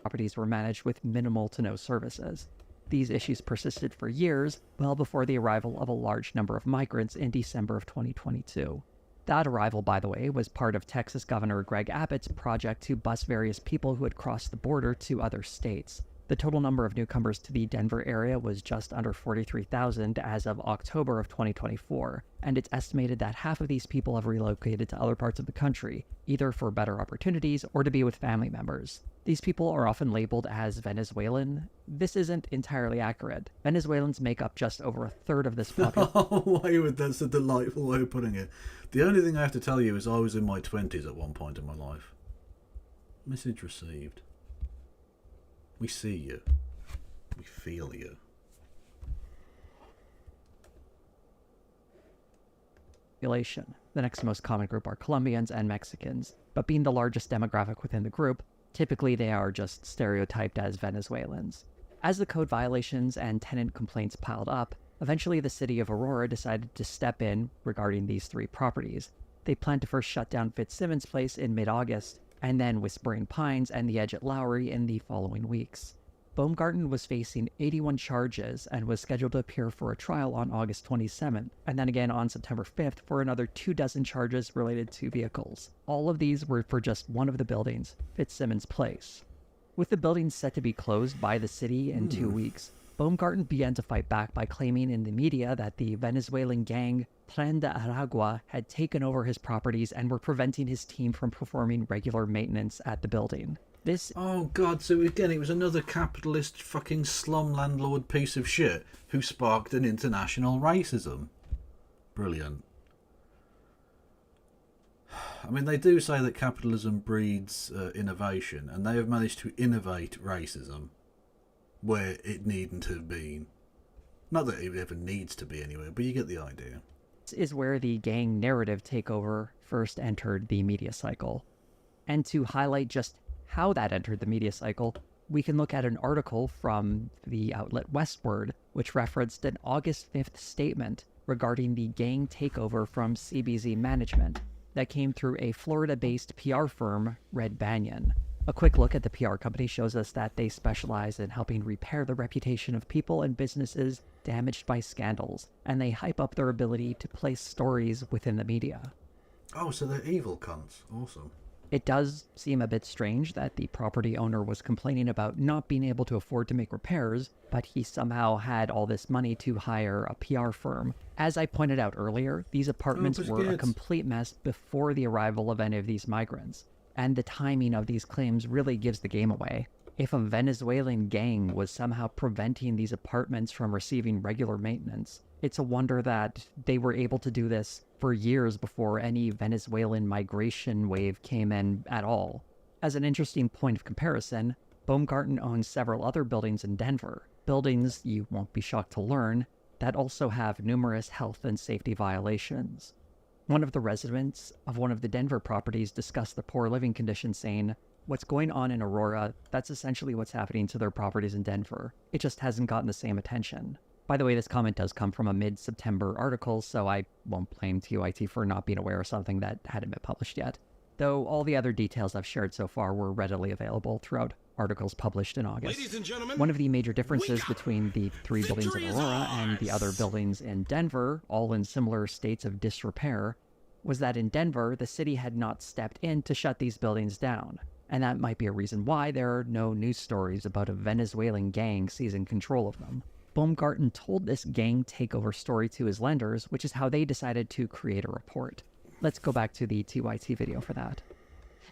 S18: Properties were managed with minimal to no services. These issues persisted for years, well before the arrival of a large number of migrants in December of 2022. That arrival, by the way, was part of Texas Governor Greg Abbott's project to bus various people who had crossed the border to other states. The total number of newcomers to the Denver area was just under 43,000 as of October of 2024, and it's estimated that half of these people have relocated to other parts of the country, either for better opportunities or to be with family members. These people are often labeled as Venezuelan. This isn't entirely accurate. Venezuelans make up just over a third of this population.
S2: Oh, Wayward, that's a delightful way of putting it. The only thing I have to tell you is I was in my 20s at one point in my life. Message received. We see you. We feel you.
S18: The next most common group are Colombians and Mexicans, but being the largest demographic within the group, typically they are just stereotyped as Venezuelans. As the code violations and tenant complaints piled up, eventually the city of Aurora decided to step in regarding these 3 properties. They planned to first shut down Fitzsimmons Place in mid-August, and then Whispering Pines and the Edge at Lowry in the following weeks. Baumgarten was facing 81 charges and was scheduled to appear for a trial on August 27th, and then again on September 5th for another 24 charges related to vehicles. All of these were for just one of the buildings, Fitzsimmons Place. With the building set to be closed by the city in 2 weeks, Baumgarten began to fight back by claiming in the media that the Venezuelan gang Tren de Aragua had taken over his properties and were preventing his team from performing regular maintenance at the building.
S2: Oh god, so again it was another capitalist fucking slum landlord piece of shit who sparked an international racism. Brilliant. I mean, they do say that capitalism breeds innovation, and they have managed to innovate racism where it needn't have been. Not that it ever needs to be anywhere, but you get the idea.
S18: This is where the gang narrative takeover first entered the media cycle. And to highlight just how that entered the media cycle, we can look at an article from the outlet Westword, which referenced an August 5th statement regarding the gang takeover from CBZ Management that came through a Florida-based PR firm, Red Banyan. A quick look at the PR company shows us that they specialize in helping repair the reputation of people and businesses damaged by scandals, and they hype up their ability to place stories within the media.
S2: Oh, so they're evil cunts. Awesome.
S18: It does seem a bit strange that the property owner was complaining about not being able to afford to make repairs, but he somehow had all this money to hire a PR firm. As I pointed out earlier, these apartments were a complete mess before the arrival of any of these migrants, and the timing of these claims really gives the game away. If a Venezuelan gang was somehow preventing these apartments from receiving regular maintenance, it's a wonder that they were able to do this for years before any Venezuelan migration wave came in at all. As an interesting point of comparison, Baumgarten owns several other buildings in Denver, buildings, you won't be shocked to learn, that also have numerous health and safety violations. One of the residents of one of the Denver properties discussed the poor living conditions, saying, "What's going on in Aurora, that's essentially what's happening to their properties in Denver. It just hasn't gotten the same attention." By the way, this comment does come from a mid-September article, so I won't blame TYT for not being aware of something that hadn't been published yet. Though all the other details I've shared so far were readily available throughout articles published in August.
S8: Ladies and gentlemen,
S18: one of the major differences between the 3 buildings in Aurora and the other buildings in Denver, all in similar states of disrepair, was that in Denver, the city had not stepped in to shut these buildings down. And that might be a reason why there are no news stories about a Venezuelan gang seizing control of them. Baumgarten told this gang takeover story to his lenders, which is how they decided to create a report. Let's go back to the TYT video for that.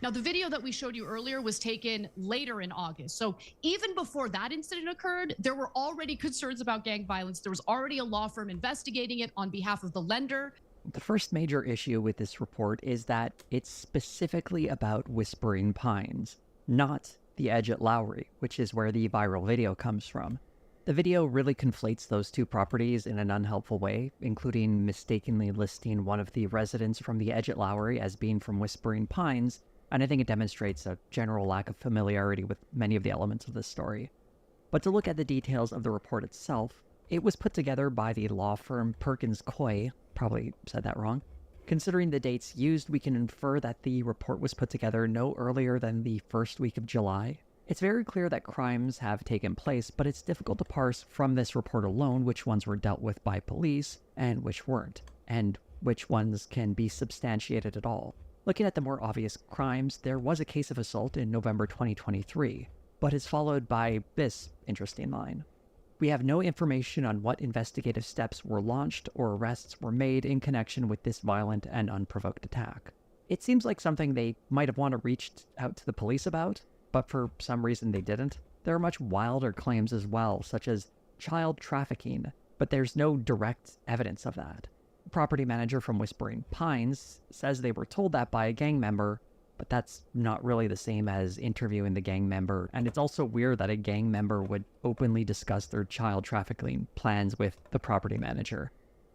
S19: Now, the video that we showed you earlier was taken later in August. So even before that incident occurred, there were already concerns about gang violence. There was already a law firm investigating it on behalf of the lender.
S18: The first major issue with this report is that it's specifically about Whispering Pines, not the Edge at Lowry, which is where the viral video comes from. The video really conflates those two properties in an unhelpful way, including mistakenly listing one of the residents from the Edge at Lowry as being from Whispering Pines, and I think it demonstrates a general lack of familiarity with many of the elements of this story. But to look at the details of the report itself, it was put together by the law firm Perkins Coie, probably said that wrong. Considering the dates used, we can infer that the report was put together no earlier than the first week of July. It's very clear that crimes have taken place, but it's difficult to parse from this report alone which ones were dealt with by police and which weren't, and which ones can be substantiated at all. Looking at the more obvious crimes, there was a case of assault in November 2023, but is followed by this interesting line. We have no information on what investigative steps were launched or arrests were made in connection with this violent and unprovoked attack. It seems like something they might have wanted to reach out to the police about, but for some reason they didn't. There are much wilder claims as well, such as child trafficking, but there's no direct evidence of that. The property manager from Whispering Pines says they were told that by a gang member, but that's not really the same as interviewing the gang member, and it's also weird that a gang member would openly discuss their child trafficking plans with the property manager.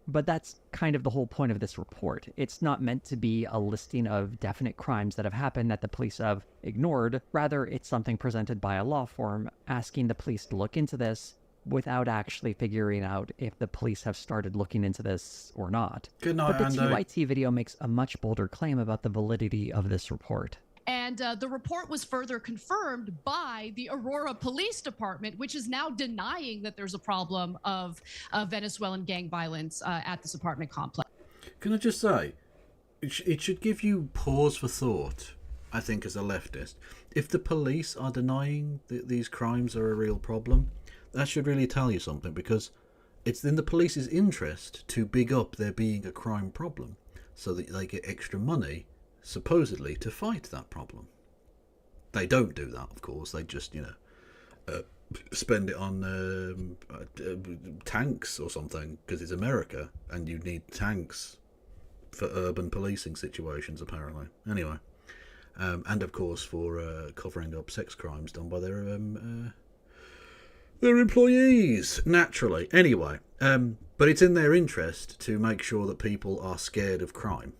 S18: But that's kind of the whole point of this report. It's not meant to be a listing of definite crimes that have happened that the police have ignored. Rather, it's something presented by a law firm asking the police to look into this without actually figuring out if the police have started looking into this or not.
S2: Good night,
S18: but the
S2: Andy.
S18: TYT video makes a much bolder claim about the validity of this report.
S19: And the report was further confirmed by the Aurora Police Department, which is now denying that there's a problem of Venezuelan gang violence at this apartment complex.
S2: Can I just say, it should give you pause for thought, I think, as a leftist. If the police are denying that these crimes are a real problem, that should really tell you something, because it's in the police's interest to big up there being a crime problem so that they get extra money, supposedly, to fight that problem. They don't do that, of course. They just, spend it on tanks or something, because it's America and you need tanks for urban policing situations, apparently. Anyway, and of course for covering up sex crimes done by their employees, naturally. Anyway, but it's in their interest to make sure that people are scared of crime.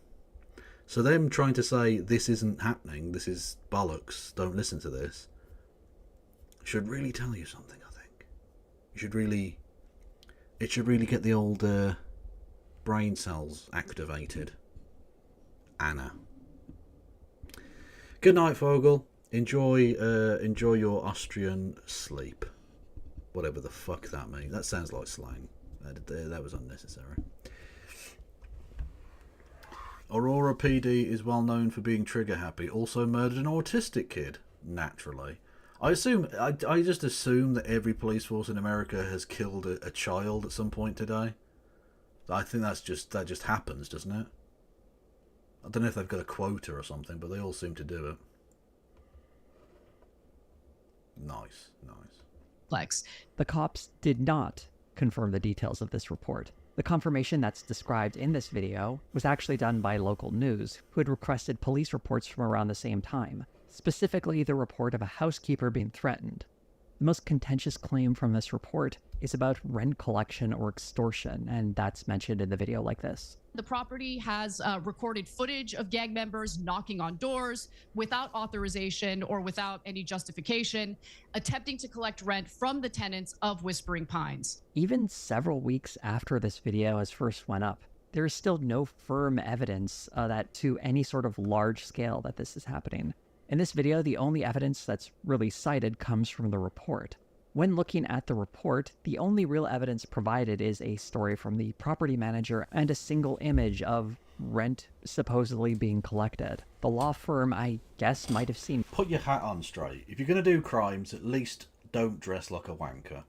S2: So them trying to say this isn't happening, this is bollocks, don't listen to this, should really tell you something, I think. It should really get the old brain cells activated. Anna. Good night, Fogel. Enjoy your Austrian sleep. Whatever the fuck that means. That sounds like slang. That was unnecessary. Aurora PD is well known for being trigger happy. Also murdered an autistic kid. Naturally. I just assume that every police force in America has killed a child at some point today. I think that just happens, doesn't it? I don't know if they've got a quota or something, but they all seem to do it. Nice.
S18: The cops did not confirm the details of this report. The confirmation that's described in this video was actually done by local news, who had requested police reports from around the same time, specifically the report of a housekeeper being threatened. The most contentious claim from this report is about rent collection or extortion, and that's mentioned in the video like this.
S19: The property has recorded footage of gang members knocking on doors without authorization or without any justification, attempting to collect rent from the tenants of Whispering Pines.
S18: Even several weeks after this video has first went up, there is still no firm evidence that to any sort of large scale that this is happening. In this video, the only evidence that's really cited comes from the report. When looking at the report, the only real evidence provided is a story from the property manager and a single image of rent supposedly being collected. The law firm, I guess, might have seen...
S2: Put your hat on straight. If you're going to do crimes, at least don't dress like a wanker.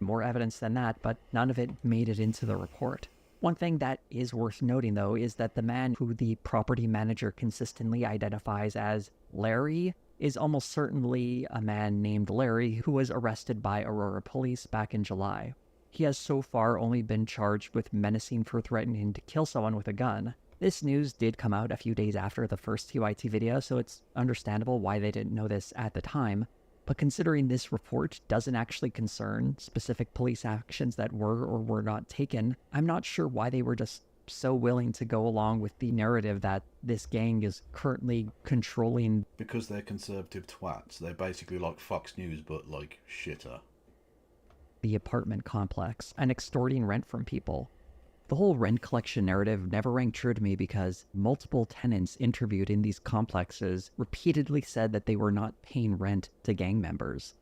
S18: More evidence than that, but none of it made it into the report. One thing that is worth noting, though, is that the man who the property manager consistently identifies as Larry is almost certainly a man named Larry who was arrested by Aurora police back in July. He has so far only been charged with menacing for threatening to kill someone with a gun. This news did come out a few days after the first TYT video, so it's understandable why they didn't know this at the time. But considering this report doesn't actually concern specific police actions that were or were not taken, I'm not sure why they were just so willing to go along with the narrative that this gang is currently controlling.
S2: Because they're conservative twats. They're basically like Fox News, but like shitter.
S18: The apartment complex and extorting rent from people. The whole rent collection narrative never rang true to me because multiple tenants interviewed in these complexes repeatedly said that they were not paying rent to gang members.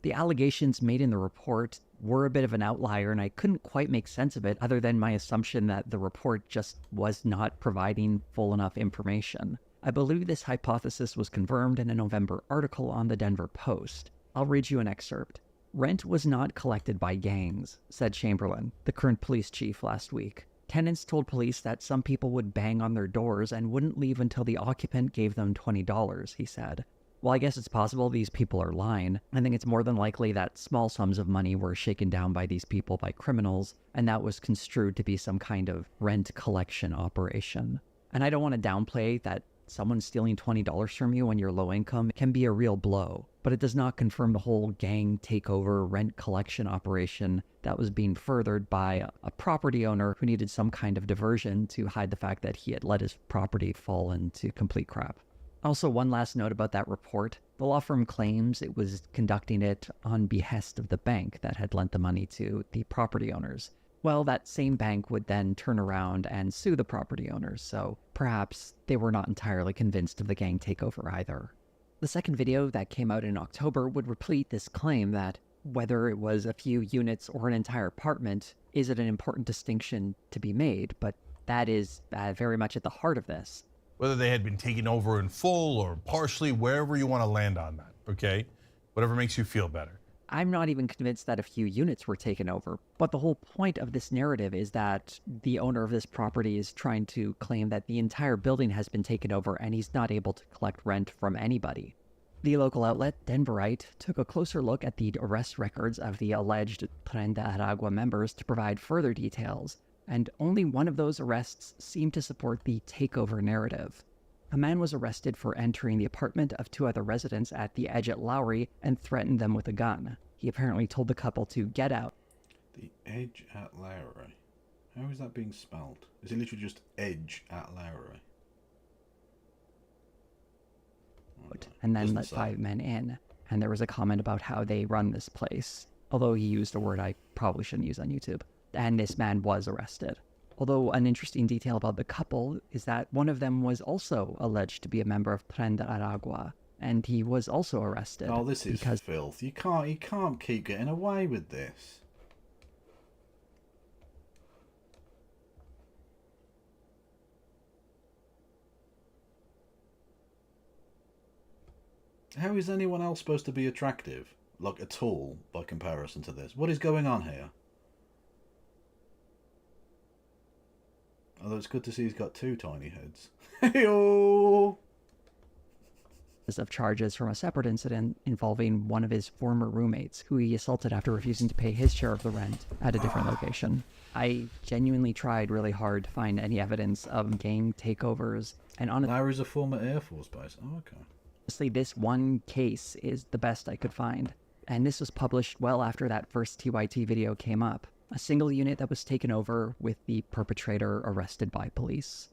S18: The allegations made in the report were a bit of an outlier, and I couldn't quite make sense of it other than my assumption that the report just was not providing full enough information. I believe this hypothesis was confirmed in a November article on the Denver Post. I'll read you an excerpt. "Rent was not collected by gangs," said Chamberlain, the current police chief, last week. Tenants told police that some people would bang on their doors and wouldn't leave until the occupant gave them $20, he said. Well, I guess it's possible these people are lying. I think it's more than likely that small sums of money were shaken down by these people by criminals, and that was construed to be some kind of rent collection operation. And I don't want to downplay that someone stealing $20 from you when you're low income can be a real blow, but it does not confirm the whole gang takeover rent collection operation that was being furthered by a property owner who needed some kind of diversion to hide the fact that he had let his property fall into complete crap. Also, one last note about that report. The law firm claims it was conducting it on behest of the bank that had lent the money to the property owners. Well, that same bank would then turn around and sue the property owners, so perhaps they were not entirely convinced of the gang takeover either. The second video that came out in October would repeat this claim that whether it was a few units or an entire apartment isn't an important distinction to be made, but that is very much at the heart of this.
S20: Whether they had been taken over in full or partially, wherever you want to land on that, okay? Whatever makes you feel better.
S18: I'm not even convinced that a few units were taken over, but the whole point of this narrative is that the owner of this property is trying to claim that the entire building has been taken over and he's not able to collect rent from anybody. The local outlet, Denverite, took a closer look at the arrest records of the alleged Tren de Aragua members to provide further details, and only one of those arrests seemed to support the takeover narrative. A man was arrested for entering the apartment of two other residents at the Edge at Lowry and threatened them with a gun. He apparently told the couple to get out.
S2: The Edge at Lowry? How is that being spelled? Is it literally just Edge at Lowry?
S18: And then let 5 men in. And there was a comment about how they run this place, although he used a word I probably shouldn't use on YouTube. And this man was arrested. Although an interesting detail about the couple is that one of them was also alleged to be a member of Tren de Aragua, and he was also arrested.
S2: Oh, this is filth. You can't keep getting away with this. How is anyone else supposed to be attractive? Like, at all, by comparison to this? What is going on here? Although it's good to see he's got 2 tiny heads. Hey-oh!
S18: Of charges from a separate incident involving one of his former roommates, who he assaulted after refusing to pay his share of the rent at a different location. I genuinely tried really hard to find any evidence of gang takeovers, and
S2: Larry's a former Air Force base. Oh, okay.
S18: Honestly, this one case is the best I could find, and this was published well after that first TYT video came up. A single unit that was taken over with the perpetrator arrested by police.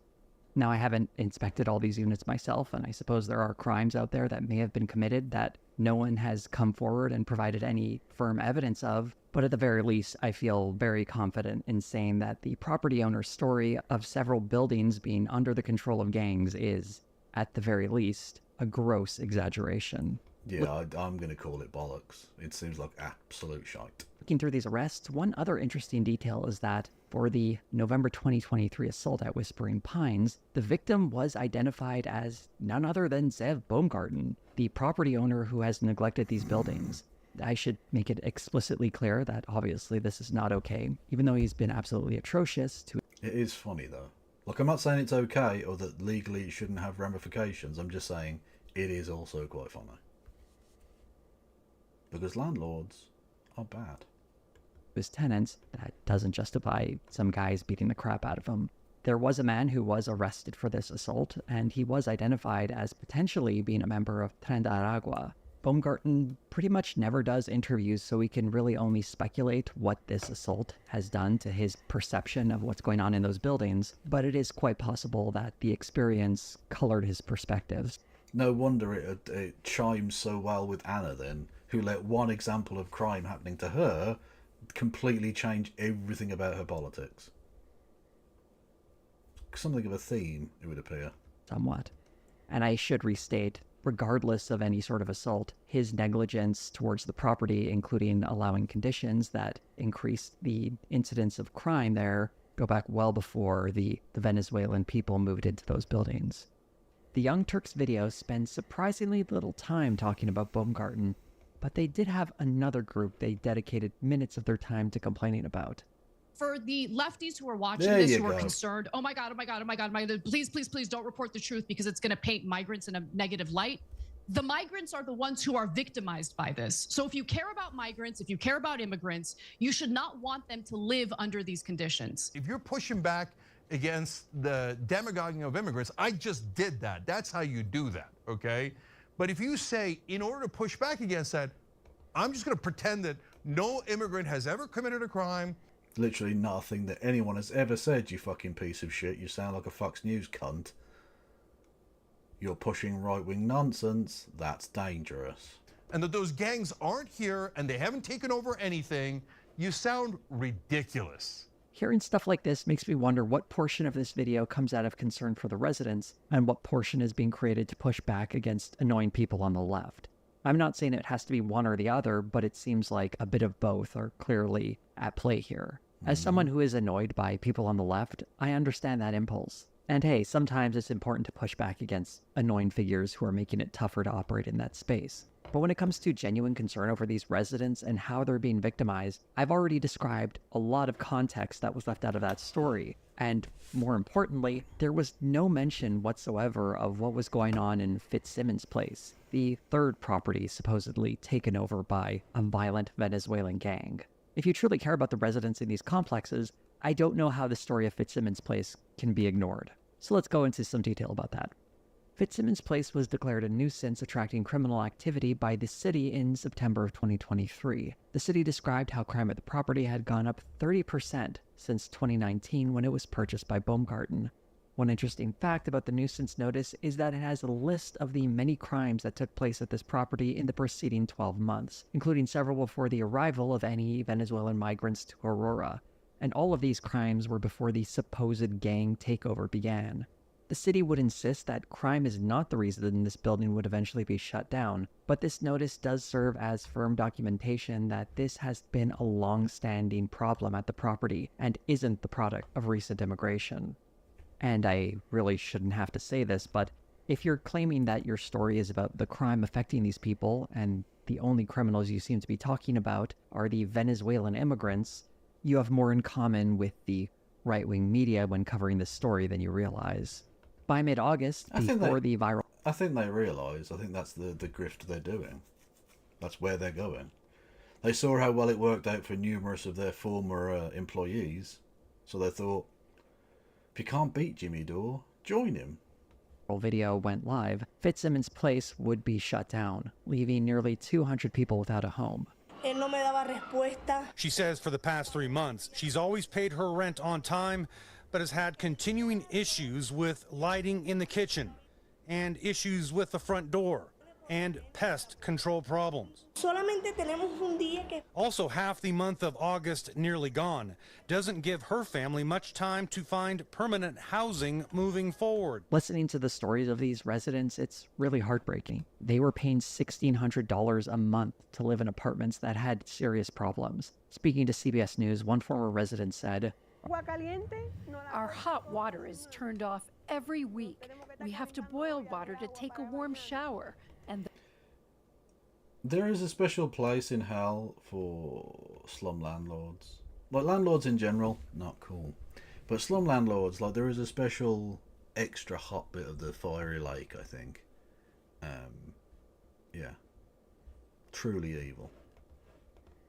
S18: Now, I haven't inspected all these units myself, and I suppose there are crimes out there that may have been committed that no one has come forward and provided any firm evidence of, but at the very least, I feel very confident in saying that the property owner's story of several buildings being under the control of gangs is, at the very least, a gross exaggeration.
S2: Yeah, I'm going to call it bollocks. It seems like absolute shite.
S18: Looking through these arrests, one other interesting detail is that for the November 2023 assault at Whispering Pines, the victim was identified as none other than Zev Baumgarten, the property owner who has neglected these buildings. I should make it explicitly clear that obviously this is not okay, even though he's been absolutely atrocious to...
S2: It is funny though. Like, I'm not saying it's okay or that legally it shouldn't have ramifications. I'm just saying it is also quite funny. Because landlords are bad.
S18: His tenants, that doesn't justify some guys beating the crap out of him. There was a man who was arrested for this assault, and he was identified as potentially being a member of Tren de Aragua. Baumgarten pretty much never does interviews, so we can really only speculate what this assault has done to his perception of what's going on in those buildings, but it is quite possible that the experience colored his perspectives.
S2: No wonder it chimes so well with Anna then, who let one example of crime happening to her completely change everything about her politics. Something of a theme, it would appear.
S18: Somewhat. And I should restate, regardless of any sort of assault, his negligence towards the property, including allowing conditions that increased the incidence of crime there, go back well before the Venezuelan people moved into those buildings. The Young Turks video spends surprisingly little time talking about Baumgarten, but they did have another group they dedicated minutes of their time to complaining about.
S19: For the lefties who are watching this, who are concerned, oh my God, please, please, please don't report the truth because it's going to paint migrants in a negative light. The migrants are the ones who are victimized by this. So if you care about migrants, if you care about immigrants, you should not want them to live under these conditions.
S20: If you're pushing back against the demagoguing of immigrants, I just did that. That's how you do that, okay? But if you say, in order to push back against that, I'm just going to pretend that no immigrant has ever committed a crime.
S2: Literally nothing that anyone has ever said, you fucking piece of shit. You sound like a Fox News cunt. You're pushing right-wing nonsense. That's dangerous.
S20: And that those gangs aren't here and they haven't taken over anything. You sound ridiculous.
S18: Hearing stuff like this makes me wonder what portion of this video comes out of concern for the residents and what portion is being created to push back against annoying people on the left. I'm not saying it has to be one or the other, but it seems like a bit of both are clearly at play here. As someone who is annoyed by people on the left, I understand that impulse. And hey, sometimes it's important to push back against annoying figures who are making it tougher to operate in that space. But when it comes to genuine concern over these residents and how they're being victimized, I've already described a lot of context that was left out of that story. And more importantly, there was no mention whatsoever of what was going on in Fitzsimmons Place, the third property supposedly taken over by a violent Venezuelan gang. If you truly care about the residents in these complexes, I don't know how the story of Fitzsimmons Place can be ignored. So let's go into some detail about that. Fitzsimmons Place was declared a nuisance attracting criminal activity by the city in September of 2023. The city described how crime at the property had gone up 30% since 2019 when it was purchased by Baumgarten. One interesting fact about the nuisance notice is that it has a list of the many crimes that took place at this property in the preceding 12 months, including several before the arrival of any Venezuelan migrants to Aurora. And all of these crimes were before the supposed gang takeover began. The city would insist that crime is not the reason this building would eventually be shut down, but this notice does serve as firm documentation that this has been a long-standing problem at the property and isn't the product of recent immigration. And I really shouldn't have to say this, but If you're claiming that your story is about the crime affecting these people, and the only criminals you seem to be talking about are the Venezuelan immigrants, you have more in common with the right-wing media when covering this story than you realize. By mid-August, before the viral...
S2: I think they realise. I think that's the grift they're doing. That's where they're going. They saw how well it worked out for numerous of their former employees, so they thought, if you can't beat Jimmy Dore, join him.
S18: Video went live, Fitzsimmons Place would be shut down, leaving nearly 200 people without a home.
S21: She says for the past 3 months, she's always paid her rent on time, but has had continuing issues with lighting in the kitchen, and issues with the front door, and pest control problems. Also, half the month of August nearly gone. Doesn't give her family much time to find permanent housing moving forward.
S18: Listening to the stories of these residents, it's really heartbreaking. They were paying $1,600 a month to live in apartments that had serious problems. Speaking to CBS News, one former resident said,
S22: "Our hot water is turned off every week. We have to boil water to take a warm shower. And
S2: there is a special place in hell for slum landlords. Like, landlords in general, not cool. But slum landlords, like, there is a special extra hot bit of the fiery lake, I think. Yeah. Truly evil.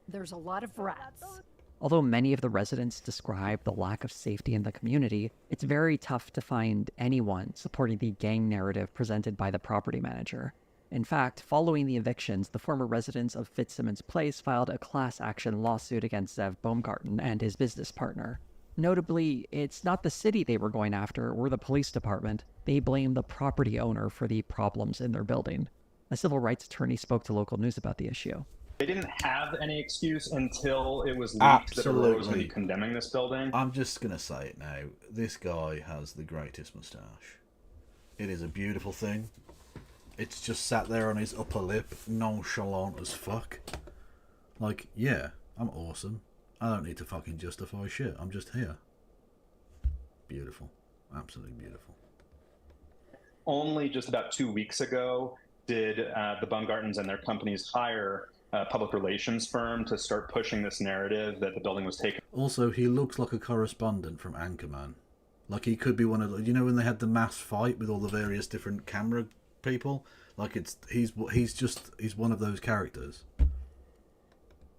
S22: There's a lot of rats."
S18: Although many of the residents describe the lack of safety in the community, it's very tough to find anyone supporting the gang narrative presented by the property manager. In fact, following the evictions, the former residents of Fitzsimmons Place filed a class action lawsuit against Zev Baumgarten and his business partner. Notably, it's not the city they were going after or the police department. They blame the property owner for the problems in their building. A civil rights attorney spoke to local news about the issue.
S23: They didn't have any excuse until it was leaked that Aurora was going to be condemning this building.
S2: I'm just going to say it now. This guy has the greatest moustache. It is a beautiful thing. It's just sat there on his upper lip, nonchalant as fuck. Like, yeah, I'm awesome. I don't need to fucking justify shit. I'm just here. Beautiful. Absolutely beautiful.
S23: Only just about 2 weeks ago did the Baumgartens and their companies hire a public relations firm to start pushing this narrative that the building was taken.
S2: Also, he looks like a correspondent from Anchorman. Like, he could be one of the... You know when they had the mass fight with all the various different camera people? Like, he's one of those characters.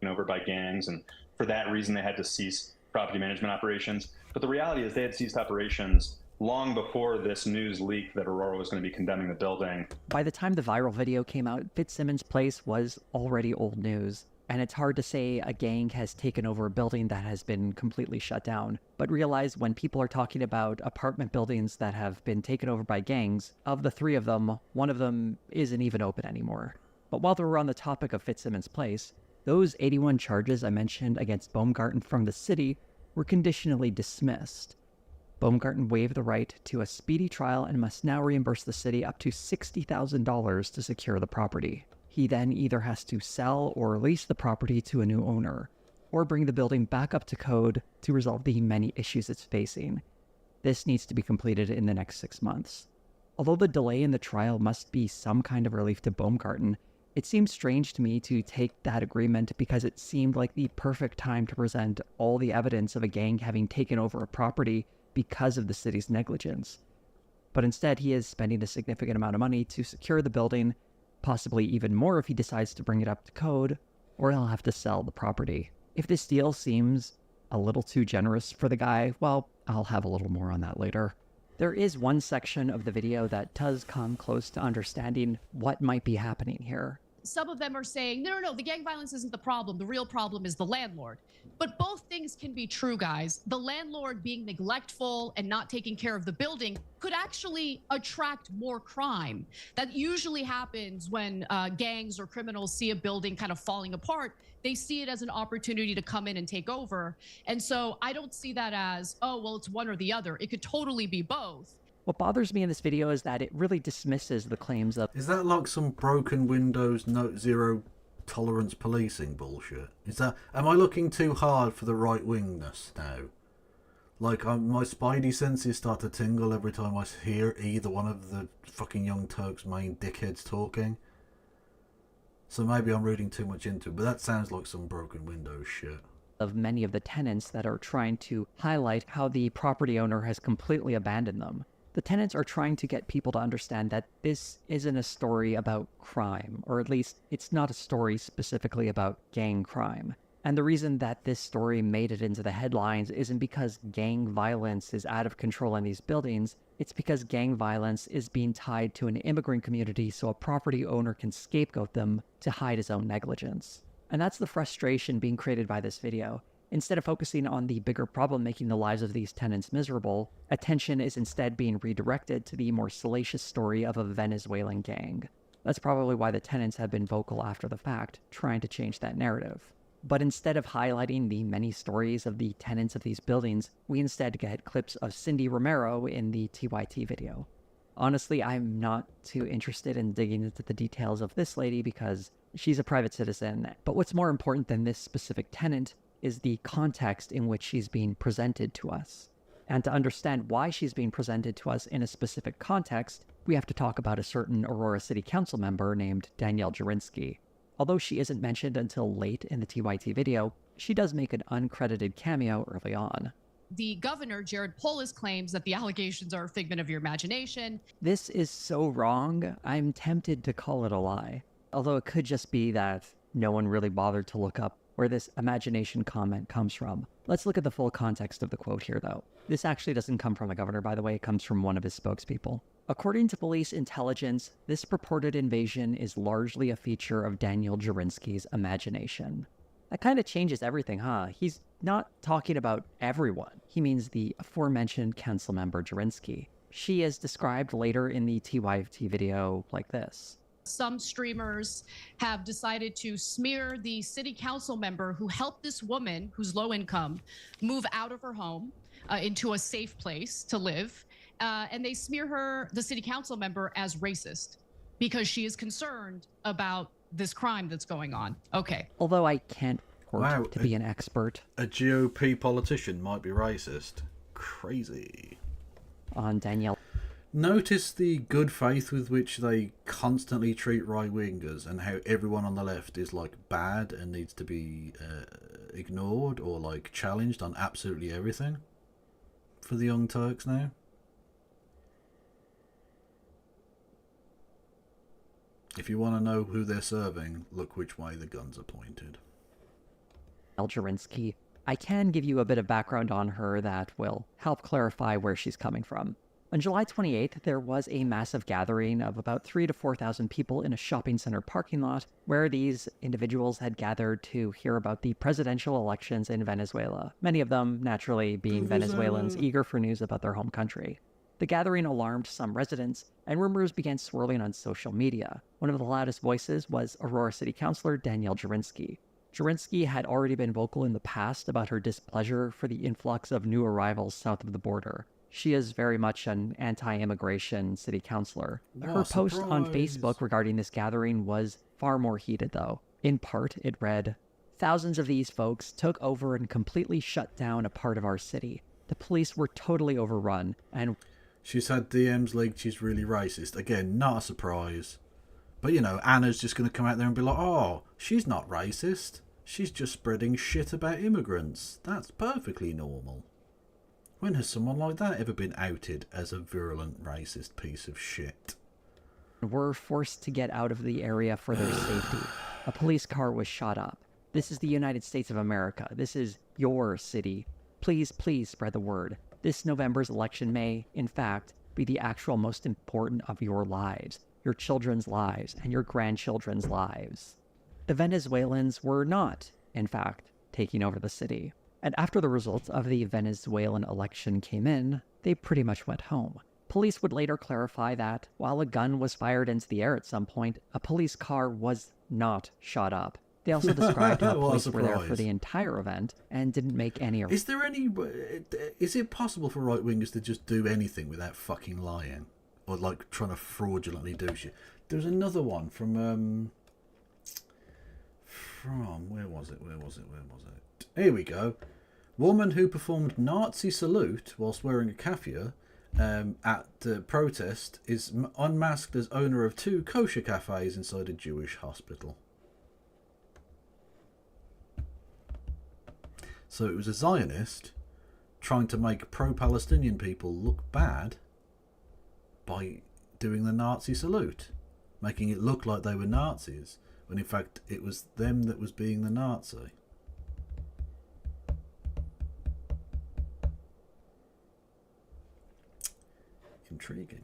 S23: Over by gangs, and for that reason they had to cease property management operations. But the reality is they had ceased operations long before this news leaked that Aurora was going to be condemning the building.
S18: By the time the viral video came out, Fitzsimmons Place was already old news, and it's hard to say a gang has taken over a building that has been completely shut down. But realize when people are talking about apartment buildings that have been taken over by gangs, of the 3 of them, one of them isn't even open anymore. But while we're on the topic of Fitzsimmons Place, those 81 charges I mentioned against Baumgarten from the city were conditionally dismissed. Baumgarten waived the right to a speedy trial and must now reimburse the city up to $60,000 to secure the property. He then either has to sell or lease the property to a new owner, or bring the building back up to code to resolve the many issues it's facing. This needs to be completed in the next 6 months. Although the delay in the trial must be some kind of relief to Baumgarten, it seems strange to me to take that agreement because it seemed like the perfect time to present all the evidence of a gang having taken over a property because of the city's negligence. But instead, he is spending a significant amount of money to secure the building, possibly even more if he decides to bring it up to code, or he'll have to sell the property. If this deal seems a little too generous for the guy, well, I'll have a little more on that later. There is one section of the video that does come close to understanding what might be happening here.
S19: Some of them are saying, no, the gang violence isn't the problem. The real problem is the landlord. But both things can be true, guys. The landlord being neglectful and not taking care of the building could actually attract more crime. That usually happens when gangs or criminals see a building kind of falling apart. They see it as an opportunity to come in and take over. And so I don't see that as, oh, well, it's one or the other. It could totally be both.
S18: What bothers me in this video is that it really dismisses the claims of...
S2: Is that like some broken windows, zero tolerance policing bullshit? Is that... Am I looking too hard for the right-wingness now? Like, my spidey senses start to tingle every time I hear either one of the fucking Young Turks' main dickheads talking. So maybe I'm reading too much into it, but that sounds like some broken window shit.
S18: Of many of the tenants that are trying to highlight how the property owner has completely abandoned them. The tenants are trying to get people to understand that this isn't a story about crime, or at least it's not a story specifically about gang crime. And the reason that this story made it into the headlines isn't because gang violence is out of control in these buildings, it's because gang violence is being tied to an immigrant community so a property owner can scapegoat them to hide his own negligence. And that's the frustration being created by this video. Instead of focusing on the bigger problem making the lives of these tenants miserable, attention is instead being redirected to the more salacious story of a Venezuelan gang. That's probably why the tenants have been vocal after the fact, trying to change that narrative. But instead of highlighting the many stories of the tenants of these buildings, we instead get clips of Cindy Romero in the TYT video. Honestly, I'm not too interested in digging into the details of this lady because she's a private citizen, but what's more important than this specific tenant is the context in which she's being presented to us. And to understand why she's being presented to us in a specific context, we have to talk about a certain Aurora City Council member named Danielle Jurinsky. Although she isn't mentioned until late in the TYT video, she does make an uncredited cameo early on.
S19: The governor, Jared Polis, claims that the allegations are a figment of your imagination.
S18: This is so wrong, I'm tempted to call it a lie. Although it could just be that no one really bothered to look up where this imagination comment comes from. Let's look at the full context of the quote here, though. This actually doesn't come from the governor, by the way, it comes from one of his spokespeople. According to police intelligence, this purported invasion is largely a feature of Danielle Jurinsky's imagination. That kind of changes everything, huh? He's not talking about everyone. He means the aforementioned council member Jurinsky. She is described later in the TYT video like this.
S19: Some streamers have decided to smear the city council member who helped this woman, who's low income, move out of her home into a safe place to live. And they smear her, the city council member, as racist because she is concerned about this crime that's going on. Okay.
S18: Although I can't purport to be an expert.
S2: A GOP politician might be racist. Crazy.
S18: On Danielle.
S2: Notice the good faith with which they constantly treat right-wingers and how everyone on the left is like bad and needs to be ignored or like challenged on absolutely everything for the Young Turks now. If you want to know who they're serving, look which way the guns are pointed.
S18: Jurinsky. I can give you a bit of background on her that will help clarify where she's coming from. On July 28th, there was a massive gathering of about 3,000 to 4,000 people in a shopping center parking lot where these individuals had gathered to hear about the presidential elections in Venezuela, many of them naturally being Venezuelans eager for news about their home country. The gathering alarmed some residents, and rumors began swirling on social media. One of the loudest voices was Aurora City Councilor Danielle Jurinsky. Jurinsky had already been vocal in the past about her displeasure for the influx of new arrivals south of the border. She is very much an anti-immigration city councilor. Her post on Facebook regarding this gathering was far more heated, though. In part, it read, "Thousands of these folks took over and completely shut down a part of our city. The police were totally overrun, and..."
S2: She's had DMs leaked she's really racist. Again, not a surprise. But, you know, Anna's just going to come out there and be like, oh, she's not racist. She's just spreading shit about immigrants. That's perfectly normal. When has someone like that ever been outed as a virulent racist piece of shit?
S18: Were forced to get out of the area for their safety. A police car was shot up. This is the United States of America. This is your city. Please, please spread the word. This November's election may, in fact, be the actual most important of your lives, your children's lives, and your grandchildren's lives. The Venezuelans were not, in fact, taking over the city. And after the results of the Venezuelan election came in, they pretty much went home. Police would later clarify that, while a gun was fired into the air at some point, a police car was not shot up. They also described how police were there for the entire event and didn't make any...
S2: Is there any... Is it possible for right-wingers to just do anything without fucking lying? Or, like, trying to fraudulently do shit? There's another one from... Where was it? Here we go. Woman who performed Nazi salute whilst wearing a keffiyeh at the protest is unmasked as owner of 2 kosher cafes inside a Jewish hospital. So it was a Zionist trying to make pro-Palestinian people look bad by doing the Nazi salute, making it look like they were Nazis, when in fact it was them that was being the Nazi. Intriguing.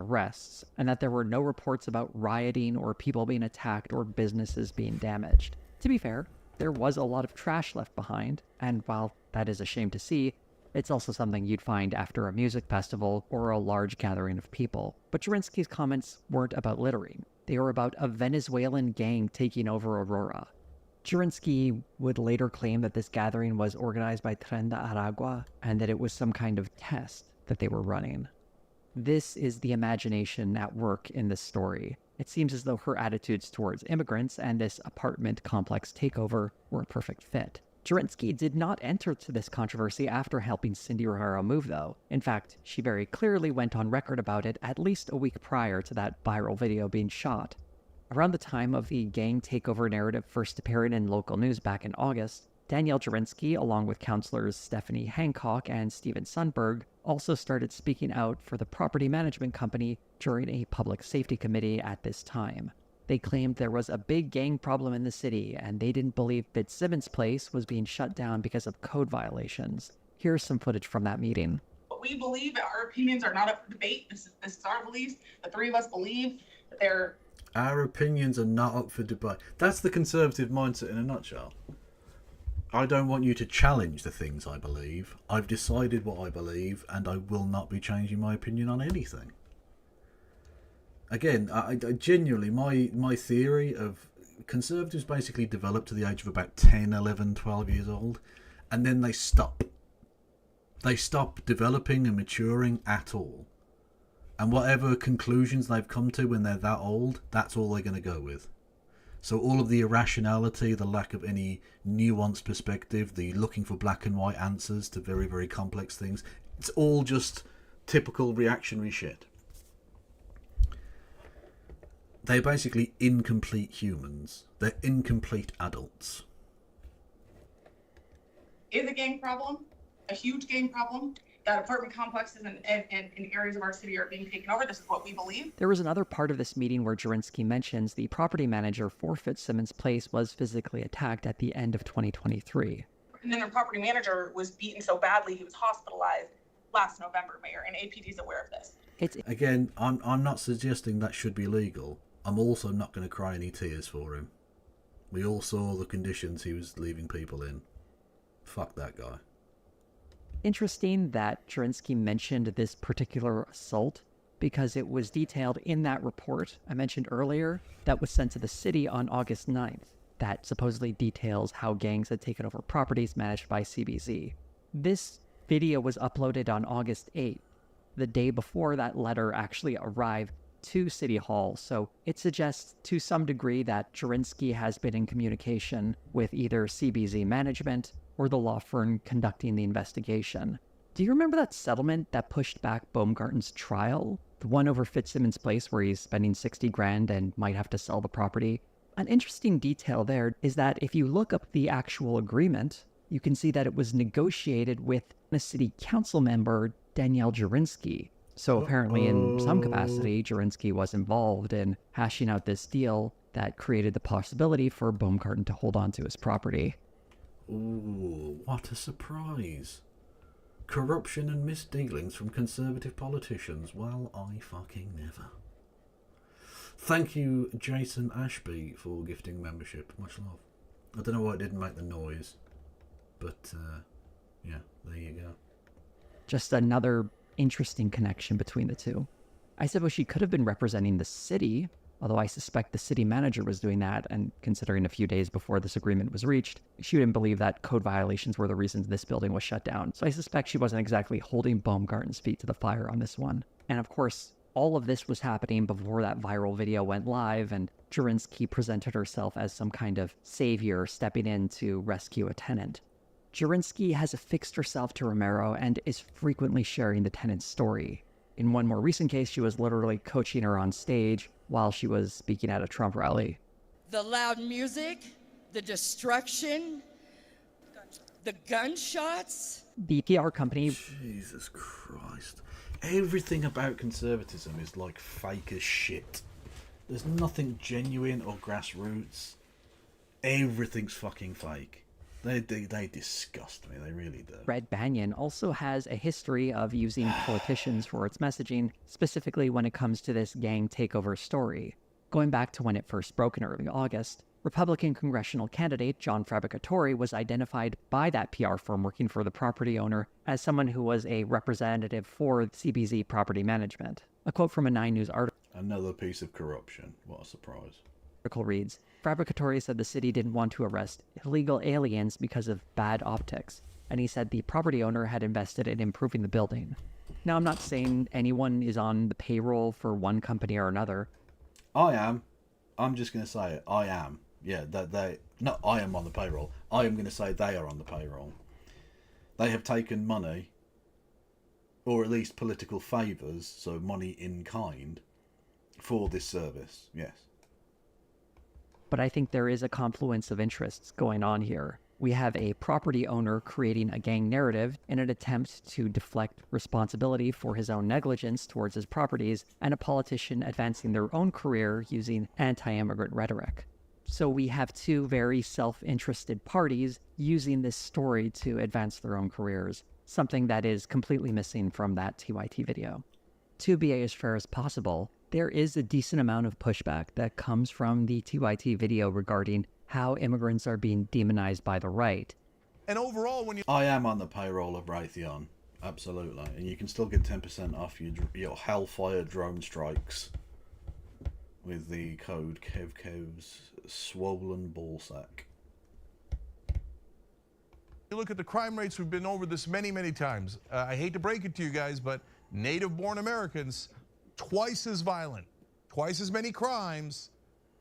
S18: Arrests, and that there were no reports about rioting or people being attacked or businesses being damaged. To be fair, there was a lot of trash left behind, and while that is a shame to see, it's also something you'd find after a music festival or a large gathering of people. But Jurinsky's comments weren't about littering. They were about a Venezuelan gang taking over Aurora. Jurinsky would later claim that this gathering was organized by Tren de Aragua and that it was some kind of test that they were running. This is the imagination at work in this story. It seems as though her attitudes towards immigrants and this apartment complex takeover were a perfect fit. Jurinsky did not enter to this controversy after helping Cindy Romero move, though. In fact, she very clearly went on record about it at least a week prior to that viral video being shot. Around the time of the gang takeover narrative first appearing in local news back in August, Danielle Jurinsky, along with counselors Stephanie Hancock and Steven Sundberg, also started speaking out for the property management company during a public safety committee at this time. They claimed there was a big gang problem in the city, and they didn't believe Fitzsimmons Place was being shut down because of code violations. Here's some footage from that meeting.
S1: But we believe our opinions are not up for debate. This is our beliefs. The three of us believe that they're...
S2: Our opinions are not up for debate. That's the conservative mindset in a nutshell. I don't want you to challenge the things I believe. I've decided what I believe, and I will not be changing my opinion on anything. Again, I genuinely, my theory of conservatives basically develop to the age of about 10, 11, 12 years old, and then they stop. They stop developing and maturing at all. And whatever conclusions they've come to when they're that old, that's all they're going to go with. So all of the irrationality, the lack of any nuanced perspective, the looking for black and white answers to very, very complex things, it's all just typical reactionary shit. They're basically incomplete humans. They're incomplete adults.
S1: Is a gang problem, a huge gang problem. That apartment complexes and areas of our city are being taken over. This is what we believe.
S18: There was another part of this meeting where Jurinsky mentions the property manager for Fitzsimmons Place was physically attacked at the end of 2023.
S1: And then their property manager was beaten so badly he was hospitalized last November, Mayor, and APD is aware of this.
S2: Again, I'm not suggesting that should be legal. I'm also not going to cry any tears for him. We all saw the conditions he was leaving people in. Fuck that guy.
S18: Interesting that Jurinsky mentioned this particular assault because it was detailed in that report I mentioned earlier that was sent to the city on August 9th that supposedly details how gangs had taken over properties managed by CBZ. This video was uploaded on August 8th, the day before that letter actually arrived to City Hall, so it suggests to some degree that Jurinsky has been in communication with either CBZ management or the law firm conducting the investigation. Do you remember that settlement that pushed back Baumgarten's trial? The one over Fitzsimmons Place where he's spending 60 grand and might have to sell the property? An interesting detail there is that if you look up the actual agreement, you can see that it was negotiated with a city council member, Danielle Jurinsky. So apparently in some capacity, Jurinsky was involved in hashing out this deal that created the possibility for Baumgarten to hold on to his property.
S2: Ooh, what a surprise. Corruption and misdealings from conservative politicians. Well, I fucking never. Thank you, Jason Ashby, for gifting membership. Much love. I don't know why it didn't make the noise, but yeah, there you go.
S18: Just another interesting connection between the two. I suppose she could have been representing the city, although I suspect the city manager was doing that, and considering a few days before this agreement was reached, she didn't believe that code violations were the reasons this building was shut down. So I suspect she wasn't exactly holding Baumgarten's feet to the fire on this one. And of course, all of this was happening before that viral video went live, and Jurinsky presented herself as some kind of savior stepping in to rescue a tenant. Jurinsky has affixed herself to Romero and is frequently sharing the tenant's story. In one more recent case, she was literally coaching her on stage while she was speaking at a Trump rally.
S3: The loud music, the destruction, the gunshots.
S18: The PR company...
S2: Jesus Christ. Everything about conservatism is like fake as shit. There's nothing genuine or grassroots. Everything's fucking fake. They disgust me, they really do.
S18: Red Banyan also has a history of using politicians for its messaging, specifically when it comes to this gang takeover story. Going back to when it first broke in early August, Republican congressional candidate John Fabricatori was identified by that PR firm working for the property owner as someone who was a representative for CBZ Property Management. A quote from a 9 News article.
S2: Another piece of corruption. What a surprise.
S18: Article reads, Fabricatori said the city didn't want to arrest illegal aliens because of bad optics, and he said the property owner had invested in improving the building. Now, I'm not saying anyone is on the payroll for one company or another.
S2: I am. I'm just going to say it. I am. Yeah, not I am on the payroll. I am going to say they are on the payroll. They have taken money, or at least political favours, so money in kind, for this service, yes.
S18: But I think there is a confluence of interests going on here. We have a property owner creating a gang narrative in an attempt to deflect responsibility for his own negligence towards his properties, and a politician advancing their own career using anti-immigrant rhetoric. So we have two very self-interested parties using this story to advance their own careers, something that is completely missing from that TYT video. To be as fair as possible, there is a decent amount of pushback that comes from the TYT video regarding how immigrants are being demonized by the right.
S20: And overall, when you...
S2: I am on the payroll of Raytheon, absolutely. And you can still get 10% off your Hellfire drone strikes with the code KevKev's swollen ballsack.
S20: You look at the crime rates, we've been over this many, many times. I hate to break it to you guys, but native-born Americans, twice as violent, twice as many crimes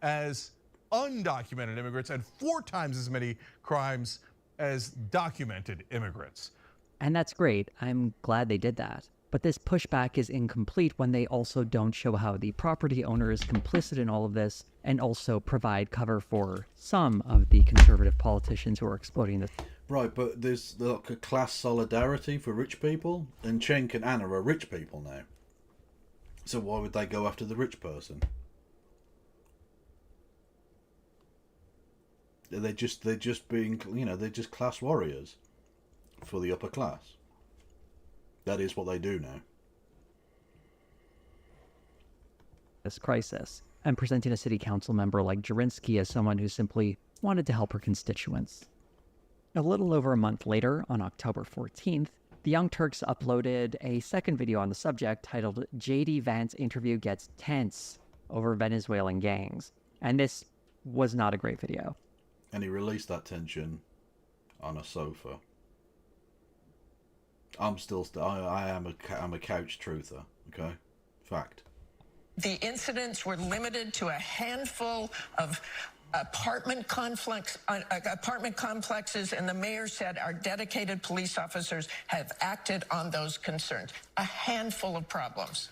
S20: as undocumented immigrants, and 4 times as many crimes as documented immigrants.
S18: And that's great. I'm glad they did that. But this pushback is incomplete when they also don't show how the property owner is complicit in all of this, and also provide cover for some of the conservative politicians who are exploiting this.
S2: Right, but there's like a class solidarity for rich people, and Cenk and Anna are rich people now. So why would they go after the rich person? They're just being, they're just class warriors for the upper class. That is what they do now.
S18: This crisis, and presenting a city council member like Jurinsky as someone who simply wanted to help her constituents. A little over a month later, on October 14th, the Young Turks uploaded a second video on the subject titled J.D. Vance Interview Gets Tense Over Venezuelan Gangs. And this was not a great video.
S2: And he released that tension on a sofa. I'm a couch truther, okay? Fact.
S4: The incidents were limited to a handful of apartment complexes, and the mayor said our dedicated police officers have acted on those concerns. A handful of problems.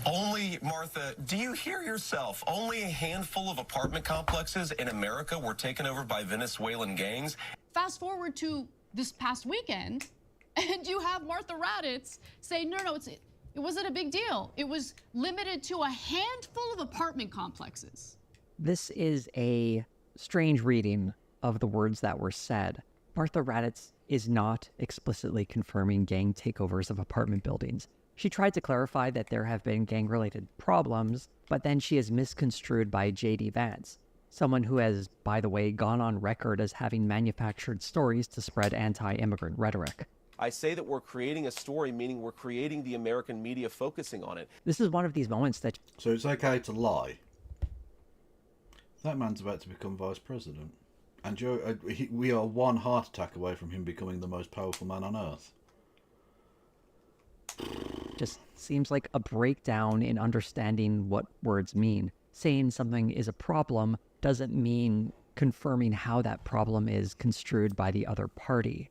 S5: Only, Martha, do you hear yourself? Only a handful of apartment complexes in America were taken over by Venezuelan gangs.
S19: Fast forward to this past weekend, and you have Martha Raddatz say, no, it wasn't a big deal. It was limited to a handful of apartment complexes.
S18: This is a strange reading of the words that were said. Martha Raddatz is not explicitly confirming gang takeovers of apartment buildings. She tried to clarify that there have been gang-related problems, but then she is misconstrued by J.D. Vance, someone who has, by the way, gone on record as having manufactured stories to spread anti-immigrant rhetoric.
S5: I say that we're creating a story, meaning we're creating the American media focusing on it.
S18: This is one of these moments that...
S2: So it's okay to lie. That man's about to become vice president. And Joe, we are one heart attack away from him becoming the most powerful man on earth.
S18: Just seems like a breakdown in understanding what words mean. Saying something is a problem doesn't mean confirming how that problem is construed by the other party.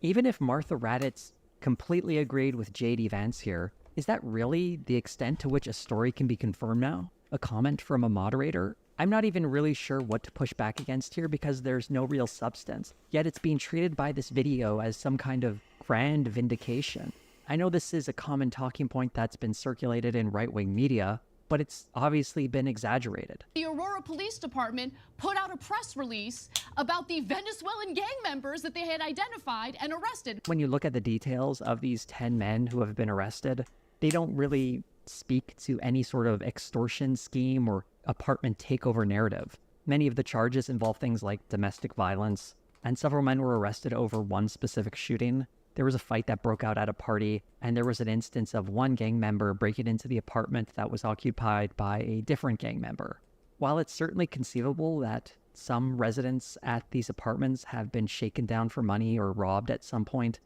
S18: Even if Martha Raddatz completely agreed with J.D. Vance here, is that really the extent to which a story can be confirmed now? A comment from a moderator? I'm not even really sure what to push back against here because there's no real substance, yet it's being treated by this video as some kind of grand vindication. I know this is a common talking point that's been circulated in right-wing media, but it's obviously been exaggerated.
S19: The Aurora Police Department put out a press release about the Venezuelan gang members that they had identified and arrested.
S18: When you look at the details of these 10 men who have been arrested, they don't really speak to any sort of extortion scheme or apartment takeover narrative. Many of the charges involve things like domestic violence, and several men were arrested over one specific shooting. There was a fight that broke out at a party, and there was an instance of one gang member breaking into the apartment that was occupied by a different gang member. While it's certainly conceivable that some residents at these apartments have been shaken down for money or robbed at some point,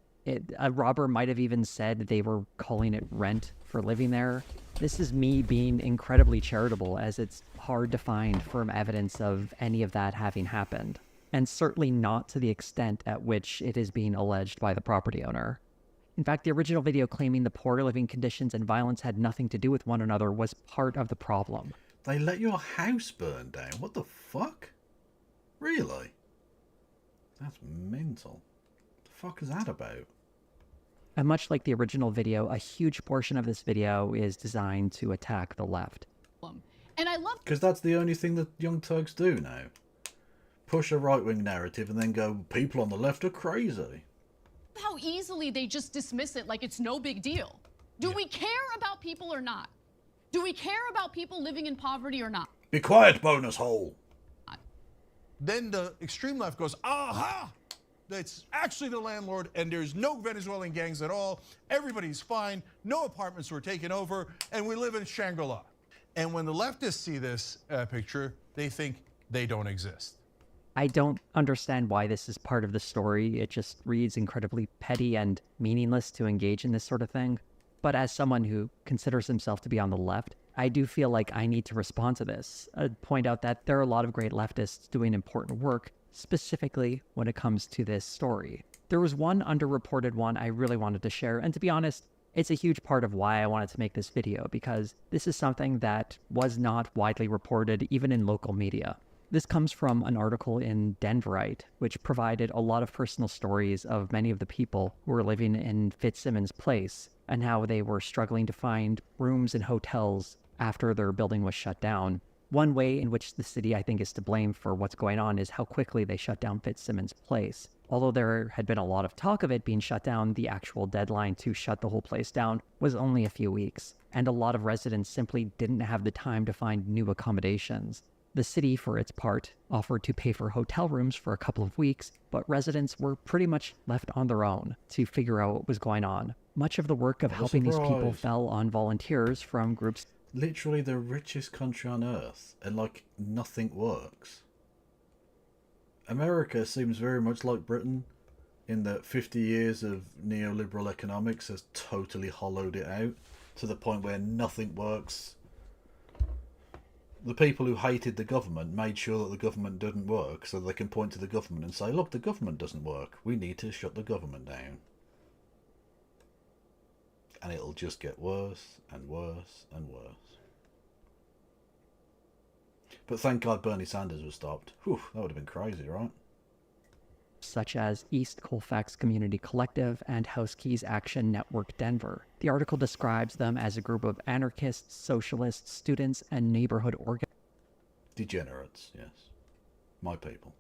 S18: a robber might have even said they were calling it rent for living there. This is me being incredibly charitable, as it's hard to find firm evidence of any of that having happened, and certainly not to the extent at which it is being alleged by the property owner. In fact, the original video claiming the poor living conditions and violence had nothing to do with one another was part of the problem.
S2: They let your house burn down? What the fuck? Really? That's mental. What the fuck is that about?
S18: And much like the original video, a huge portion of this video is designed to attack the left.
S19: And I love...
S2: Because that's the only thing that Young Turks do now. Push a right-wing narrative and then go, people on the left are crazy.
S19: how easily they just dismiss it like it's no big deal. Do we care about people or not? Do we care about people living in poverty or not?
S2: Be quiet, bonus hole.
S20: Then the extreme left goes, aha! It's actually the landlord, and there's no Venezuelan gangs at all. Everybody's fine. No apartments were taken over, and we live in Shangri-La. And when the leftists see this picture, they think they don't exist.
S18: I don't understand why this is part of the story. It just reads incredibly petty and meaningless to engage in this sort of thing. But as someone who considers himself to be on the left, I do feel like I need to respond to this. I'd point out that there are a lot of great leftists doing important work, specifically when it comes to this story. There was one underreported one I really wanted to share, and to be honest, it's a huge part of why I wanted to make this video, because this is something that was not widely reported even in local media. This comes from an article in Denverite, which provided a lot of personal stories of many of the people who were living in Fitzsimmons Place and how they were struggling to find rooms in hotels after their building was shut down. One way in which the city, I think, is to blame for what's going on is how quickly they shut down Fitzsimmons Place. Although there had been a lot of talk of it being shut down, the actual deadline to shut the whole place down was only a few weeks, and a lot of residents simply didn't have the time to find new accommodations. The city, for its part, offered to pay for hotel rooms for a couple of weeks, but residents were pretty much left on their own to figure out what was going on. Much of the work of helping these people fell on volunteers from groups.
S2: Literally the richest country on earth, and like nothing works. America seems very much like Britain, in that 50 years of neoliberal economics has totally hollowed it out to the point where nothing works. The people who hated the government made sure that the government didn't work so they can point to the government and say, look, the government doesn't work. We need to shut the government down. And it'll just get worse and worse and worse. But thank God Bernie Sanders was stopped. Whew, that would have been crazy, right?
S18: Such as East Colfax Community Collective and House Keys Action Network Denver. The article describes them as a group of anarchists, socialists, students, and neighborhood
S2: degenerates, yes. My people.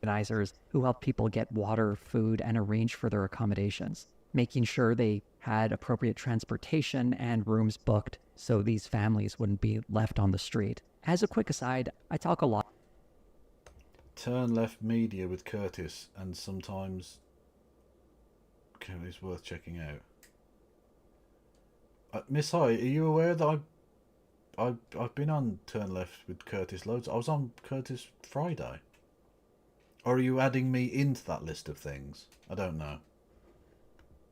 S18: Organizers who help people get water, food, and arrange for their accommodations, making sure they had appropriate transportation and rooms booked so these families wouldn't be left on the street. As a quick aside, I talk a lot.
S2: Turn Left Media with Curtis, and sometimes it's worth checking out. Miss High, are you aware that I've been on Turn Left with Curtis loads? I was on Curtis Friday. Or are you adding me into that list of things? I don't know.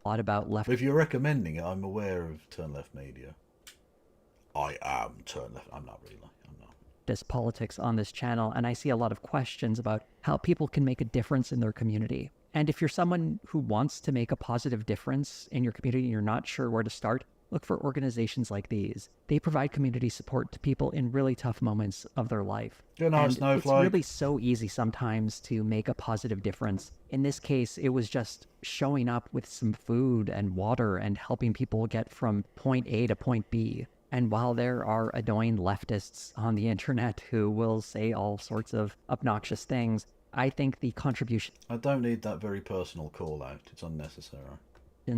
S18: A lot about left.
S2: But if you're recommending it, I'm aware of Turn Left Media. I am Turn Left. I'm not really. I'm not.
S18: leftist politics on this channel, and I see a lot of questions about how people can make a difference in their community. And if you're someone who wants to make a positive difference in your community and you're not sure where to start, look for organizations like these. They provide community support to people in really tough moments of their life.
S2: Good night,
S18: And
S2: Snowflake.
S18: it's really so easy sometimes to make a positive difference. In this case, it was just showing up with some food and water and helping people get from point A to point B. And while there are annoying leftists on the internet who will say all sorts of obnoxious things, I think the contribution
S2: I don't need that very personal call out. It's unnecessary.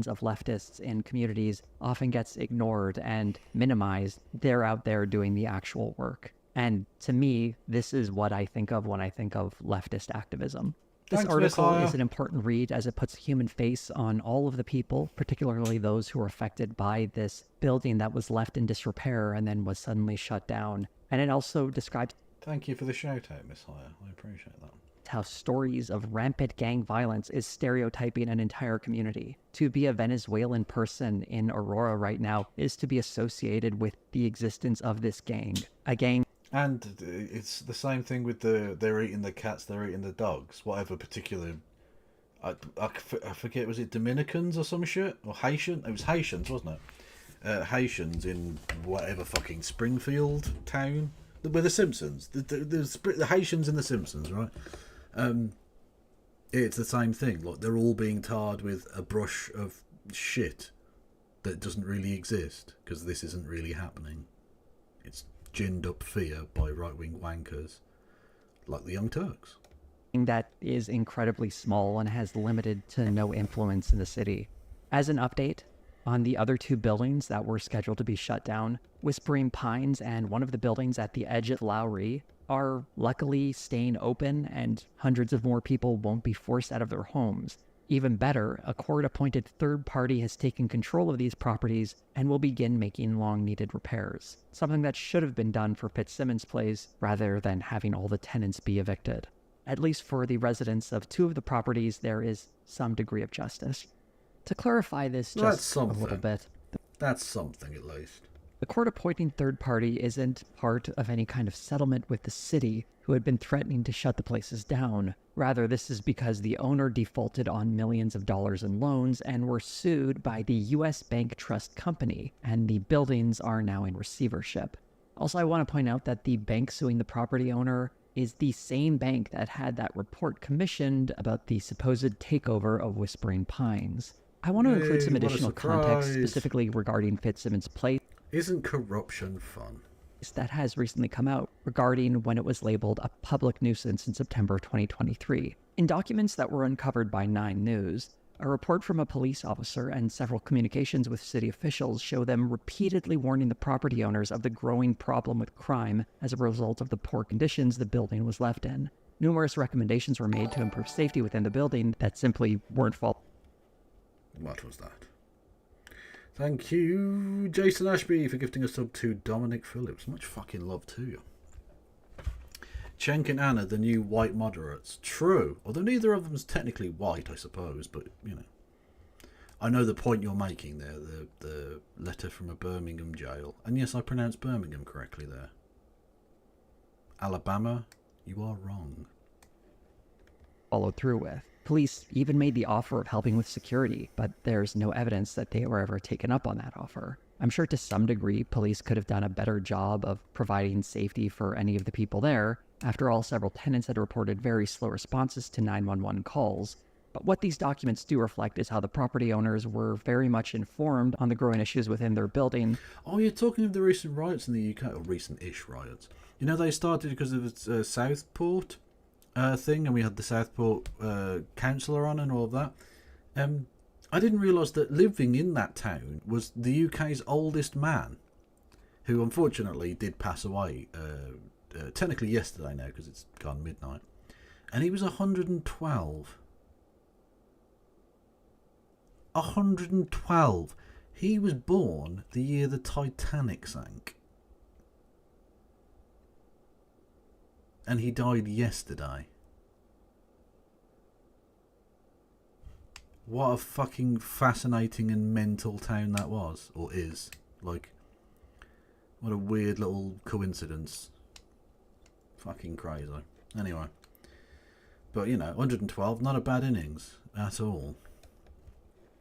S18: of leftists in communities often gets ignored and minimized. They're out there doing the actual work. And to me, this is what I think of when I think of leftist activism. This
S2: Thanks,
S18: article
S2: Messiah.
S18: is an important read as it puts a human face on all of the people, particularly those who were affected by this building that was left in disrepair and then was suddenly shut down. And it also describes
S2: Thank you for the shout out, Miss Hire. I appreciate that.
S18: how stories of rampant gang violence is stereotyping an entire community. To be a Venezuelan person in Aurora right now is to be associated with the existence of this gang. A gang.
S2: And it's the same thing with they're eating the cats, they're eating the dogs, whatever particular. I forget, was it Dominicans or some shit? Or Haitian? It was Haitians, wasn't it? Haitians in whatever fucking Springfield town. With the Simpsons. The Haitians in the Simpsons, right? It's the same thing. Like, they're all being tarred with a brush of shit that doesn't really exist, because this isn't really happening. It's ginned up fear by right-wing wankers like the Young Turks.
S18: That is incredibly small and has limited to no influence in the city. As an update on the other two buildings that were scheduled to be shut down, Whispering Pines and one of the buildings at the edge of Lowry are luckily staying open, and hundreds of more people won't be forced out of their homes. Even better, a court-appointed third party has taken control of these properties and will begin making long-needed repairs, something that should have been done for Fitzsimmons Place rather than having all the tenants be evicted. At least for the residents of two of the properties, there is some degree of justice. To clarify this
S2: Well, that's
S18: just a
S2: something.
S18: little bit,
S2: That's something, at least.
S18: the court-appointing third party isn't part of any kind of settlement with the city, who had been threatening to shut the places down. Rather, this is because the owner defaulted on millions of dollars in loans and were sued by the U.S. Bank Trust Company, and the buildings are now in receivership. Also, I want to point out that the bank suing the property owner is the same bank that had that report commissioned about the supposed takeover of Whispering Pines. I want to include some
S2: Yay, what a
S18: additional context
S2: surprise.
S18: specifically regarding Fitzsimmons Place.
S2: Isn't corruption fun?
S18: That has recently come out regarding when it was labeled a public nuisance in September 2023. In documents that were uncovered by 9 News, a report from a police officer and several communications with city officials show them repeatedly warning the property owners of the growing problem with crime as a result of the poor conditions the building was left in. Numerous recommendations were made to improve safety within the building that simply weren't followed.
S2: What was that? Thank you, Jason Ashby, for gifting a sub to Dominic Phillips. Much fucking love to you. Cenk and Anna, the new white moderates. True. Although neither of them is technically white, I suppose, but, you know. I know the point you're making there, the letter from a Birmingham jail. And yes, I pronounced Birmingham correctly there. Alabama, you are wrong.
S18: Followed through with. Police even made the offer of helping with security, but there's no evidence that they were ever taken up on that offer. I'm sure to some degree police could have done a better job of providing safety for any of the people there. After all, several tenants had reported very slow responses to 911 calls. But what these documents do reflect is how the property owners were very much informed on the growing issues within their building.
S2: Oh, you're talking of the recent riots in the UK, or recent-ish riots. You know, they started because of the Southport thing, and we had the Southport councillor on and all of that. I didn't realise that living in that town was the UK's oldest man, who unfortunately did pass away, technically yesterday now because it's gone midnight, and he was 112. 112. He was born the year the Titanic sank. And he died yesterday. What a fucking fascinating and mental town that was, or is. Like, what a weird little coincidence. Fucking crazy. Anyway. But, you know, 112, not a bad innings at all.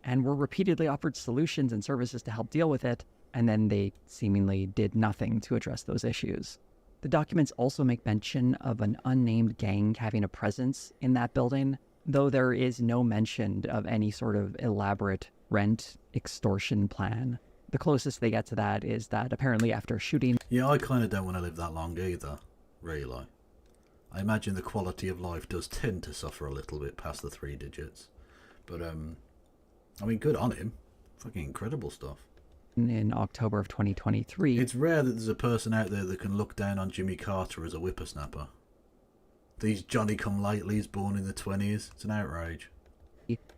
S18: And were repeatedly offered solutions and services to help deal with it, and then they seemingly did nothing to address those issues. The documents also make mention of an unnamed gang having a presence in that building, though there is no mention of any sort of elaborate rent extortion plan. The closest they get to that is that apparently after shooting...
S2: Yeah, I kind of don't want to live that long either, really. I imagine the quality of life does tend to suffer a little bit past the 3 digits. But, I mean, good on him. Fucking incredible stuff.
S18: In October of 2023...
S2: It's rare that there's a person out there that can look down on Jimmy Carter as a whippersnapper. These Johnny-come-latelys born in the 20s. It's an outrage.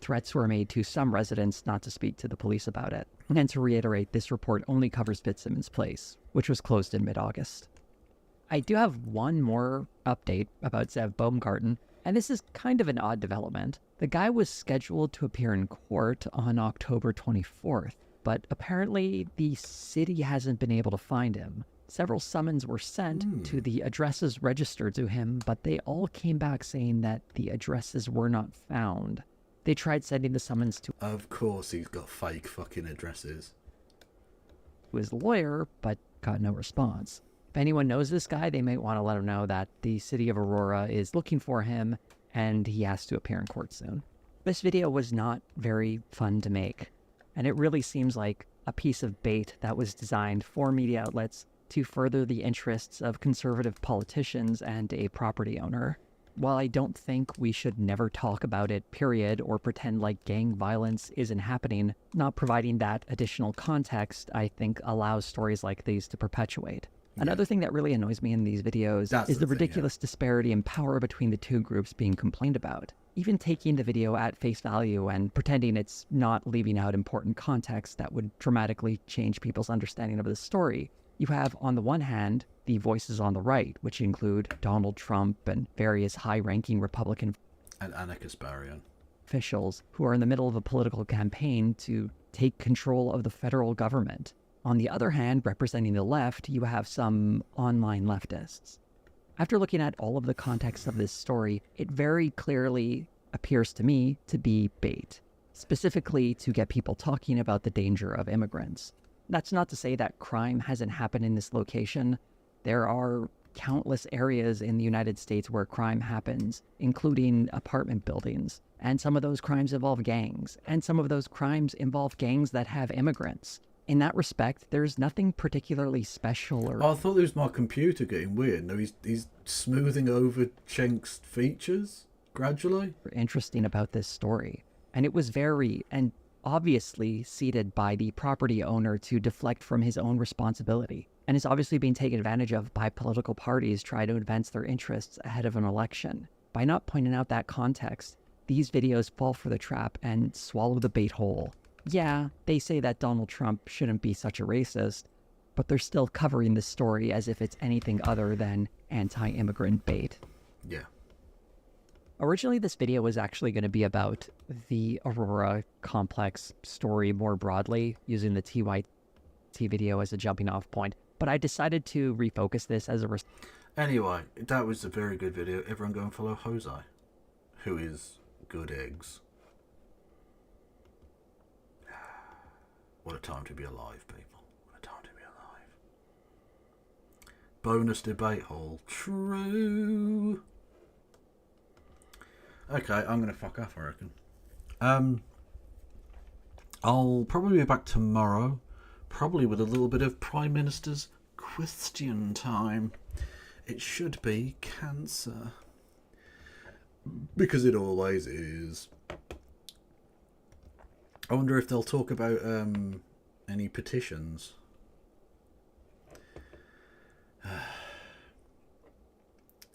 S18: Threats were made to some residents not to speak to the police about it. And to reiterate, this report only covers Fitzsimmons Place, which was closed in mid-August. I do have one more update about Zev Baumgarten, and this is kind of an odd development. The guy was scheduled to appear in court on October 24th, but apparently the city hasn't been able to find him. Several summons were sent to the addresses registered to him, but they all came back saying that the addresses were not found. They tried sending the summons to...
S2: Of course he's got fake fucking addresses.
S18: ...his lawyer, but got no response. If anyone knows this guy, they might want to let him know that the city of Aurora is looking for him, and he has to appear in court soon. This video was not very fun to make, and it really seems like a piece of bait that was designed for media outlets to further the interests of conservative politicians and a property owner. While I don't think we should never talk about it, period, or pretend like gang violence isn't happening, not providing that additional context, I think, allows stories like these to perpetuate. Another thing that really annoys me in these videos is the ridiculous disparity in power between the two groups being complained about. Even taking the video at face value and pretending it's not leaving out important context that would dramatically change people's understanding of the story, you have, on the one hand, the voices on the right, which include Donald Trump and various high-ranking Republican
S2: and Anna Kasparian
S18: officials who are in the middle of a political campaign to take control of the federal government. On the other hand, representing the left, you have some online leftists. After looking at all of the context of this story, it very clearly appears to me to be bait, specifically to get people talking about the danger of immigrants. That's not to say that crime hasn't happened in this location. There are countless areas in the United States where crime happens, including apartment buildings. And some of those crimes involve gangs, and some of those crimes involve gangs that have immigrants. In that respect, there's nothing particularly special or...
S2: Oh, I thought it was my computer getting weird. No, he's smoothing over Cenk's features gradually.
S18: ...interesting about this story. And it was very, and obviously seeded by the property owner to deflect from his own responsibility. And is obviously being taken advantage of by political parties trying to advance their interests ahead of an election. By not pointing out that context, these videos fall for the trap and swallow the bait whole. Yeah, they say that Donald Trump shouldn't be such a racist, but they're still covering the story as if it's anything other than anti-immigrant bait.
S2: Yeah.
S18: Originally, this video was actually going to be about the Aurora complex story more broadly, using the TYT video as a jumping off point, but I decided to refocus this as a...
S2: Anyway, that was a very good video. Everyone go and follow Jose, who is good eggs. What a time to be alive, people. What a time to be alive. Bonus debate hole. True. Okay, I'm going to fuck off, I reckon. I'll probably be back tomorrow. Probably with a little bit of Prime Minister's question time. It should be cancer. Because it always is. I wonder if they'll talk about any petitions.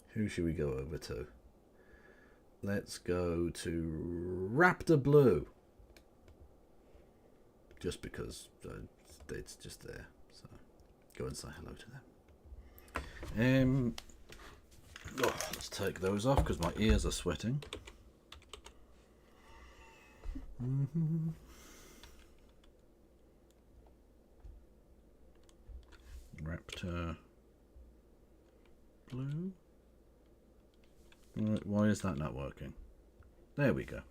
S2: Who should we go over to? Let's go to Raptor Blue. Just because it's just there. So go and say hello to them. Let's take those off because my ears are sweating. Raptor Blue. is that not working? There we go.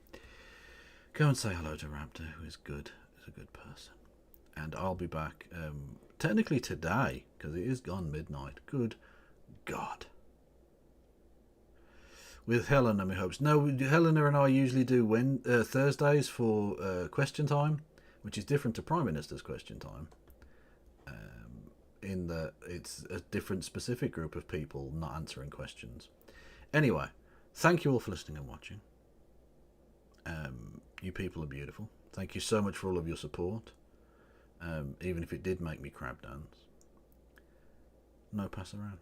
S2: Go and say hello to Raptor, who is good. Is a good person. And I'll be back technically today, because it is gone midnight. Good God. With Helena, my hopes. No, Helena and I usually do Thursdays for question time, which is different to Prime Minister's question time. In that it's a different specific group of people not answering questions. Anyway, thank you all for listening and watching. You people are beautiful. Thank you so much for all of your support. Even if it did make me crab dance. No pass around.